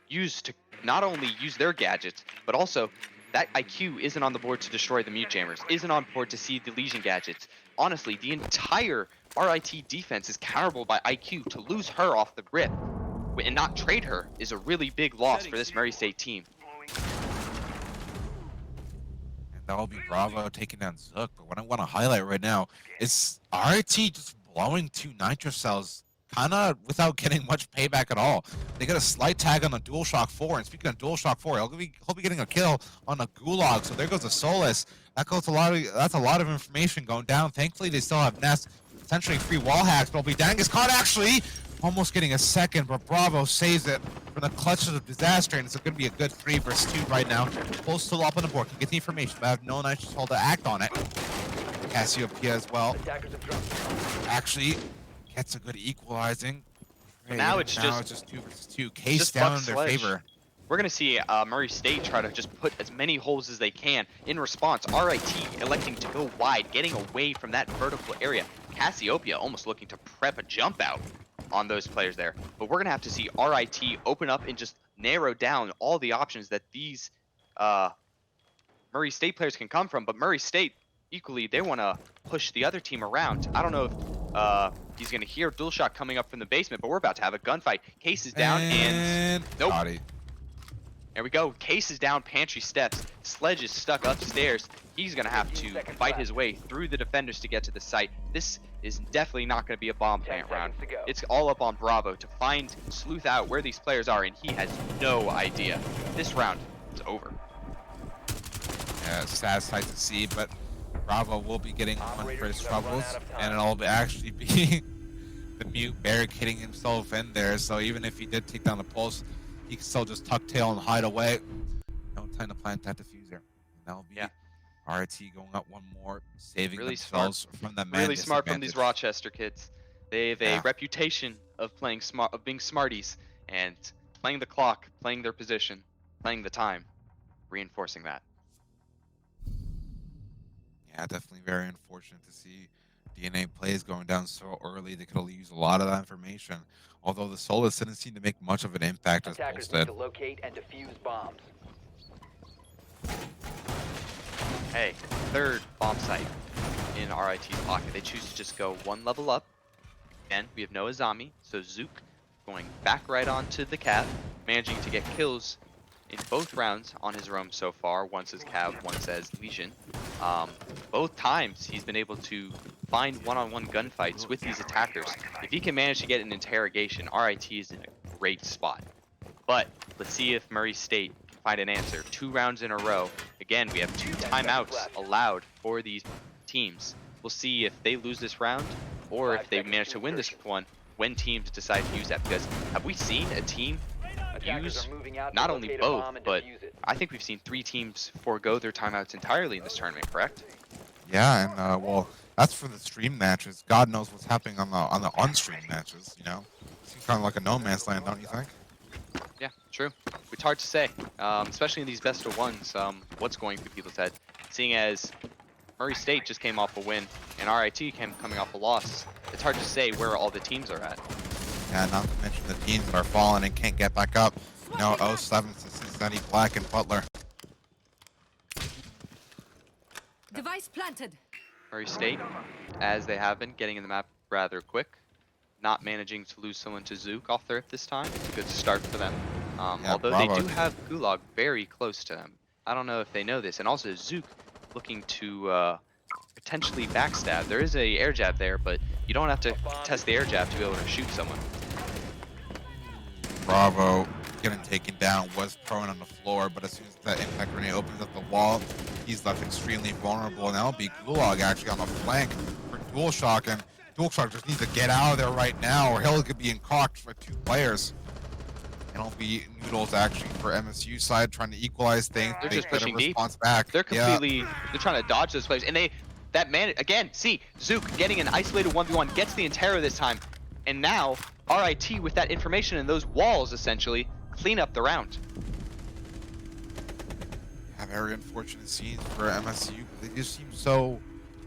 use to not only use their gadgets, but also that IQ isn't on the board to destroy the Mute Jammers, isn't on board to see the Legion gadgets. Honestly, the entire RIT defense is counterable by IQ. To lose her off the rip and not trade her is a really big loss for this Murray State team. That'll be Bravo taking down Zook. But what I want to highlight right now is RIT just blowing 2 Nitro cells kind of without getting much payback at all. They get a slight tag on the DualShock 4. And speaking of DualShock 4, he'll be getting a kill on a Gulag. So there goes a Solus. That's a lot of information going down. Thankfully, they still have Nest, potentially free wall hacks. But it'll be Genghis Khan actually almost getting a second, but Bravo saves it from the clutches of disaster, and it's going to be a good 3 versus 2 right now. Pulse still up on the board, can get the information, but I have no nice hold to act on it. Cassiopeia as well. Actually gets a good equalizing. Now it's just 2 versus 2. Case down in their favor. We're going to see Murray State try to just put as many holes as they can. In response, RIT electing to go wide, getting away from that vertical area. Cassiopeia almost looking to prep a jump out on those players there. But we're going to have to see RIT open up and just narrow down all the options that these Murray State players can come from. But Murray State, equally, they want to push the other team around. I don't know if he's going to hear DualShock coming up from the basement, but we're about to have a gunfight. Case is down and nope. Got it. There we go. Case is down pantry steps. Sledge is stuck upstairs. He's going to have to fight his way through the defenders to get to the site. This is definitely not going to be a bomb plant round. It's all up on Bravo to sleuth out where these players are, and he has no idea. This round is over. Yeah, sad sight to see, but Bravo will be getting one for his troubles, and it'll actually be the Mute barricading himself in there, so even if he did take down the Pulse, he can still just tuck tail and hide away. No time to plant that diffuser. And that'll be RIT going up one more, saving Really themselves from the man Really smart from these disadvantage. Rochester kids. They have a reputation of playing smart, of being smarties, and playing the clock, playing their position, playing the time, reinforcing that. Yeah, definitely very unfortunate to see DNA Plays going down so early. They could have used a lot of that information. Although the Solus didn't seem to make much of an impact as Pulse Attackers need did. to locate and defuse bombs. Hey, third bomb site in RIT's pocket. They choose to just go one level up. Again, we have no Azami, so Zook going back right onto the Cav, managing to get kills in both rounds on his roam so far, once as Cav, once as Legion. Both times he's been able to find one-on-one gunfights with these attackers. If he can manage to get an interrogation, RIT is in a great spot. But let's see if Murray State can find an answer. 2 rounds in a row. Again, we have 2 timeouts allowed for these teams. We'll see if they lose this round or if they manage to win this one when teams decide to use that. Because have we seen a team use not only both, but I think we've seen 3 teams forego their timeouts entirely in this tournament, correct? Yeah, and well, that's for the stream matches. God knows what's happening on the on-stream matches. You know, seems kind of like a no man's land, don't you think? Yeah, true. It's hard to say, especially in these best of ones. What's going through people's head, seeing as Murray State just came off a win and RIT coming off a loss. It's hard to say where all the teams are at. Yeah, not to mention the teams that are falling and can't get back up. You know, 07 Black and Butler. Device planted. Murray State, as they have been, getting in the map rather quick. Not managing to lose someone to Zook off their RIT this time. It's a good start for them. Yeah, although bravo. they do have Gulag very close to them. I don't know if they know this. And also Zook looking to potentially backstab. There is a air jab there, but you don't have to test the air jab to be able to shoot someone. Bravo getting taken down, was prone on the floor, but as soon as that impact grenade opens up the wall, he's left extremely vulnerable, and that'll be Gulag actually on the flank for DualShock, and DualShock just needs to get out of there right now, or he'll be cocked for 2 players. And it'll be Noodles actually for MSU side trying to equalize things. They're They just get a pushing deep. response back. They're Yeah. completely, they're trying to dodge those players. And that man, again, see, Zook getting an isolated 1v1, gets the Interro this time. And now, RIT with that information and those walls, essentially, clean up the round. Yeah, very unfortunate scenes for MSU. They just seem so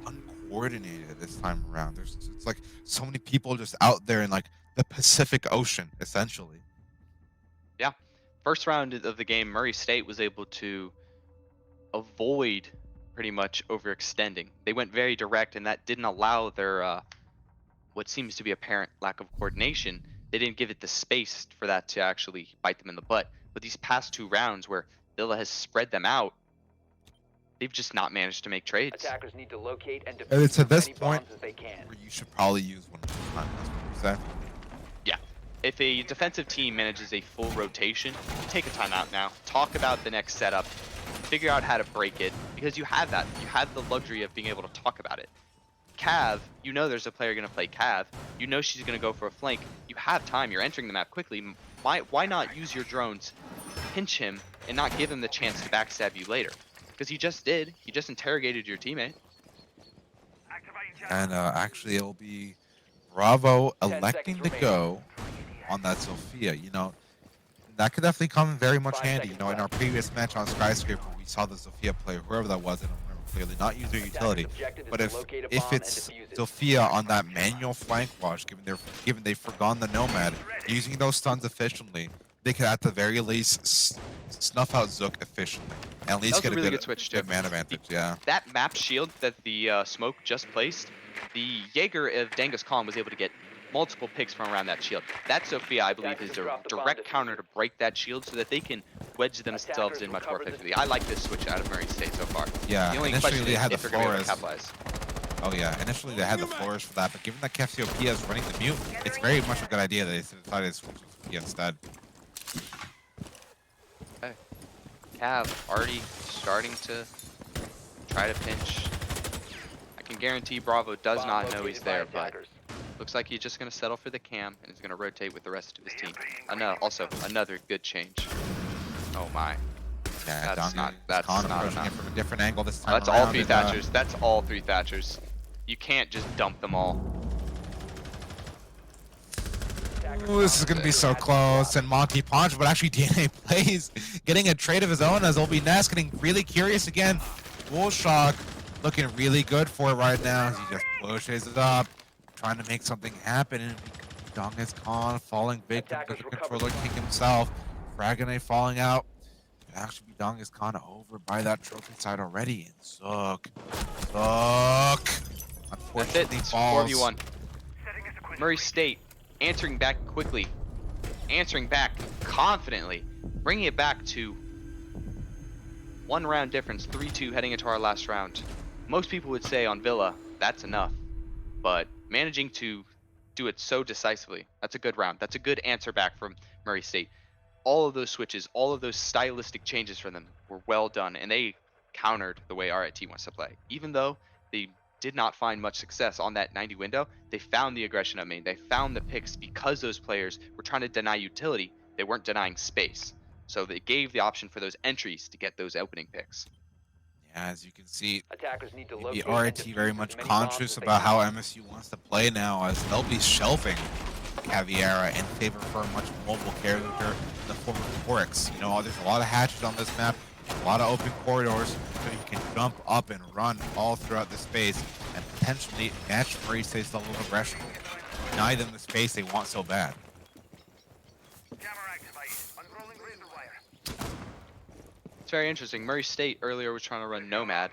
uncoordinated this time around. It's like so many people just out there in like the Pacific Ocean, essentially. Yeah. First round of the game, Murray State was able to avoid pretty much overextending. They went very direct, and that didn't allow their what seems to be apparent lack of coordination. They didn't give it the space for that to actually bite them in the butt. But these past 2 rounds where Villa has spread them out, they've just not managed to make trades. Attackers need to locate and And defuse it's at as this many point bombs as they can. where you should probably use one more time. That's what you say. If a defensive team manages a full rotation, take a timeout now. Talk about the next setup. Figure out how to break it, because you have that. You have the luxury of being able to talk about it. Cav, you know there's a player going to play Cav. You know she's going to go for a flank. You have time. You're entering the map quickly. Why not use your drones, pinch him, and not give him the chance to backstab you later? Because he just did. He just interrogated your teammate. And actually, it'll be Bravo 10 electing seconds to go on that Sophia. You know, that could definitely come very much 5 handy. You seconds know, in our left. previous match on Skyscraper, we saw the Sophia player, whoever that was, I don't remember clearly, not use their utility. objective is But to if locate a bomb and it's defuse it. Sophia on that manual flank wash, given they've forgone the Nomad, using those stuns efficiently, they could at the very least snuff out Zook efficiently, and at least That was get a really good good switch, good too. man advantage. Yeah. That map shield that the smoke just placed, the Jaeger of Dangus Khan was able to get multiple picks from around that shield. That Sophia, I believe, is a direct counter to break that shield so that they can wedge themselves in much more effectively. I like this switch out of Murray State so far. Yeah. The only Initially, question they is had the if they're going to be able to Flores. capitalize. Oh yeah, initially they had the flourish for that, but given that Cassiopeia is running the mute, it's very much a good idea that they decided to switch to Sophia instead. Okay. Cav already starting to try to pinch. I can guarantee Bravo does Bomb not know located he's by there, but attackers. looks like he's just going to settle for the cam and is going to rotate with the rest of his team. Also, another good change. Oh my. Yeah, That's Donnie not- is that's Khan not approaching it enough. from a different angle this time That's all around, 3 and, Thatchers. That's all 3 Thatchers. You can't just dump them all. Ooh, this is going to be so close, and Monkey Punch, but actually DNA plays, getting a trade of his own as LB Ness getting really curious again. DualShock looking really good for it right now as he just pushes it up, trying to make something happen, and Dangus Khan falling victim to the controller kick himself. Fragonite falling out. But actually, Bidong is kind of over by that trophy side already. And Zook, That's it. unfortunately It's falls. 4v1. Setting us a quiz. Murray State answering back quickly, answering back confidently, bringing it back to 1 round difference, 3-2 heading into our last round. Most people would say on Villa, that's enough, but managing to do it so decisively, that's a good round. That's a good answer back from Murray State. All of those switches, all of those stylistic changes for them were well done, and they countered the way RIT wants to play. Even though they did not find much success on that 90 window, they found the aggression up main. They found the picks because those players were trying to deny utility. They weren't denying space. So they gave the option for those entries to get those opening picks. Yeah, as you can see, Attackers need to maybe locate and RIT defuse very as much many bombs conscious as they about can. how MSU wants to play now, as they'll be shelving Caviera in favor for a much mobile character in the form of Oryx. You know, there's a lot of hatches on this map, a lot of open corridors, so you can jump up and run all throughout the space and potentially match Murray State's level of aggression. Deny them the space they want so bad. Camera activated. Unrolling razor wire. It's very interesting. Murray State earlier was trying to run Nomad.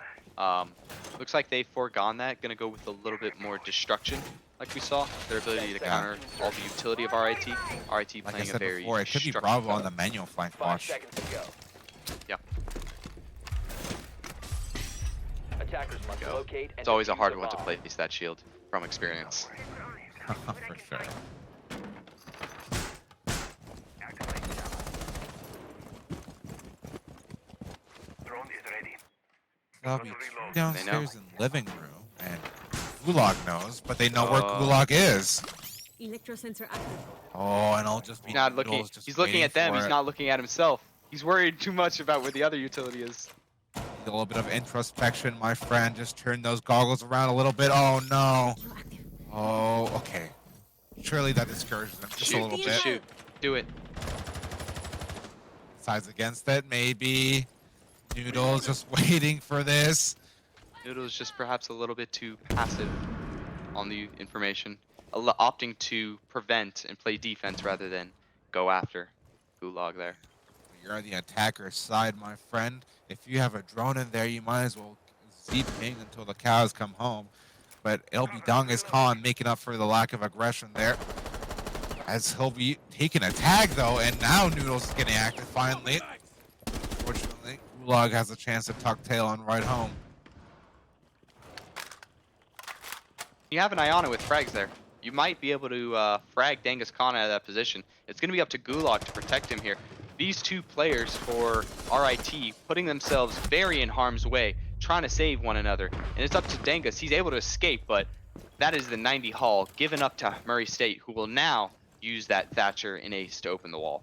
Looks like they've foregone that. Going to go with a little bit more destruction, like we saw. Their ability to counter all the utility of RIT. RIT Like I playing a said very before, it could be structured Bravo on setup. the manual flank 5 watch. seconds to go. Yeah. Attackers must Go. locate and It's always a defuse hard the one to bomb. place that shield from experience. For sure. Activate camera. Drone is ready. There'll be two downstairs They in living room, and Gulag knows, but they know where Oh. Gulag is. Electrosensor active. Oh, and I'll just be He's not looking. Noodles just He's looking waiting at them. for He's it. not looking at himself. He's worried too much about where the other utility is. A little bit of introspection, my friend. Just turn those goggles around a little bit. Oh no. Kilo active. Oh, okay. Surely that discourages them just a Shoot, little Shoot. bit. shoot, do it. Sides against it, maybe. Noodles just waiting for this. Noodle's just perhaps a little bit too passive on the information, opting to prevent and play defense rather than go after Gulag there. You're on the attacker's side, my friend. If you have a drone in there, you might as well Z-ping until the cows come home. But LB Dong is Khan making up for the lack of aggression there. As he'll be taking a tag though, and now Noodles is getting active finally. Unfortunately, Gulag has a chance to tuck tail and ride home. You have an Iona with frags there. You might be able to frag Dangus Khan out of that position. It's going to be up to Gulag to protect him here. These two players for RIT putting themselves very in harm's way, trying to save one another. And it's up to Dangus. He's able to escape, but that is the 90 haul given up to Murray State, who will now use that Thatcher and Ace to open the wall.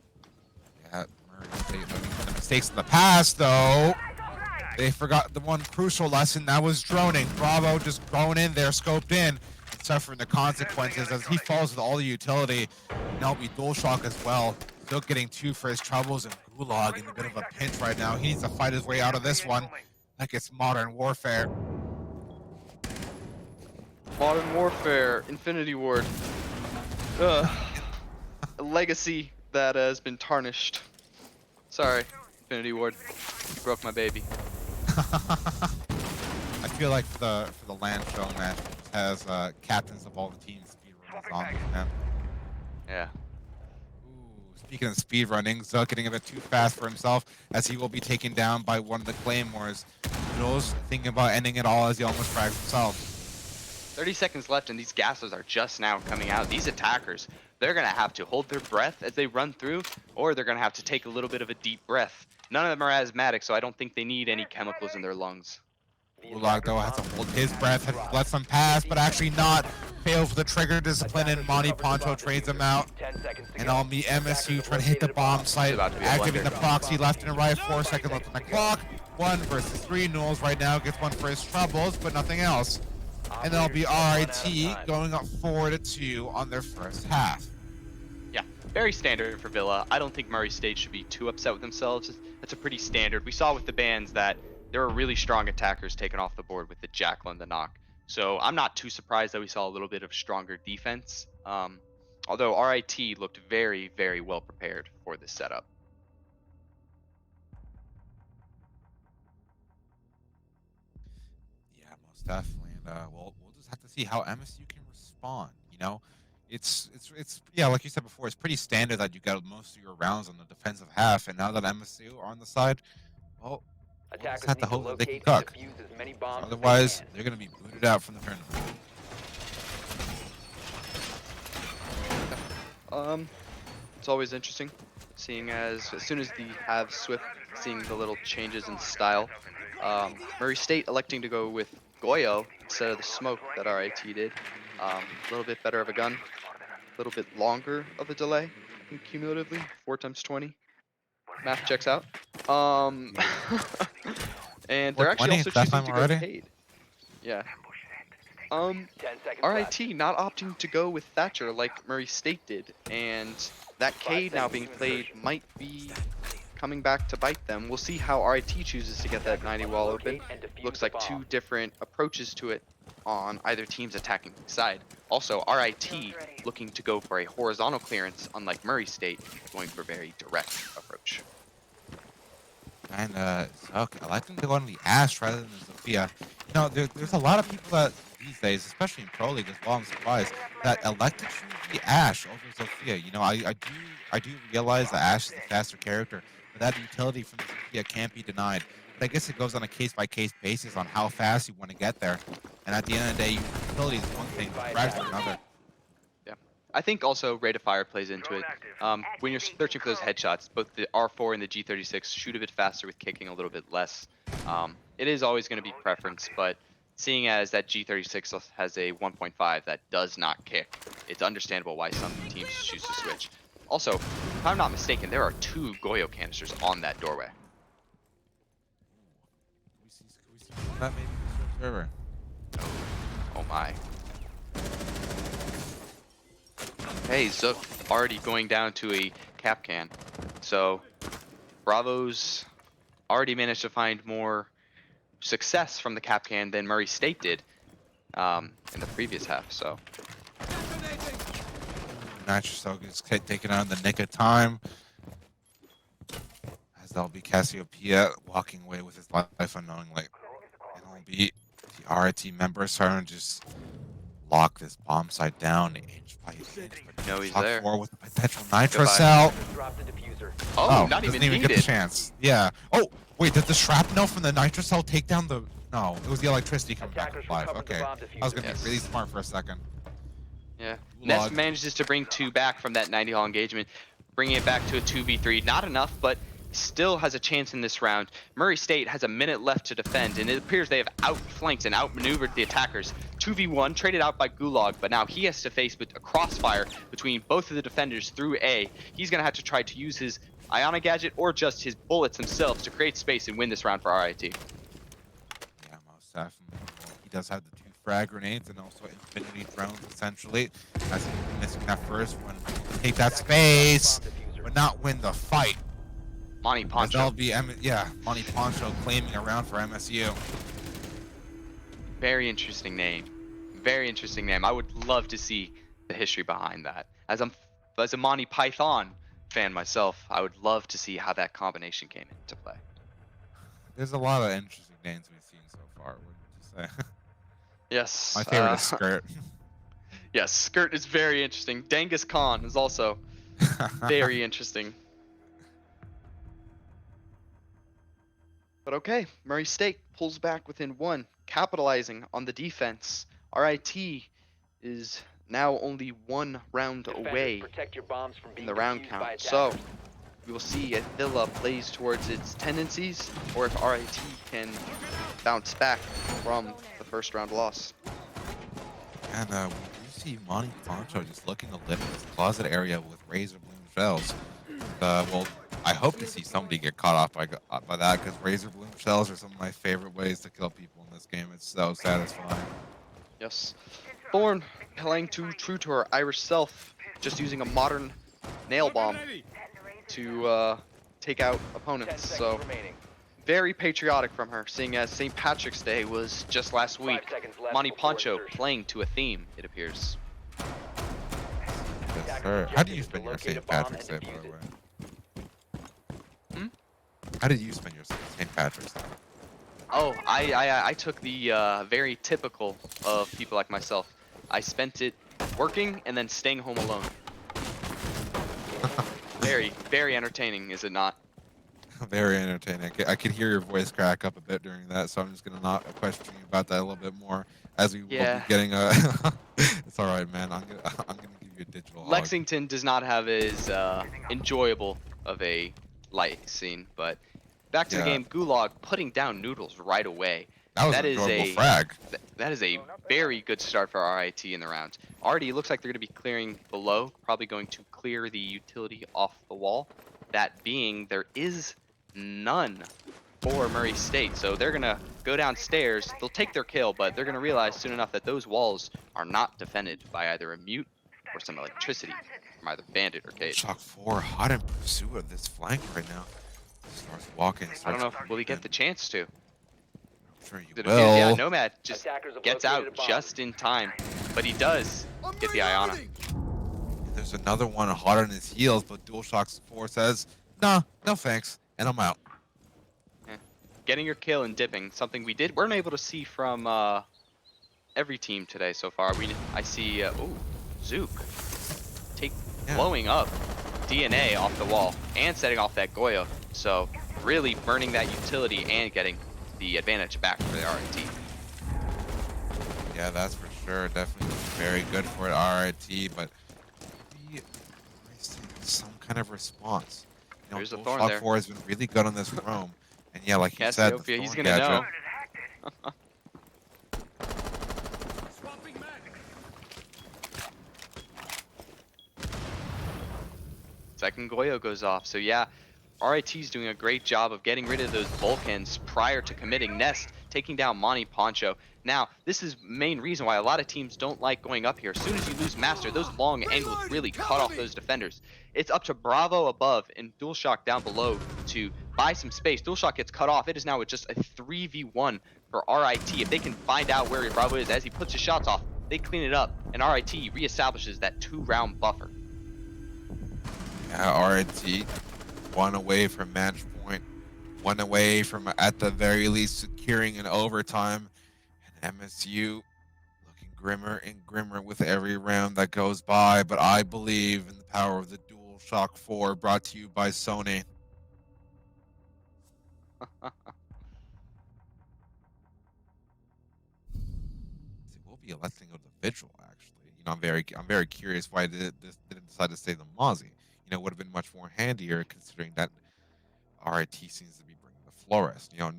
Yeah, Murray State learning from the mistakes in the past though. They forgot the one crucial lesson, that was droning. Bravo just going in there, scoped in, and suffering the consequences as he falls with all the utility. And that'll be dual shock as well. Still getting 2 for his troubles, and Gulag in a bit of a pinch right now. He needs to fight his way out of this one like it's modern warfare. Modern Warfare, Infinity Ward. Ugh. A legacy that has been tarnished. Sorry, Infinity Ward. You broke my baby. I feel like for the land show match has captains of all the teams speedrunners on this map. Yeah. Ooh, speaking of speedrunning, Zuck getting a bit too fast for himself as he will be taken down by one of the Claymores. Noodles thinking about ending it all as he almost frags himself. 30 seconds left and these gases are just now coming out. These attackers, they're going to have to hold their breath as they run through, or they're going to have to take a little bit of a deep breath. None of them are asthmatic, so I don't think they need any chemicals in their lungs. Gulag though has to hold his breath, has let some pass, but actually not. Fails with the trigger discipline, and Monty Poncho trades him out. 10 seconds to And go. on the MSU trying to hit the bomb site, About to be a activating the blunder. proxy left and right, 4 seconds left on the clock. 1 versus 3, Knowles right now gets 1 for his troubles, but nothing else. And that'll be RIT going up 4-2 on their first half. Yeah, very standard for Villa. I don't think Murray State should be too upset with themselves. That's a pretty standard. We saw with the bands that there were really strong attackers taken off the board with the Jackal and the Knock. So I'm not too surprised that we saw a little bit of stronger defense. Although RIT looked very, very well prepared for this setup. definitely. And we'll just have to see how MSU can respond. You know, it's yeah, like you said before, it's pretty standard that you got most of your rounds on the defensive half, and now that MSU are on the side, well, we'll just Attackers have to need to hope that they can locate and cook. defuse as many bombs as they Otherwise, can. they're gonna be booted out from the tournament. It's always interesting seeing as soon as they have Swift, seeing the little changes in style. Murray State electing to go with Goyo instead of the smoke that RIT did. A little bit better of a gun, a little bit longer of a delay, I think cumulatively 4 times 20. Math checks out. And they're actually 420 also that choosing time to go already? Cade. Yeah. 10 seconds left. RIT not opting to go with Thatcher like Murray State did, and that Cade now being played might be coming back to bite them. We'll see how RIT chooses to get that 90 wall open. Looks like 2 different approaches to it on either team's attacking side. Also, RIT looking to go for a horizontal clearance, unlike Murray State, going for a very direct approach. And Zuck, I like them to go on the Ash rather than the Sophia. You know, there's a lot of people that these days, especially in Pro League as well, I'm surprised, that elect to choose the Ash over Sophia. You know, I do realize that Ash is the faster character, but that utility from the Sophia can't be denied. But I guess it goes on a case-by-case basis on how fast you want to get there. And at the end of the day, utility is one thing, frags are another. I think also rate of fire plays into it. When you're searching for those headshots, both the R4 and the G36 shoot a bit faster with kicking a little bit less. It is always going to be preference, but seeing as that G36 has a 1.5 that does not kick, it's understandable why some teams choose to switch. Also, if I'm not mistaken, there are 2 Goyo canisters on that doorway. Can we see that maybe in the server? Oh my. Hey, Zook already going down to a cap can. So Bravo's already managed to find more success from the cap can than Murray State did in the previous half. So Nitrocell gets taken out in the nick of time. As that'll be Cassiopeia walking away with his life unknowingly. And it'll be the RIT members starting to just lock this bomb site down inch by inch. No, he's Shot there. 4 with the potential Nitrocell. Drop the diffuser. Oh, not doesn't even get the needed. chance. Yeah. Oh, wait, did the shrapnel from the Nitrocell take down the... No, it was the electricity coming back Attackers alive. recovered the Okay. bomb I was diffuser. going to Yes. be really smart for a second. Yeah. Gulag. Ness manages to bring 2 back from that 90 hall engagement, bringing it back to a 2v3. Not enough, but still has a chance in this round. Murray State has a minute left to defend, and it appears they have outflanked and outmaneuvered the attackers. 2v1 traded out by Gulag, but now he has to face a crossfire between both of the defenders through A. He's going to have to try to use his Ionic gadget or just his bullets himself to create space and win this round for RIT. Yeah, most definitely. He does have the 2 frag grenades and also infinity drones, essentially. As he's missing that first one. Take that space, but not win the fight. Monty As Poncho. that'll be, Monty Poncho claiming a round for MSU. Very interesting name. Very interesting name. I would love to see the history behind that. As a Monty Python fan myself, I would love to see how that combination came into play. There's a lot of interesting names we've seen so far, wouldn't you say? Yes. My favorite is Skirt. Yes, Skirt is very interesting. Genghis Khan is also very interesting. But okay, Murray State pulls back within 1, capitalizing on the defense. RIT is now only 1 round Defenders, away protect your bombs from in being the round defused count. by So attackers. we will see if Villa plays towards its tendencies or if RIT can bounce back from the first round loss. And we do see Monty Poncho just looking to live in this closet area with razor bloom shells. Well, I hope to see somebody get caught off by that, because razor bloom shells are some of my favorite ways to kill people in this game. It's so satisfying. Yes. Thorn playing true to her Irish self, just using a modern nail bomb to take out 10 opponents. seconds So remaining. very patriotic from her, seeing as St. Patrick's Day was just last 5 week. seconds left Monty before Poncho insertion. playing to a theme, it appears. Yes, sir. How do you spend your St. Patrick's Day, by the way? Hmm? How did you spend your St. Patrick's Day? Oh, I took the very typical of people like myself. I spent it working and then staying home alone. Very, very entertaining, is it not? Very entertaining. I could hear your voice crack up a bit during that, so I'm just gonna not question you about that a little bit more as we will Yeah. be getting a. It's all right, man. I'm gonna give you a digital hug. Lexington does not have as enjoyable of a light scene, but back to the Yeah. game. Gulag putting down Noodles right away. That was that an is enjoyable a- frag. That is a very good start for RIT in the round. Already looks like they're going to be clearing below, probably going to clear the utility off the wall. That being, there is none for Murray State, so they're going to go downstairs. They'll take their kill, but they're going to realize soon enough that those walls are not defended by either a mute or some electricity from either Bandit or Cade. Shock 4 hot in pursuit of this flank right now. Starts walking. I don't know if will he get the chance to. Sure you Did will. yeah, Nomad just Attackers have gets located out a bomb. just in time, but he does get the Iona. There's another one hot on his heels, but DualShock 4 says, nah, no thanks, and I'm out. Getting your kill and dipping, something we weren't able to see from every team today so far. I see, Zook blowing up DNA off the wall and setting off that Goyo. So really burning that utility and getting the advantage back for the RIT. Yeah, that's for sure. Definitely very good for it, RIT, but maybe some kind of response. You know, There's a thorn DualShock there. 4 has been really good on this roam. And yeah, like you said, the Cassiopeia, he's thorn gonna gadget. know. Second Goyo goes off. So yeah, RIT's doing a great job of getting rid of those Vulcans prior to committing Nest, taking down Monty Poncho. Now, this is main reason why a lot of teams don't like going up here. As soon as you lose Master, those long angles really cut off those defenders. It's up to Bravo above and DualShock down below to buy some space. DualShock gets cut off. It is now just a 3v1 for RIT. If they can find out where Bravo is as he puts his shots off, they clean it up, and RIT reestablishes that 2-round buffer. Yeah, RIT, one away from match point, one away from, at the very least, securing an overtime. And MSU looking grimmer and grimmer with every round that goes by, but I believe in the power of the DualShock 4, brought to you by Sony. It will be electing of the vigil, actually. You know, I'm very curious why this didn't decide to stay the Mozzie. You know, would have been much more handier considering that RIT seems to be bringing the Flores. You know,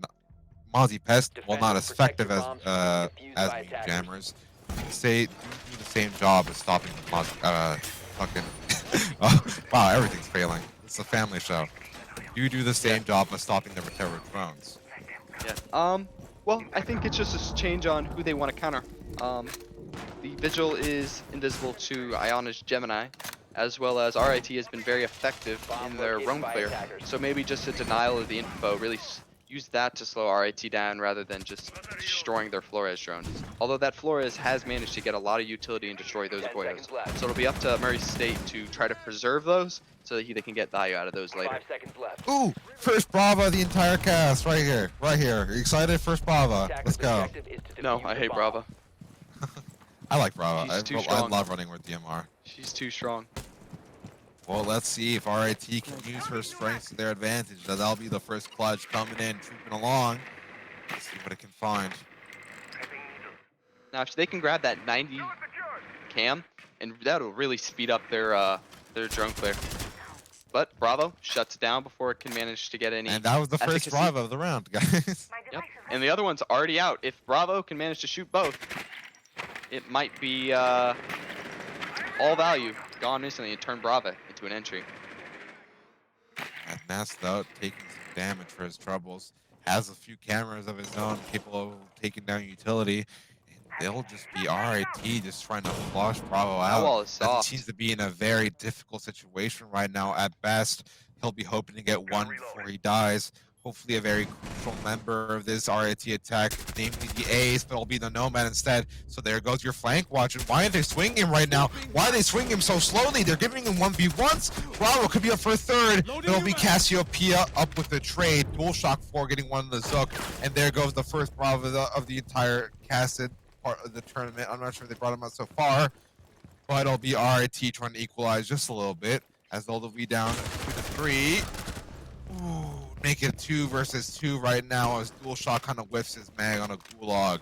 Mozzie Pest, while not as Defenders, protect effective your as bombs from being defused by we attackers. jammers, say do the same job as stopping the Mozzie. Fucking. Oh, wow, everything's failing. It's a family show. You do the same job as stopping the terror drones. Yeah. Well, I think it's just a change on who they want to counter. The Vigil is invisible to Iona's Gemini, as well as RIT has been very effective in their roam clear. So maybe just a denial of the info, really use that to slow RIT down rather than just destroying their Flores drones. Although that Flores has managed to get a lot of utility and destroy those 10 Goyos. seconds left. So it'll be up to Murray State to try to preserve those so that they can get value out of those later. 5 seconds left. Ooh, first Brava of the entire cast, right here, right here. Are you excited? First Brava. Attackers' Let's go. objective is to No, defuse I the hate bomb. Brava. I like Brava. She's too I strong. love running with DMR. She's too strong. Well, let's see if RIT can use her strengths to their advantage. That'll be the first clutch coming in, trooping along. Let's see what it can find. Now, if they can grab that 90 cam, and that'll really speed up their drone clear. But Bravo shuts it down before it can manage to get any. And that was the first efficacy. Brava of the round, guys. Yep. And the other one's already out. If Bravo can manage to shoot both, it might be all value gone instantly and turn Bravo into an entry. And that's though taking some damage for his troubles. Has a few cameras of his own capable of taking down utility. And they'll just be RIT just trying to flush Bravo That out. wall is As soft. he seems to be in a very difficult situation right now. At best, he'll be hoping to get one before he dies. Hopefully a very central member of this RIT attack, namely the Ace, but it'll be the Nomad instead. So there goes your flank watch. And why are they swinging him right now? Why are they swinging him so slowly? They're giving him 1v1s. Bravo could be up for a third. It'll be Cassiopeia up with the trade. Dual shock 4 getting one of the Zook. And there goes the first Bravo of the entire casted part of the tournament. I'm not sure if they brought him out so far, but it'll be RIT trying to equalize just a little bit as they'll be down 2-3. Ooh, make it 2 versus 2 right now as Dual Shock kind of whiffs his mag on a Gulag.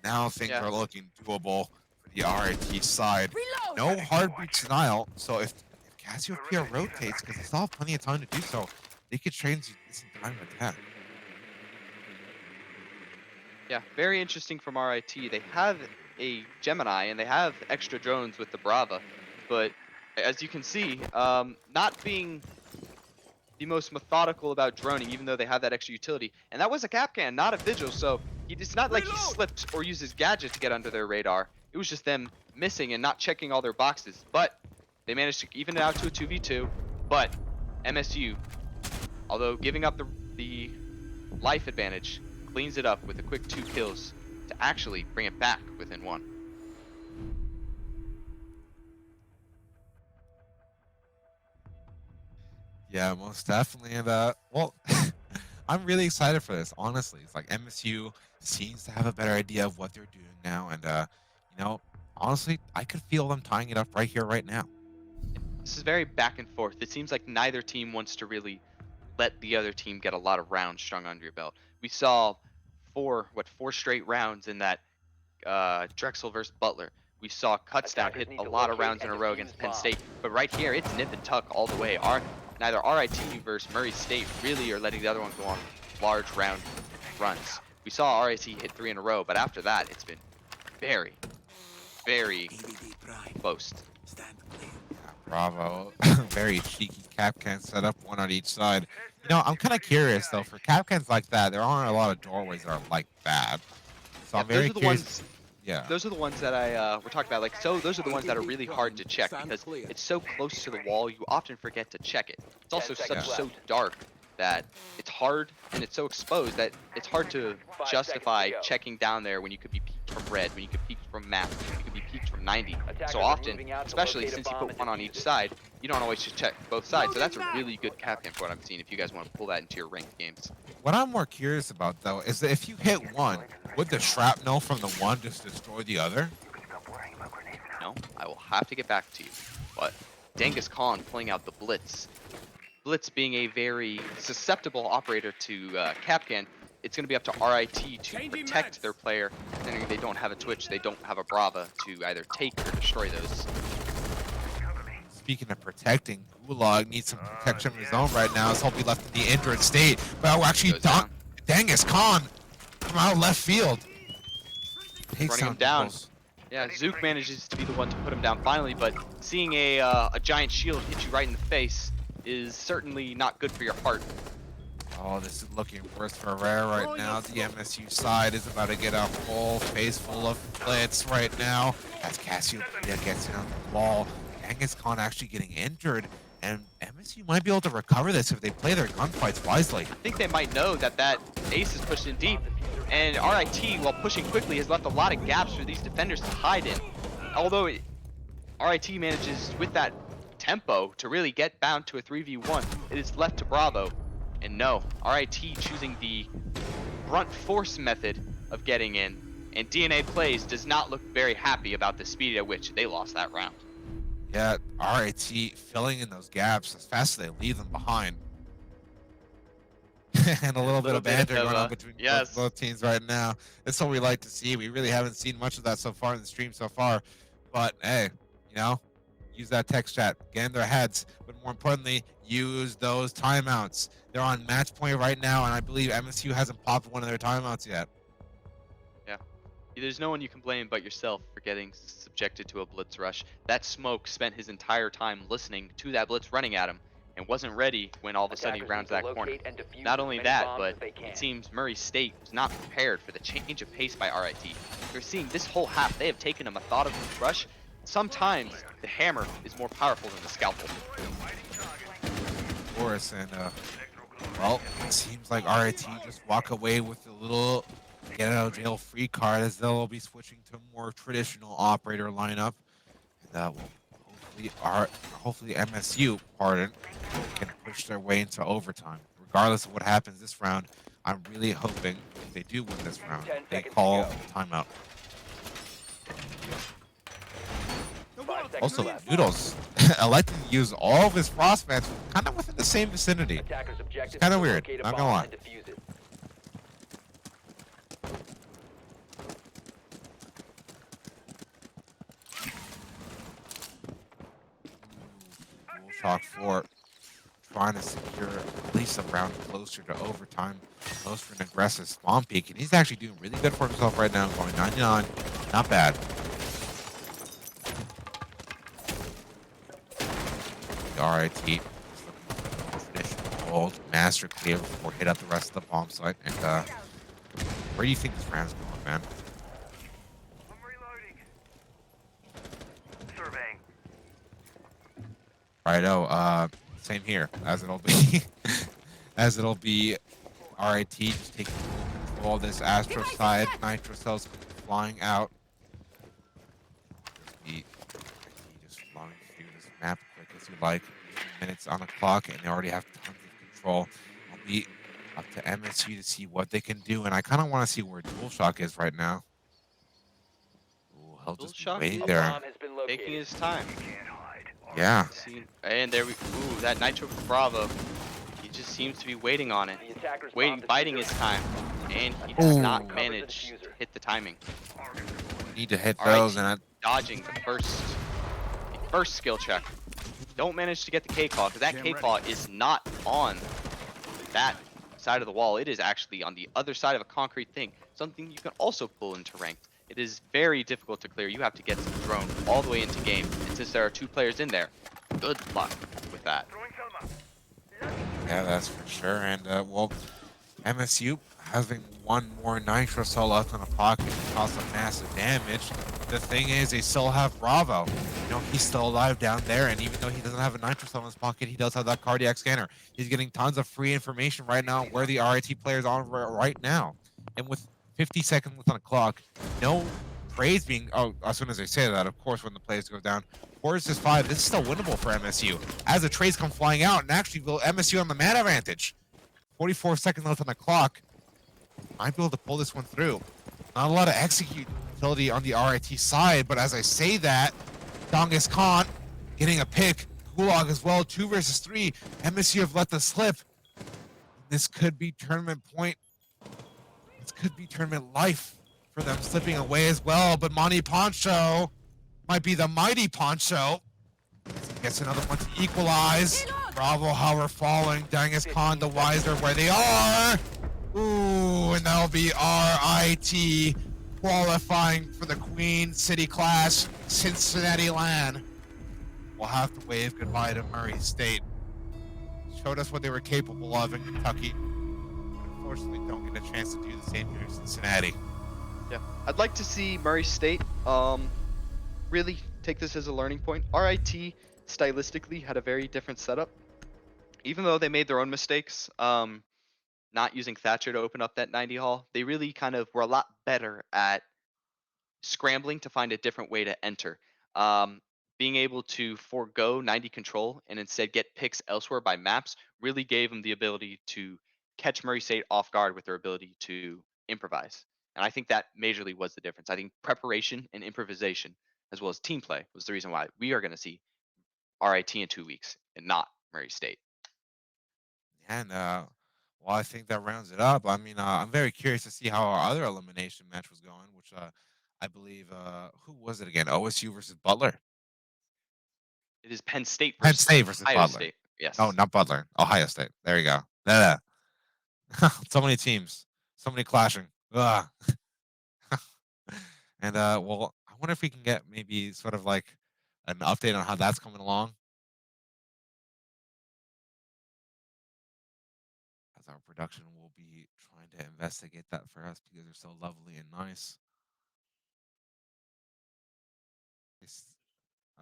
Now things are looking doable for the RIT side. No heartbeat denial, so if Cassiopeia rotates, because they still have plenty of time to do so, they could change this entire attack. Yeah, very interesting from RIT. They have a Gemini and they have extra drones with the Brava, but as you can see, not being the most methodical about droning, even though they have that extra utility. And that was a Capcan, not a Vigil, so it's not like he slipped or used his gadget to get under their radar. It was just them missing and not checking all their boxes. But they managed to even it out to a 2v2. But MSU, although giving up the life advantage, cleans it up with a quick 2 kills to actually bring it back within 1. Yeah, most definitely. And well, I'm really excited for this. Honestly, it's like MSU seems to have a better idea of what they're doing now, and you know, honestly, I could feel them tying it up right here, right now. This is very back and forth. It seems like neither team wants to really let the other team get a lot of rounds strung under your belt. We saw 4 straight rounds in that Drexel versus Butler. We saw Kutztown hit a lot of rounds in a row against Penn State, but right here it's nip and tuck all the way. Neither RIT versus Murray State really are letting the other one go on large round runs. We saw RIT hit 3 in a row, but after that it's been very, very close. Bravo. Very cheeky Capcan setup, 1 on each side. You know, I'm kind of curious though, for Capcans like that, there aren't a lot of doorways that are like that. So I'm very curious. Those are the ones that we're talking about. Like, so those are the ones that are really hard to check because it's so close to the wall, you often forget to check it. It's also so dark that it's hard, and it's so exposed that it's hard to justify checking down there when you could be peeked from red, when you could peek from map, you could be peeked from 90. So often, especially since you put 1 on each side, you don't always just check both sides. So that's a really good Capcan for what I'm seeing if you guys want to pull that into your ranked games. What I'm more curious about though is that if you hit 1, would the shrapnel from the 1 just destroy the other? No, I will have to get back to you. But Genghis Khan pulling out the Blitz. Blitz being a very susceptible operator to Capcan, it's going to be up to RIT to protect their player. Considering they don't have a Twitch, they don't have a Brava to either take or destroy those. Speaking of protecting, Gulag needs some protection of his own right now, as he'll be left in the injured state. But actually, Genghis Khan from out left field takes running him down. Yeah, Zook manages to be the one to put him down finally, but seeing a giant shield hit you right in the face is certainly not good for your heart. Oh, this is looking worse for Rare right now. The MSU side is about to get a full face full of blitz right now as Cassiopeia gets it on the wall. Genghis Khan actually getting injured, and MSU might be able to recover this if they play their gunfights wisely. I think they might know that Ace is pushed in deep, and RIT, while pushing quickly, has left a lot of gaps for these defenders to hide in. Although RIT manages, with that tempo, to really get bound to a 3v1, it is left to Bravo. And no, RIT choosing the brunt force method of getting in, and DNA Plays does not look very happy about the speed at which they lost that round. Yeah, RIT filling in those gaps as fast as they leave them behind. And a little bit of banter going on between both teams right now. That's what we like to see. We really haven't seen much of that so far in the stream so far. But hey, you know, use that text chat, get in their heads, but more importantly, use those timeouts. They're on match point right now, and I believe MSU hasn't popped one of their timeouts yet. Yeah, there's no one you can blame but yourself for getting subjected to a blitz rush. That Smoke spent his entire time listening to that blitz running at him and wasn't ready when all of a sudden he rounds that corner. Not only that, but it seems Murray State was not prepared for the change of pace by RIT. You're seeing this whole half, they have taken a methodical rush. Sometimes the hammer is more powerful than the scalpel. Of course, and Well, it seems like RIT just walk away with a little get out of jail free card as they'll be switching to a more traditional operator lineup. And that will hopefully MSU, pardon, can push their way into overtime. Regardless of what happens this round, I'm really hoping if they do win this round, 10 they seconds to call go. timeout. 5 seconds Also, left. Noodles elected to use all of his frost fans kind of within the same vicinity. Attackers objective kinda is to weird, locate a not gonna bomb lie. and defuse it. Shock 4 trying to secure at least a round closer to overtime. Goes for an aggressive spawn peek, and he's actually doing really good for himself right now, going 99. Not bad. The RIT is looking for the traditional hold, master clear before hit up the rest of the bomb site. And where do you think this round's going, man? I'm reloading. Surveying. Righto, same here, as it'll be, as it'll be RIT just taking full control of this Astro side. Nitro cells flying out. Just be RIT just flying through this map quick as you like. Minutes on the clock, and they already have tons of control. It'll be up to MSU to see what they can do, and I kind of want to see where DualShock is right now. Ooh, he'll just be DualShock waiting A there. bomb has been Taking located. his time. Can't hide. Yeah. And there we. Ooh, that Nitro Bravo. He just seems to be waiting on it, The attackers waiting, bomb biding diffuser. his time, and he does Ooh. not Cover the manage to diffuser. hit the timing. Need to hit All right, those, and I, Dodging the first skill check. Don't manage to get the K claw because that K claw is not on that side of the wall. It is actually on the other side of a concrete thing. Something you can also pull into ranked. It is very difficult to clear. You have to get some drone all the way into game. And since there are 2 players in there, good luck with that. Throwing Selma. yeah, that's for sure. And well, MSU having one more Nitro cell left in the pocket can cause some massive damage. The thing is, they still have Bravo. You know, he's still alive down there, and even though he doesn't have a Nitro cell in his pocket, he does have that cardiac scanner. He's getting tons of free information right now where the RIT players are right now. And with 50 seconds left on the clock, no trades being. Oh, as soon as I say that, of course, when the players go down, 4 versus 5, this is still winnable for MSU. As the trades come flying out, and actually, will MSU on the man advantage. 44 seconds left on the clock. Might be able to pull this one through. Not a lot of execute utility on the RIT side, but as I say that, Dongus Khan getting a pick. Gulag as well, 2 versus 3. MSU have let this slip. This could be tournament point. This could be tournament life for them slipping away as well, but Monty Poncho might be the mighty Poncho. Gets another one to equalize. Bravo, how we're falling. Dangus Khan, the wiser where they are. Ooh, and that'll be RIT qualifying for the Queen City Clash, Cincinnati LAN. We'll have to wave goodbye to Murray State. Showed us what they were capable of in Kentucky, but unfortunately don't get a chance to do the same here in Cincinnati. Yeah, I'd like to see Murray State really take this as a learning point. RIT stylistically had a very different setup. Even though they made their own mistakes, not using Thatcher to open up that 90 hall, they really kind of were a lot better at scrambling to find a different way to enter. Being able to forego 90 control and instead get picks elsewhere by maps really gave them the ability to catch Murray State off guard with their ability to improvise. And I think that majorly was the difference. I think preparation and improvisation, as well as team play, was the reason why we are going to see RIT in 2 weeks and not Murray State. And well, I think that rounds it up. I mean, I'm very curious to see how our other elimination match was going, which I believe, who was it again? OSU versus Butler. It is Penn State Penn versus State versus Ohio Butler. State. Yes. Oh, not Butler. Ohio State. There you go. Yeah. So many teams, so many clashing. Ugh. And well, I wonder if we can get maybe sort of like an update on how that's coming along. As our production will be trying to investigate that for us because they're so lovely and nice.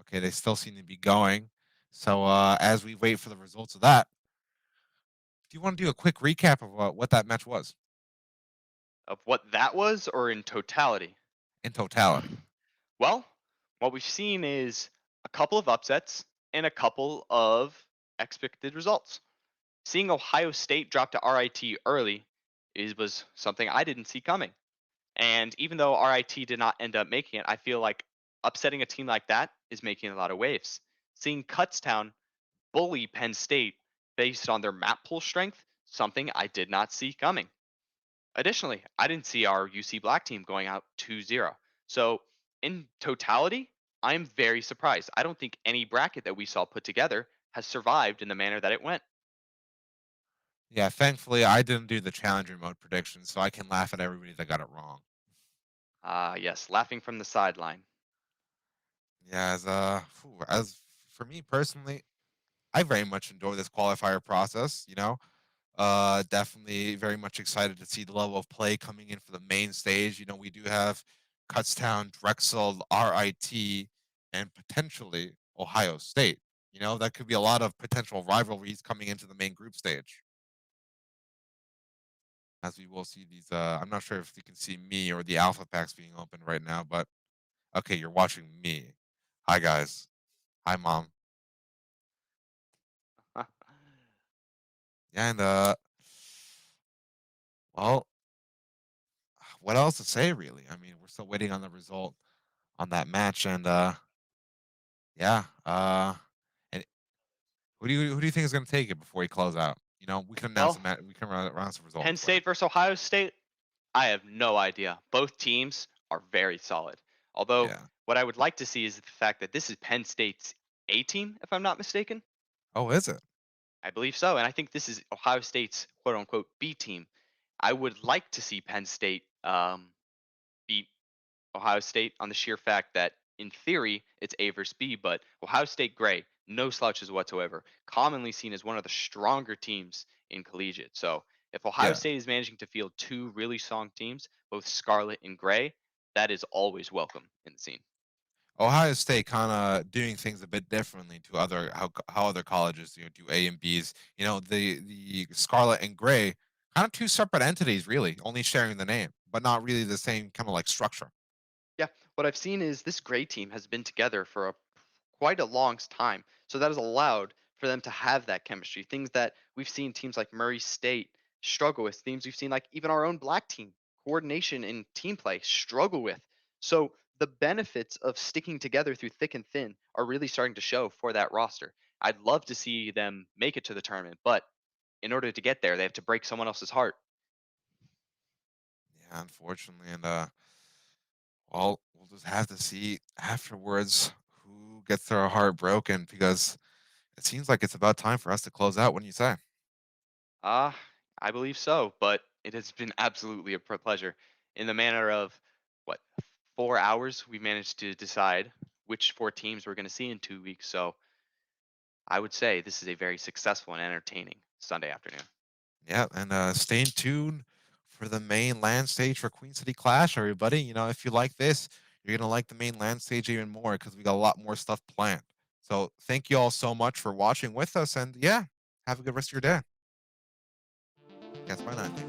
Okay, they still seem to be going. So as we wait for the results of that, Do you want to do a quick recap of what that match was Of what that was, or in totality? in totality? Well, what we've seen is a couple of upsets and a couple of expected results. Seeing Ohio State drop to RIT early was something I didn't see coming. And even though RIT did not end up making it, I feel like upsetting a team like that is making a lot of waves. Seeing Kutztown bully Penn State based on their map pool strength, something I did not see coming. Additionally, I didn't see our UC Black team going out 2-0. So, in totality, I'm very surprised. I don't think any bracket that we saw put together has survived in the manner that it went. Yeah, thankfully I didn't do the challenger mode prediction, so I can laugh at everybody that got it wrong. Yes, laughing from the sideline. Yeah, as for me personally, I very much enjoy this qualifier process. Definitely very much excited to see the level of play coming in for the main stage. We do have Kutztown, Drexel, RIT, and potentially Ohio State. That could be a lot of potential rivalries coming into the main group stage. As we will see these, I'm not sure if you can see me or the alpha packs being opened right now, but okay, you're watching me. Hi guys. Hi mom. Yeah, and well, what else to say really? I mean, we're still waiting on the result on that match, and yeah, and who do you think is going to take it before we close out? We can announce Well, the match. We can announce the result. Penn State versus Ohio State, I have no idea. Both teams are very solid. Although, Yeah. what I would like to see is the fact that this is Penn State's A team, if I'm not mistaken. Oh, is it? I believe so. And I think this is Ohio State's quote unquote B team. I would like to see Penn State beat Ohio State on the sheer fact that, in theory, it's A versus B, but Ohio State Gray, no slouches whatsoever, commonly seen as one of the stronger teams in collegiate. So if Ohio Yeah. State is managing to field two really strong teams, both Scarlet and Gray, that is always welcome in the scene. Ohio State kind of doing things a bit differently to how other colleges do A and Bs. The Scarlet and Gray, kind of two separate entities, really, only sharing the name, but not really the same kind of like structure. Yeah, what I've seen is this Gray team has been together for quite a long time, so that has allowed for them to have that chemistry. Things that we've seen teams like Murray State struggle with, things we've seen like even our own Black team, coordination and team play struggle with. So the benefits of sticking together through thick and thin are really starting to show for that roster. I'd love to see them make it to the tournament, but in order to get there, they have to break someone else's heart. Yeah, unfortunately, and well, we'll just have to see afterwards who gets their heart broken, because it seems like it's about time for us to close out. What do you say? Ah, I believe so, but it has been absolutely a pleasure. In the manner of what, 4 hours, we managed to decide which four teams we're going to see in 2 weeks. So I would say this is a very successful and entertaining Sunday afternoon. Yeah, and stay tuned for the main land stage for Queen City Clash, everybody. If you like this, you're gonna like the main land stage even more, because we got a lot more stuff planned. So thank you all so much for watching with us, and yeah, have a good rest of your day. Guess by 90.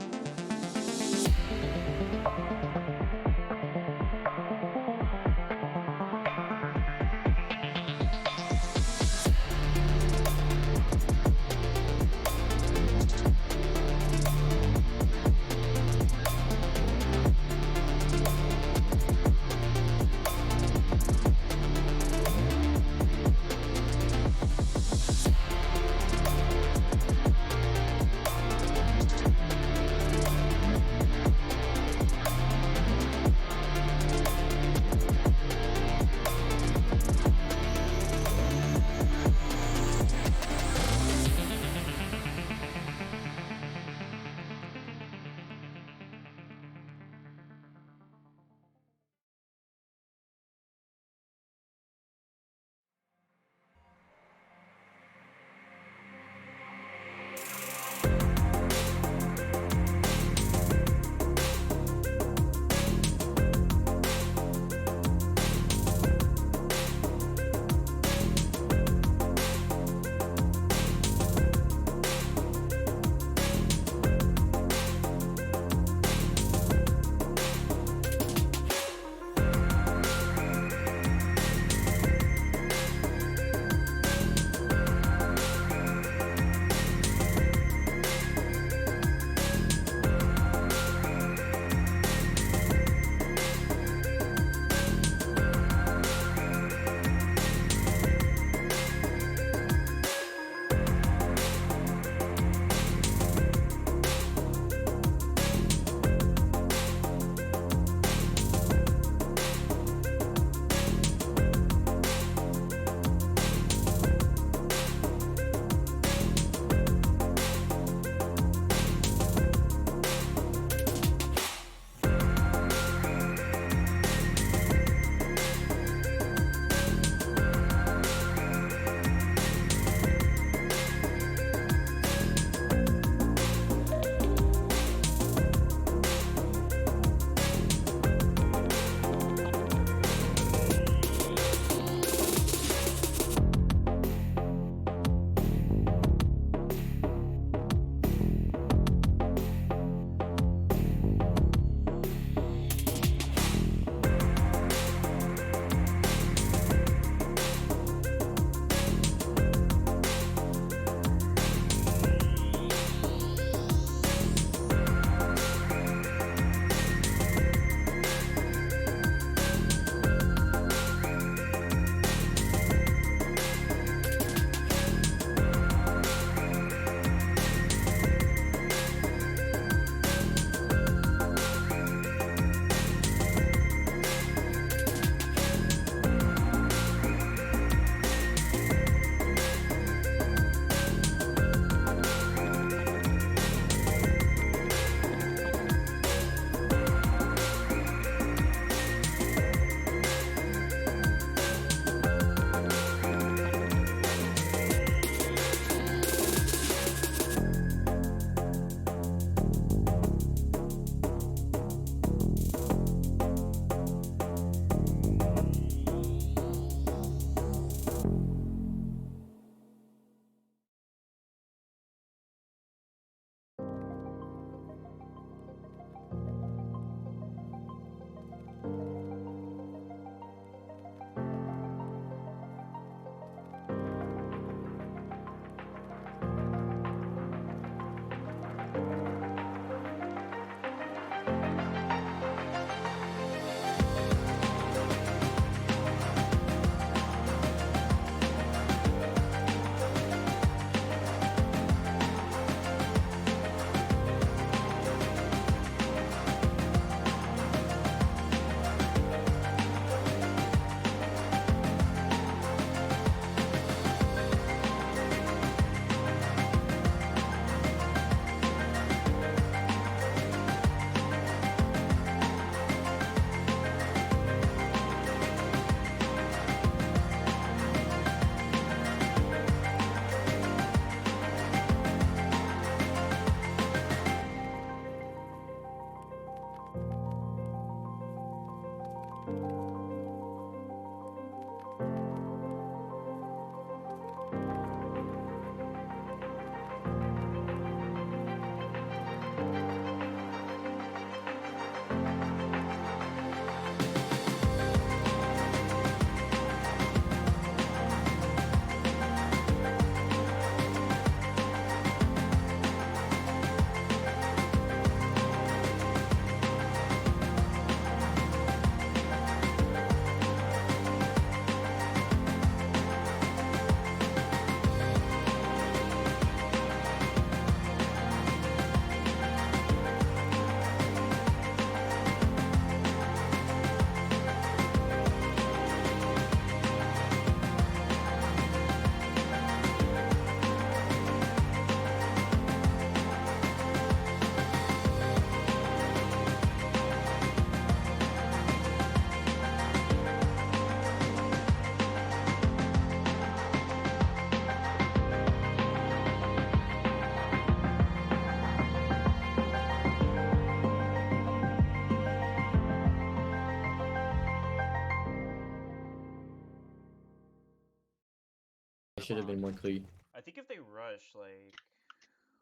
It should have been more clear. I think if they rush, like,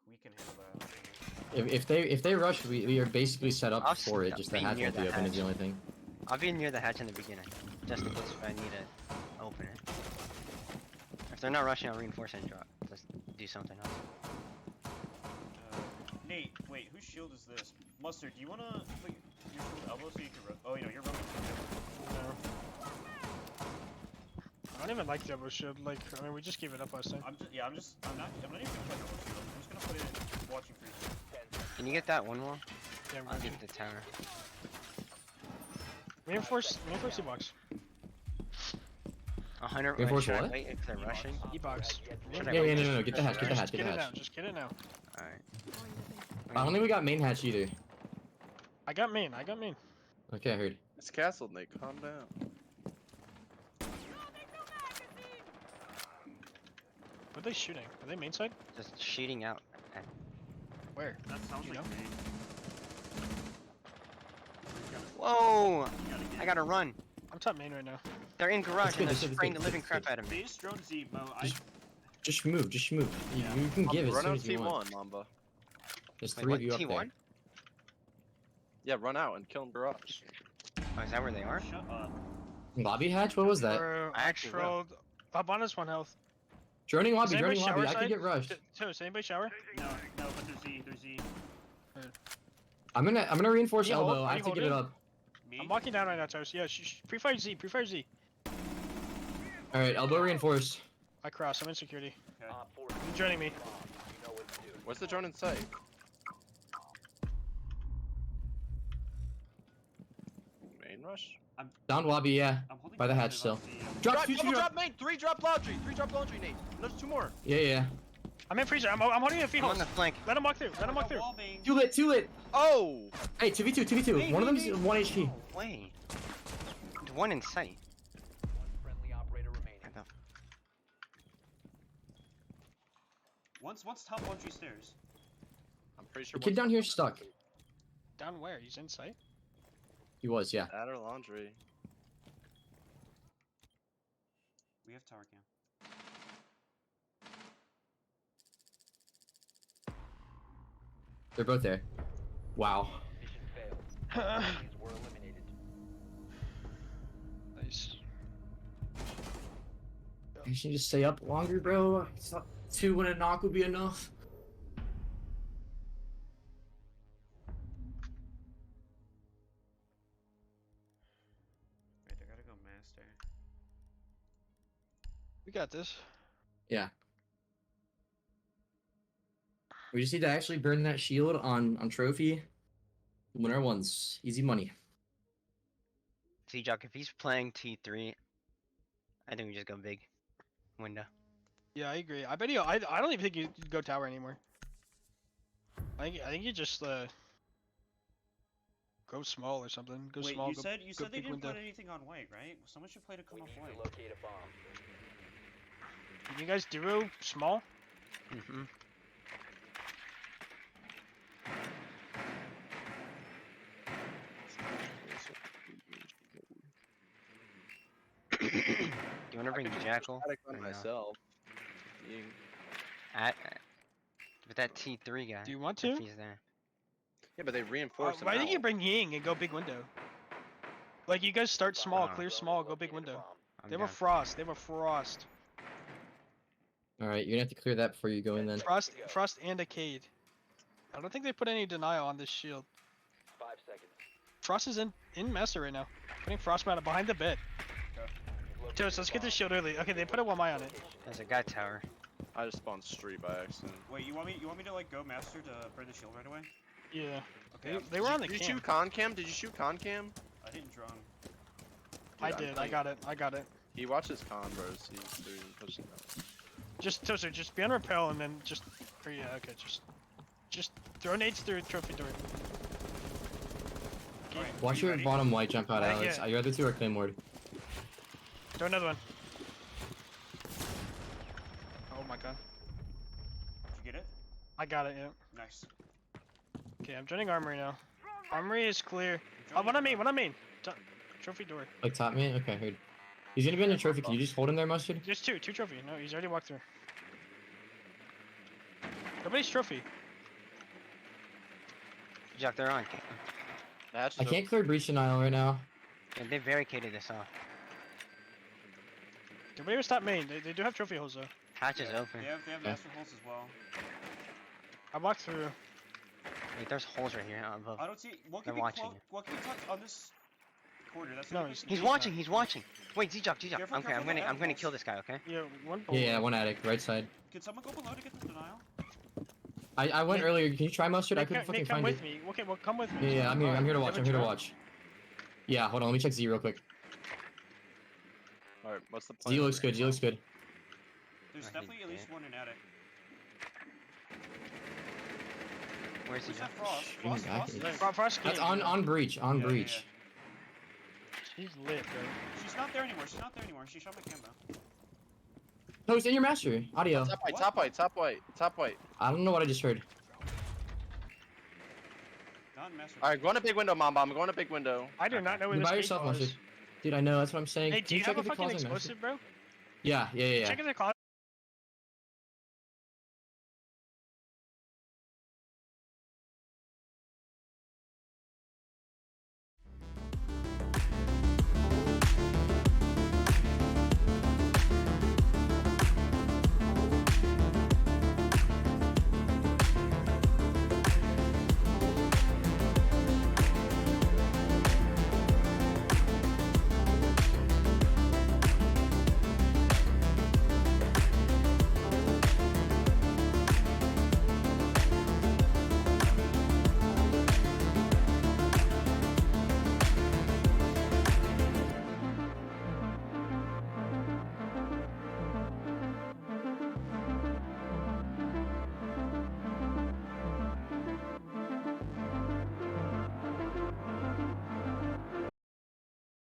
we can handle that. If they rush, we are basically set up I'll for it. s- Just the be hatch near won't the be open is hatch. the only thing. I'll be near the hatch in the beginning, just in case if I need to open it. If they're not rushing, I'll reinforce and drop. Just do something else. Nate, wait, whose shield is this? Mustard, do you wanna put your shield elbow so you can run? Oh, you know, you're running. No. I don't even like the elbow shield. Like, I mean, we just gave it up last time. I'm not even gonna put elbow shield. I'm just gonna put it watching for you. Can you get that one wall? Yeah, I'm I'll ready. get the tower. Reinforce the box. 100. Reinforce should I what? wait if they're rushing? E-box. Should I Yeah, wait? no. Get the hatch. Get the hatch. Just Get get the it now. hatch. Just get it now. Alright. I don't think we got main hatch either. I got main. Okay, I heard. It's castle, Nate. Calm down. What are they shooting? Are they main side? Just shooting out. Where? That sounds You like know? me. Whoa! I gotta run. I'm top main right now. They're in garage and they're That's good, spraying the that's living good, crap that's out of me. Base drone Z, Mo. Just move. You can give as Run soon out as you want. T1, Mamba. There's Wait, three what? of you up there. T1? Yeah, run out and kill him garage. Oh, is that where they are? Shut up. Lobby hatch? What was that? I actually will. trolled. Bob on 1 health. Droning lobby. Does anybody Droning lobby. shower I could side? get rushed. Does anybody shower? No, but they're Z. They're Z. I'm gonna reinforce You hold- elbow. I you have to hold get it it? up. Me? I'm walking down right now, Toast. Yeah, pre-fire Z. Pre-fire Z. All right, elbow reinforced. I cross. I'm in security. Op 4 You're joining me. bomb. You know what to do. What's the drone in sight? Main rush? Down lobby. Yeah. I'm holding By the hatch positive still. on Z. Drop two. Double drop main! 3 drop laundry! 3 drop laundry, Nate! There's 2 more! Yeah. I'm in freezer. I'm holding a feet I'm on holes. the flank. Let him walk through. Let him walk through. Wall bang. Too lit. Oh! Hey, 2v2. One of them's 1 HP. No way. There's one in sight. One friendly operator remaining. Once top laundry stairs. I'm pretty sure The kid down here's stuck. Down where? He's in sight. He was, yeah. That or laundry. We have tower cam. They're both there. Wow. Mission failed. These were eliminated. Nice. I should just stay up longer, bro. It's not 2 when a knock would be enough. Wait, I gotta go master. We got this. Yeah. We just need to actually burn that shield on trophy. Winner ones. Easy money. T-Jock, if he's playing T3, I think we just go big. Window. Yeah, I agree. I bet you. I don't even think you go tower anymore. I think you just go small or something. Go Wait, small. you go, said go they big didn't window. put anything on white, right? Someone should play to come We off need white. to locate a bomb. Can you guys duo small? Mm-hmm. Do you want to bring Jackal? I Or no? myself. With that T3 guy. Do you want If to? he's there. Yeah, but they reinforced Why him didn't you out. bring Ying and go big window? Like you guys start small, Wow. clear small, go big window. I'm They have a down. frost. They have a frost. All right, you're gonna have to clear that before you go in then. Frost and a Cade. I don't think they put any denial on this shield. 5 seconds. Frost is in master right now. Putting Frost Matter behind the bed. Toast, let's get this shield early. Okay, they put a 1 on it. There's a guy tower. I just spawned street by accident. Wait, you want me to like go master to burn the shield right away? Yeah. Okay. They were on the Did you cam. shoot con cam? Did you shoot con cam? I didn't drone. I Dude, did. I'm I got it. He watches con, bro. So he's doing pushing out. Just Toaster, just be on repel and then just. Or yeah, okay, just throw nades through trophy door. Alright, Watch you your ready? bottom white jump out, Yeah. Alex. Your other 2 are claymore. Throw another one. Oh my god. Did you get it? I got it. Yeah. Nice. Okay, I'm joining armory now. Armory is clear. Oh, what I mean. Trophy door. Like top man? Okay, heard. He's gonna be on the trophy. Can you just hold him there, Mustard? There's two trophy. No, he's already walked through. Nobody's trophy. Jack, they're on. Hatch I is can't clear breach denial right now. Yeah, they barricaded this off. Nobody ever stop main. They do have trophy holes though. Hatch is open. They have master holes as well. I walked through. Wait, there's holes right here above. I don't see. What They're can be watching you. what can be tucked on this corner? That's the No, only he's- place He's we can watching. tuck. He's watching. Wait, Z-Jock. Careful, Okay, careful, I'm gonna animals. kill this guy. Okay. Yeah, one. Yeah, one attic, right side. Can someone go below to get the denial? I went Nick- earlier. Can you try Mustard? I Nick, couldn't fucking come find with it. me. Okay, well, come with me. Yeah, yeah, I'm here. I'm here to watch. I'm here to Trap? watch. Yeah, hold on. Let me check Z real quick. Alright, what's the plan? Z looks good. Z looks good. There's I think definitely at least one in attic. Where's Who's Z-Jock? that Frost? Shh, Frost, back Frost? in. Frost That's game. on breach. On Yeah, breach. She's lit, bro. She's not there anymore. She's not there anymore. She shot my camera. No, it's in your master. Audio. Top white, What? top white, top white, top white. I don't know what I just heard. Not in master. Alright, go on a big window, Mom Bomb. Go on a big window. I do not know where You're this by gate yourself, was. Mustard. Dude, I know. That's what I'm saying. Hey, Can do you check have a if it fucking calls in master? explosive, bro? Yeah, yeah, yeah. Check if the closet